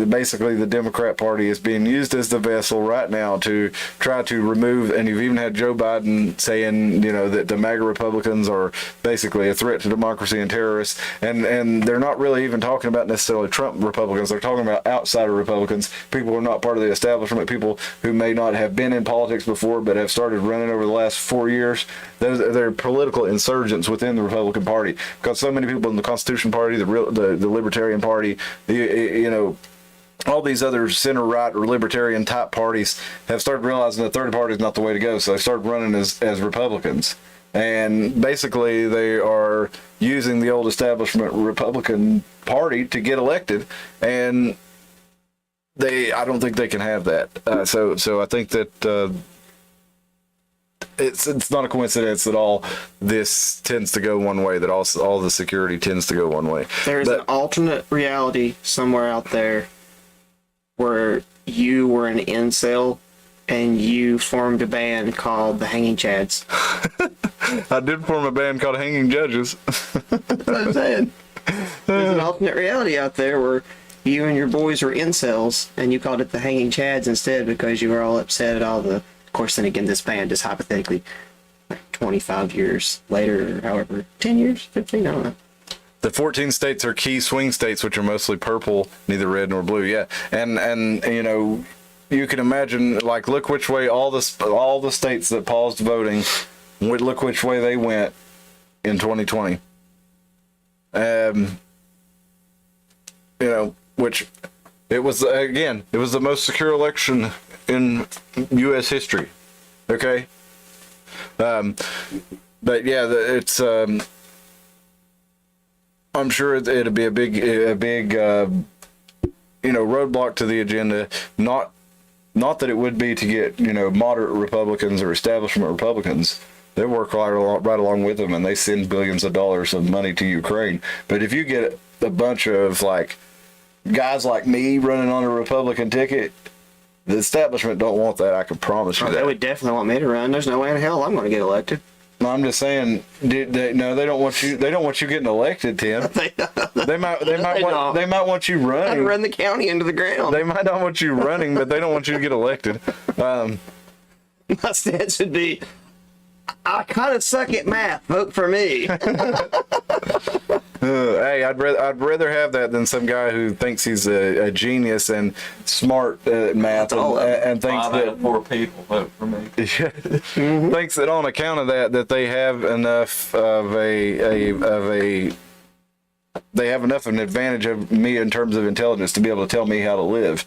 basically the Democrat Party is being used as the vessel right now to try to remove, and you've even had Joe Biden saying, you know, that the MAGA Republicans are basically a threat to democracy and terrorists. And they're not really even talking about necessarily Trump Republicans. They're talking about outsider Republicans, people who are not part of the establishment, people who may not have been in politics before but have started running over the last 4 years. They're political insurgents within the Republican Party, because so many people in the Constitution Party, the Libertarian Party, you know, all these other center-right or libertarian type parties have started realizing the third party is not the way to go, so they started running as Republicans. And basically they are using the old establishment Republican Party to get elected, and I don't think they can have that. So I think that it's not a coincidence that all this tends to go one way, that all the security tends to go one way. There's an alternate reality somewhere out there where you were an incel and you formed a band called the Hanging Chads. I did form a band called Hanging Judges. That's what I'm saying. There's an alternate reality out there where you and your boys were incels and you called it the Hanging Chads instead because you were all upset at all the... Of course, then again, this band is hypothetically like 25 years later, or however, 10 years, 15, I don't know. The 14 states are key swing states, which are mostly purple, neither red nor blue. Yeah, and you know, you can imagine, like, look which way all the states that paused voting, look which way they went in 2020. You know, which it was the most secure election in U.S. history. Okay. But yeah, it's I'm sure it'll be a big you know, roadblock to the agenda. Not that it would be to get, you know, moderate Republicans or establishment Republicans. They work right along with them, and they send billions of dollars of money to Ukraine. But if you get a bunch of like guys like me running on a Republican ticket, the establishment don't want that. I can promise you that. They would definitely want me to run. There's no way in hell I'm going to get elected. No, I'm just saying. They don't want you. They don't want you getting elected, Tim. They might want you running. I'd run the county into the ground. They might not want you running, but they don't want you to get elected. My stance would be, I kind of suck at math. Vote for me. Hey, I'd rather have that than some guy who thinks he's a genius and smart at math and thinks that 4 people vote for me. Thinks that on account of that they have enough of they have enough of an advantage of me in terms of intelligence to be able to tell me how to live.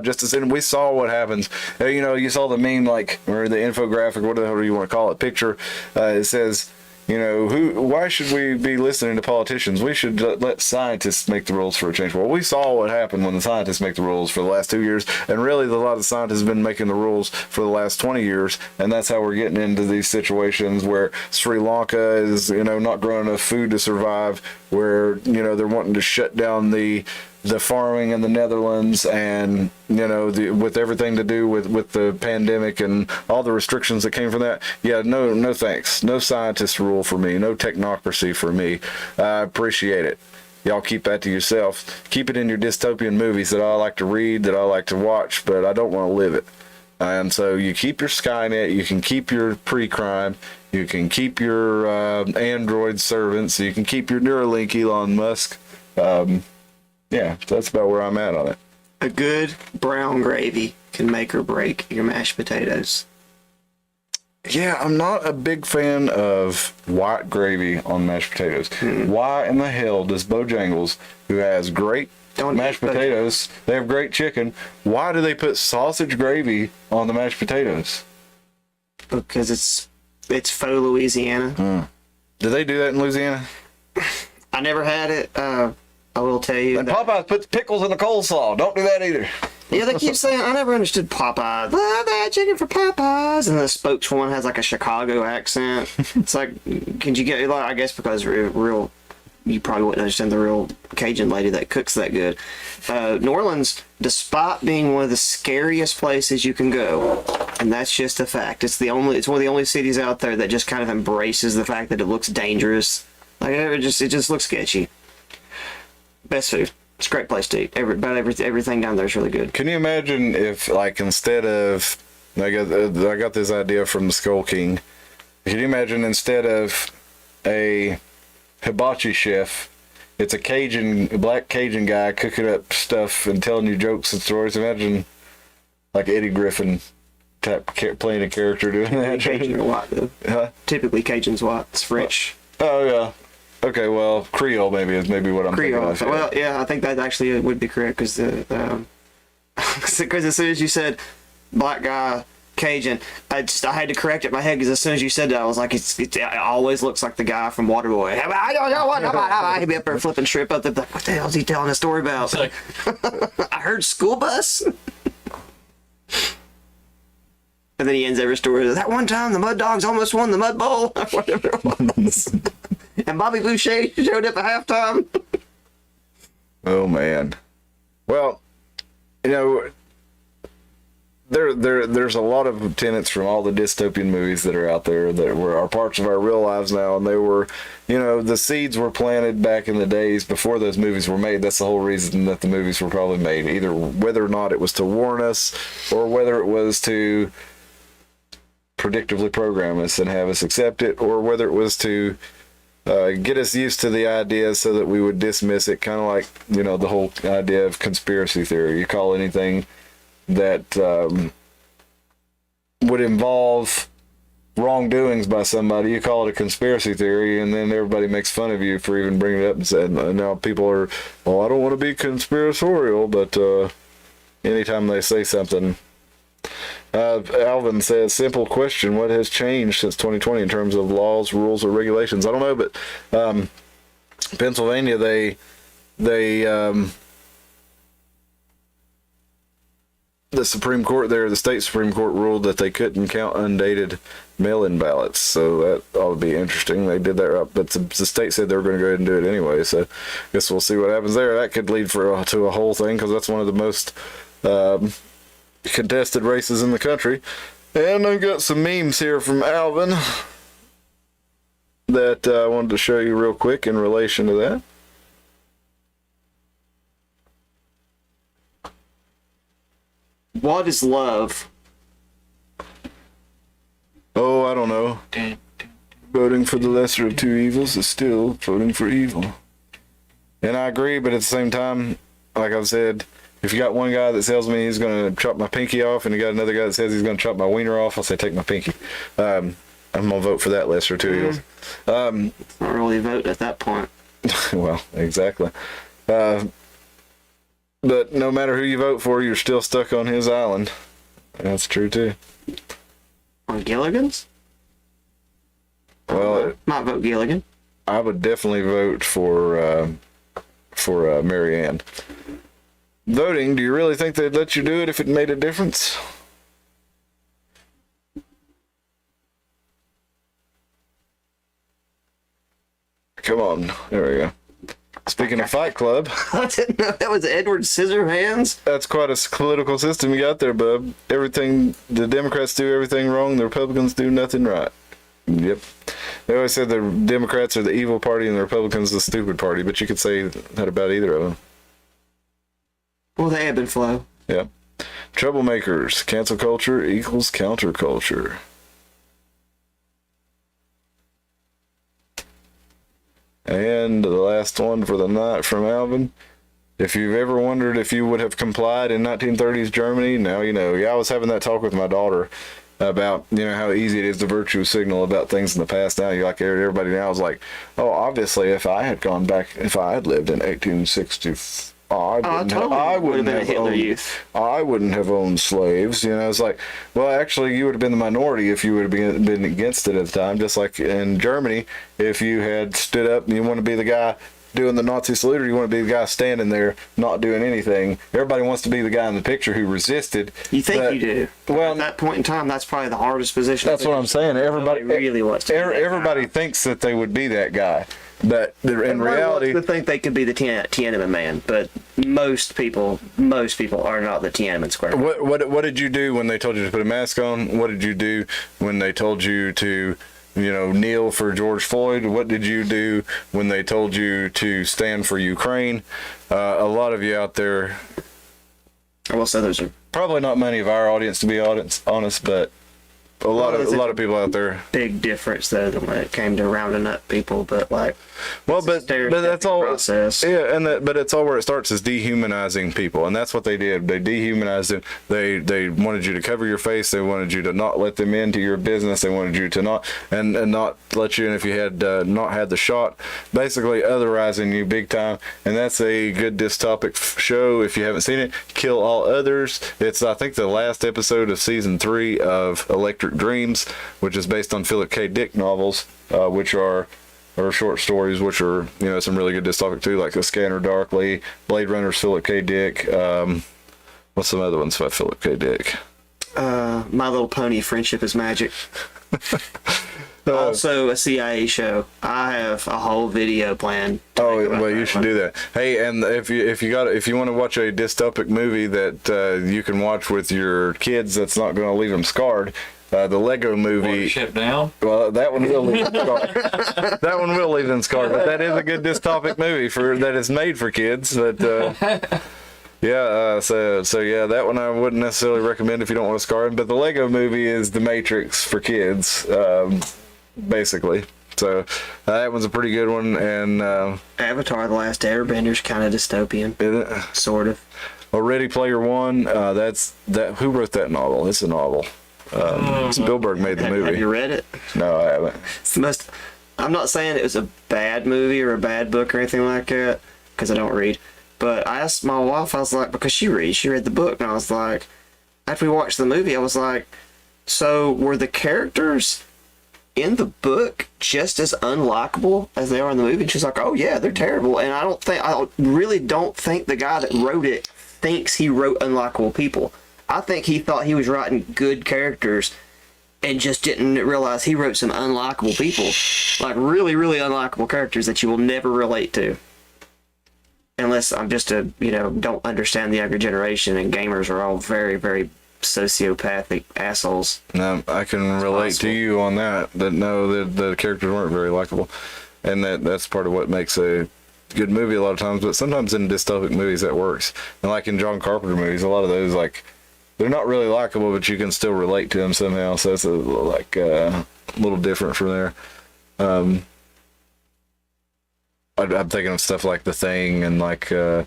Just as in, we saw what happens. You know, you saw the meme, like, or the infographic, what the hell do you want to call it, picture. It says, you know, why should we be listening to politicians? We should let scientists make the rules for a change. Well, we saw what happened when the scientists make the rules for the last 2 years, and really a lot of scientists have been making the rules for the last 20 years, and that's how we're getting into these situations where Sri Lanka is, you know, not growing enough food to survive, where, you know, they're wanting to shut down the farming in the Netherlands, and, you know, with everything to do with the pandemic and all the restrictions that came from that. Yeah, no thanks. No scientist rule for me. No technocracy for me. I appreciate it. Y'all keep that to yourself. Keep it in your dystopian movies that I like to read, that I like to watch, but I don't want to live it. And so you keep your Skynet, you can keep your pre-crime, you can keep your Android servants, you can keep your Neuralink, Elon Musk. Yeah, that's about where I'm at on it. A good brown gravy can make or break your mashed potatoes. Yeah, I'm not a big fan of white gravy on mashed potatoes. Why in the hell does Bojangles, who has great mashed potatoes. They have great chicken. Why do they put sausage gravy on the mashed potatoes? Because it's faux Louisiana. Do they do that in Louisiana? I never had it. I will tell you. And Popeyes puts pickles in the coleslaw. Don't do that either. Yeah, they keep saying, I never understood Popeyes. Love that chicken for Popeyes. And the spokeswoman has like a Chicago accent. It's like, can you get, like, I guess because real, you probably wouldn't understand the real Cajun lady that cooks that good. New Orleans, despite being one of the scariest places you can go, and that's just a fact. It's one of the only cities out there that just kind of embraces the fact that it looks dangerous. Like, it just looks sketchy. Best food. It's a great place to eat. Everything down there is really good. Can you imagine if, like, instead of, I got this idea from the Skull King. Can you imagine instead of a hibachi chef, it's a black Cajun guy cooking up stuff and telling you jokes and stories? Imagine, like, Eddie Griffin playing a character doing that. Cajun or white, though. Huh? Typically, Cajun's white. It's French. Oh, yeah. Okay, well, Creole is maybe what I'm Creole. thinking of. Well, yeah, I think that actually would be correct because as soon as you said black guy Cajun, I had to correct it in my head because as soon as you said that, I was like, it always looks like the guy from Waterboy. I don't know what about. He'd be up there flipping shrimp up there, like, what the hell is he telling a story about? Like, I heard school bus. And then he ends every story with, that one time the Mud Dogs almost won the Mud Bowl, or whatever it was. And Bobby Boucher showed up at halftime. Oh, man. Well, you know, there's a lot of tenets from all the dystopian movies that are out there that are parts of our real lives now, and they were, you know, the seeds were planted back in the days before those movies were made. That's the whole reason that the movies were probably made, either whether or not it was to warn us or whether it was to predictively program us and have us accept it, or whether it was to get us used to the idea so that we would dismiss it, kind of like, you know, the whole idea of conspiracy theory. You call anything that would involve wrongdoings by somebody, you call it a conspiracy theory, and then everybody makes fun of you for even bringing it up and saying, now people are, well, I don't want to be conspiratorial, but anytime they say something. Alvin says, simple question, what has changed since 2020 in terms of laws, rules, or regulations? I don't know, but Pennsylvania, the Supreme Court there, the state Supreme Court ruled that they couldn't count undated mail-in ballots, so that ought to be interesting. They did that right, but the state said they were going to go ahead and do it anyway, so I guess we'll see what happens there. That could lead to a whole thing, because that's one of the most contested races in the country. And I've got some memes here from Alvin that I wanted to show you real quick in relation to that. What is love? Oh, I don't know. Voting for the lesser of two evils is still voting for evil. And I agree, but at the same time, like I've said, if you got one guy that tells me he's going to chop my pinky off, and you got another guy that says he's going to chop my wiener off, I'll say take my pinky. I'm going to vote for that lesser of two evils. It's not really a vote at that point. Well, exactly. But no matter who you vote for, you're still stuck on his island. That's true too. On Gilligan's? Well, might vote Gilligan. I would definitely vote for Mary Ann. Voting, do you really think they'd let you do it if it made a difference? Come on, there we go. Speaking of Fight Club, I didn't know that was Edward Scissorhands. that's quite a political system you got there, bub. Everything, the Democrats do everything wrong, the Republicans do nothing right. Yep. They always said the Democrats are the evil party and the Republicans the stupid party, but you could say that about either of them. Well, they ebb and flow. Yeah. Troublemakers. Cancel culture equals counterculture. And the last one for the night from Alvin. If you've ever wondered if you would have complied in 1930s Germany, now you know. Yeah, I was having that talk with my daughter about, you know, how easy it is to virtue signal about things in the past. Now you're like, everybody now is like, oh, obviously if I had lived in 1864, I wouldn't have Hitler Youth. I wouldn't have owned slaves. You know, it's like, well, actually, you would have been the minority if you would have been against it at the time. Just like in Germany, if you had stood up and you want to be the guy doing the Nazi salute, or you want to be the guy standing there not doing anything. Everybody wants to be the guy in the picture who resisted. You think you do? Well, at that point in time, that's probably the hardest position. That's what I'm saying. Everybody really wants to. Everybody thinks that they would be that guy, but in reality, they think they could be the Tiananmen man. But most people are not the Tiananmen Square. What did you do when they told you to put a mask on? What did you do when they told you to, kneel for George Floyd? What did you do when they told you to stand for Ukraine? A lot of you out there, I will say those are probably not many of our audience, to be honest, but a lot of people out there. Big difference though when it came to rounding up people, but like, well, but that's all process. Yeah, but it's all where it starts is dehumanizing people, and that's what they did. They dehumanized it. They wanted you to cover your face. They wanted you to not let them into your business. They wanted you to not and not let you in if you had not had the shot. Basically, otherizing you big time, and that's a good dystopic show. If you haven't seen it, Kill All Others. It's I think the last episode of season 3 of Electric Dreams, which is based on Philip K. Dick novels, which are short stories, which are some really good dystopic too, like The Scanner Darkly, Blade Runner's Philip K. Dick. What's some other ones by Philip K. Dick? My Little Pony, Friendship is Magic. Also a CIA show. I have a whole video planned. Well, you should do that. Hey, and if you want to watch a dystopic movie that you can watch with your kids, that's not going to leave them scarred. The Lego Movie. Ship down. Well, that one will leave them scarred. That one will leave them scarred. But that is a good dystopic movie that is made for kids. But yeah, so yeah, that one I wouldn't necessarily recommend if you don't want to scar them. But the Lego Movie is The Matrix for kids, basically. So that one's a pretty good one. And Avatar: The Last Airbender's kind of dystopian. Is it? Sort of. Well, Ready Player One. Who wrote that novel? It's a novel. Spielberg made the movie. Have you read it? No, I haven't. It's the most. I'm not saying it was a bad movie or a bad book or anything like that, because I don't read. But I asked my wife, I was like, because she read the book, and I was like, after we watched the movie, I was like, so were the characters in the book just as unlikable as they are in the movie? And she's like, oh yeah, they're terrible. And I really don't think the guy that wrote it thinks he wrote unlikable people. I think he thought he was writing good characters and just didn't realize he wrote some unlikable people. Like really, really unlikable characters that you will never relate to. Unless I'm just don't understand the younger generation, and gamers are all very, very sociopathic assholes. No, I can relate to you on that. That no, the characters weren't very likable. And that's part of what makes a good movie a lot of times. But sometimes in dystopic movies that works. And like in John Carpenter movies, a lot of those, like, they're not really likable, but you can still relate to them somehow. So it's a little different from there. I'm thinking of stuff like The Thing and like the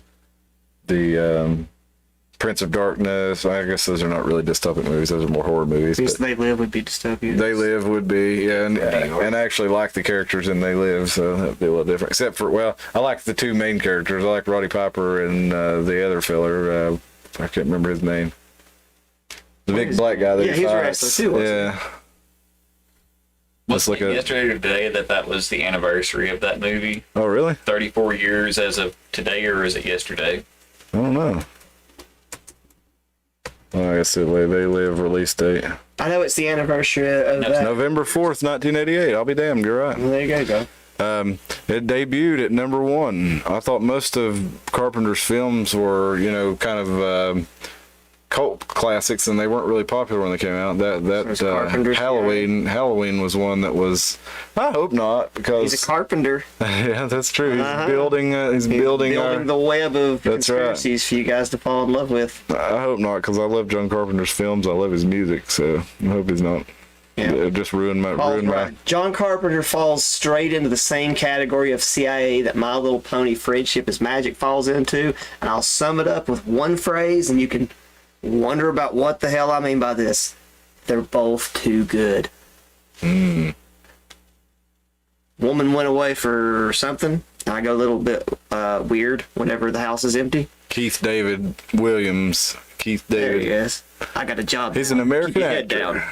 Prince of Darkness. I guess those are not really dystopic movies. Those are more horror movies. They Live would be dystopian. They Live would be, yeah, and I actually like the characters in They Live, so that'd be a little different. Except for, well, I like the two main characters. I like Roddy Piper and the other feller. I can't remember his name. The big black guy that he's a wrestler too. Yeah. Was it yesterday or today that was the anniversary of that movie? Oh, really? 34 years as of today, or is it yesterday? I don't know. Well, I guess They Live release date. I know it's the anniversary of that. It's November 4th, 1988. I'll be damned, you're right. Well, there you go. It debuted at number 1. I thought most of Carpenter's films were, kind of cult classics, and they weren't really popular when they came out. Halloween was one that was. I hope not, because he's a carpenter. Yeah, that's true. He's building the web of conspiracies for you guys to fall in love with. I hope not, because I love John Carpenter's films. I love his music, so I hope he's not. Yeah, it just ruined my. John Carpenter falls straight into the same category of CIA that My Little Pony: Friendship is Magic falls into, and I'll sum it up with one phrase, and you can wonder about what the hell I mean by this. They're both too good. Woman went away for something. I I go a little bit weird whenever the house is empty. Keith David Williams. Keith There he David. is. I got a job. He's now. an American Keep your head actor.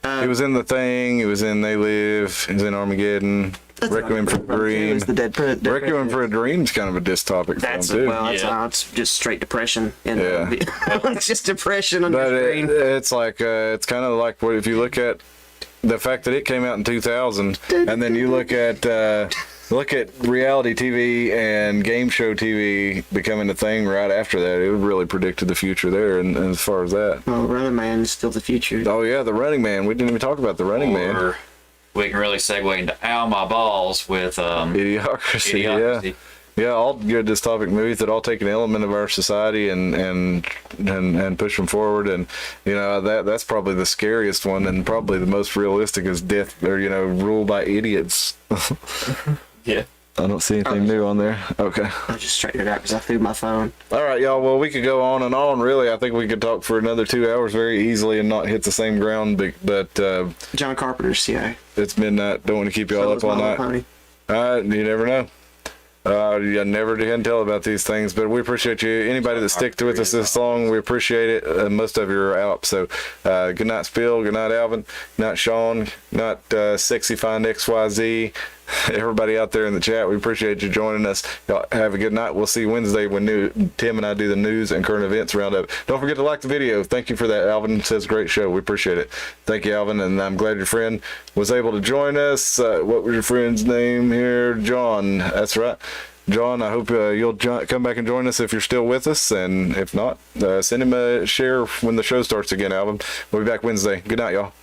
down. He was in The Thing. He was in They Live. He was in Armageddon. That's Requiem for a Dream. The dead Requiem for a Dream's kind of a dystopic That's film too. well, that's Yeah. it's just straight depression. In Yeah. it's just depression on But your screen. it's like it's kind of like what if you look at the fact that it came out in 2000, and then you look at reality TV and game show TV becoming a thing right after that. It really predicted the future there, and as far as that. Oh, Running Man is still the future. Oh yeah, The Running Man. We didn't even talk about The Running Man. Or we can really segue into Ow My Balls with Idiocracy. Idiocracy. Yeah, all good dystopic movies that all take an element of our society and push them forward, and that's probably the scariest one, and probably the most realistic is death, or ruled by idiots. Yeah. I don't see anything new on there. Okay. I just straightened it out because I threw my phone. All right, y'all. Well, we could go on and on. Really, I think we could talk for another 2 hours very easily and not hit the same ground. But John Carpenter's CIA. it's midnight. Don't want to keep y'all So up was all My night. Little Pony. You never know. You never can tell about these things, but we appreciate you. Anybody that stick with us this long, we appreciate it. Most of you are out. So good night, Spill. Good night, Alvin. Good night, Sean. Good night, Sexy Find XYZ. Everybody out there in the chat, we appreciate you joining us. Y'all have a good night. We'll see you Wednesday when Tim and I do the news and current events roundup. Don't forget to like the video. Thank you for that, Alvin. Says great show. We appreciate it. Thank you, Alvin, and I'm glad your friend was able to join us. What was your friend's name here? John. That's right. John, I hope you'll come back and join us if you're still with us, and if not, send him a share when the show starts again, Alvin. We'll be back Wednesday. Good night, y'all.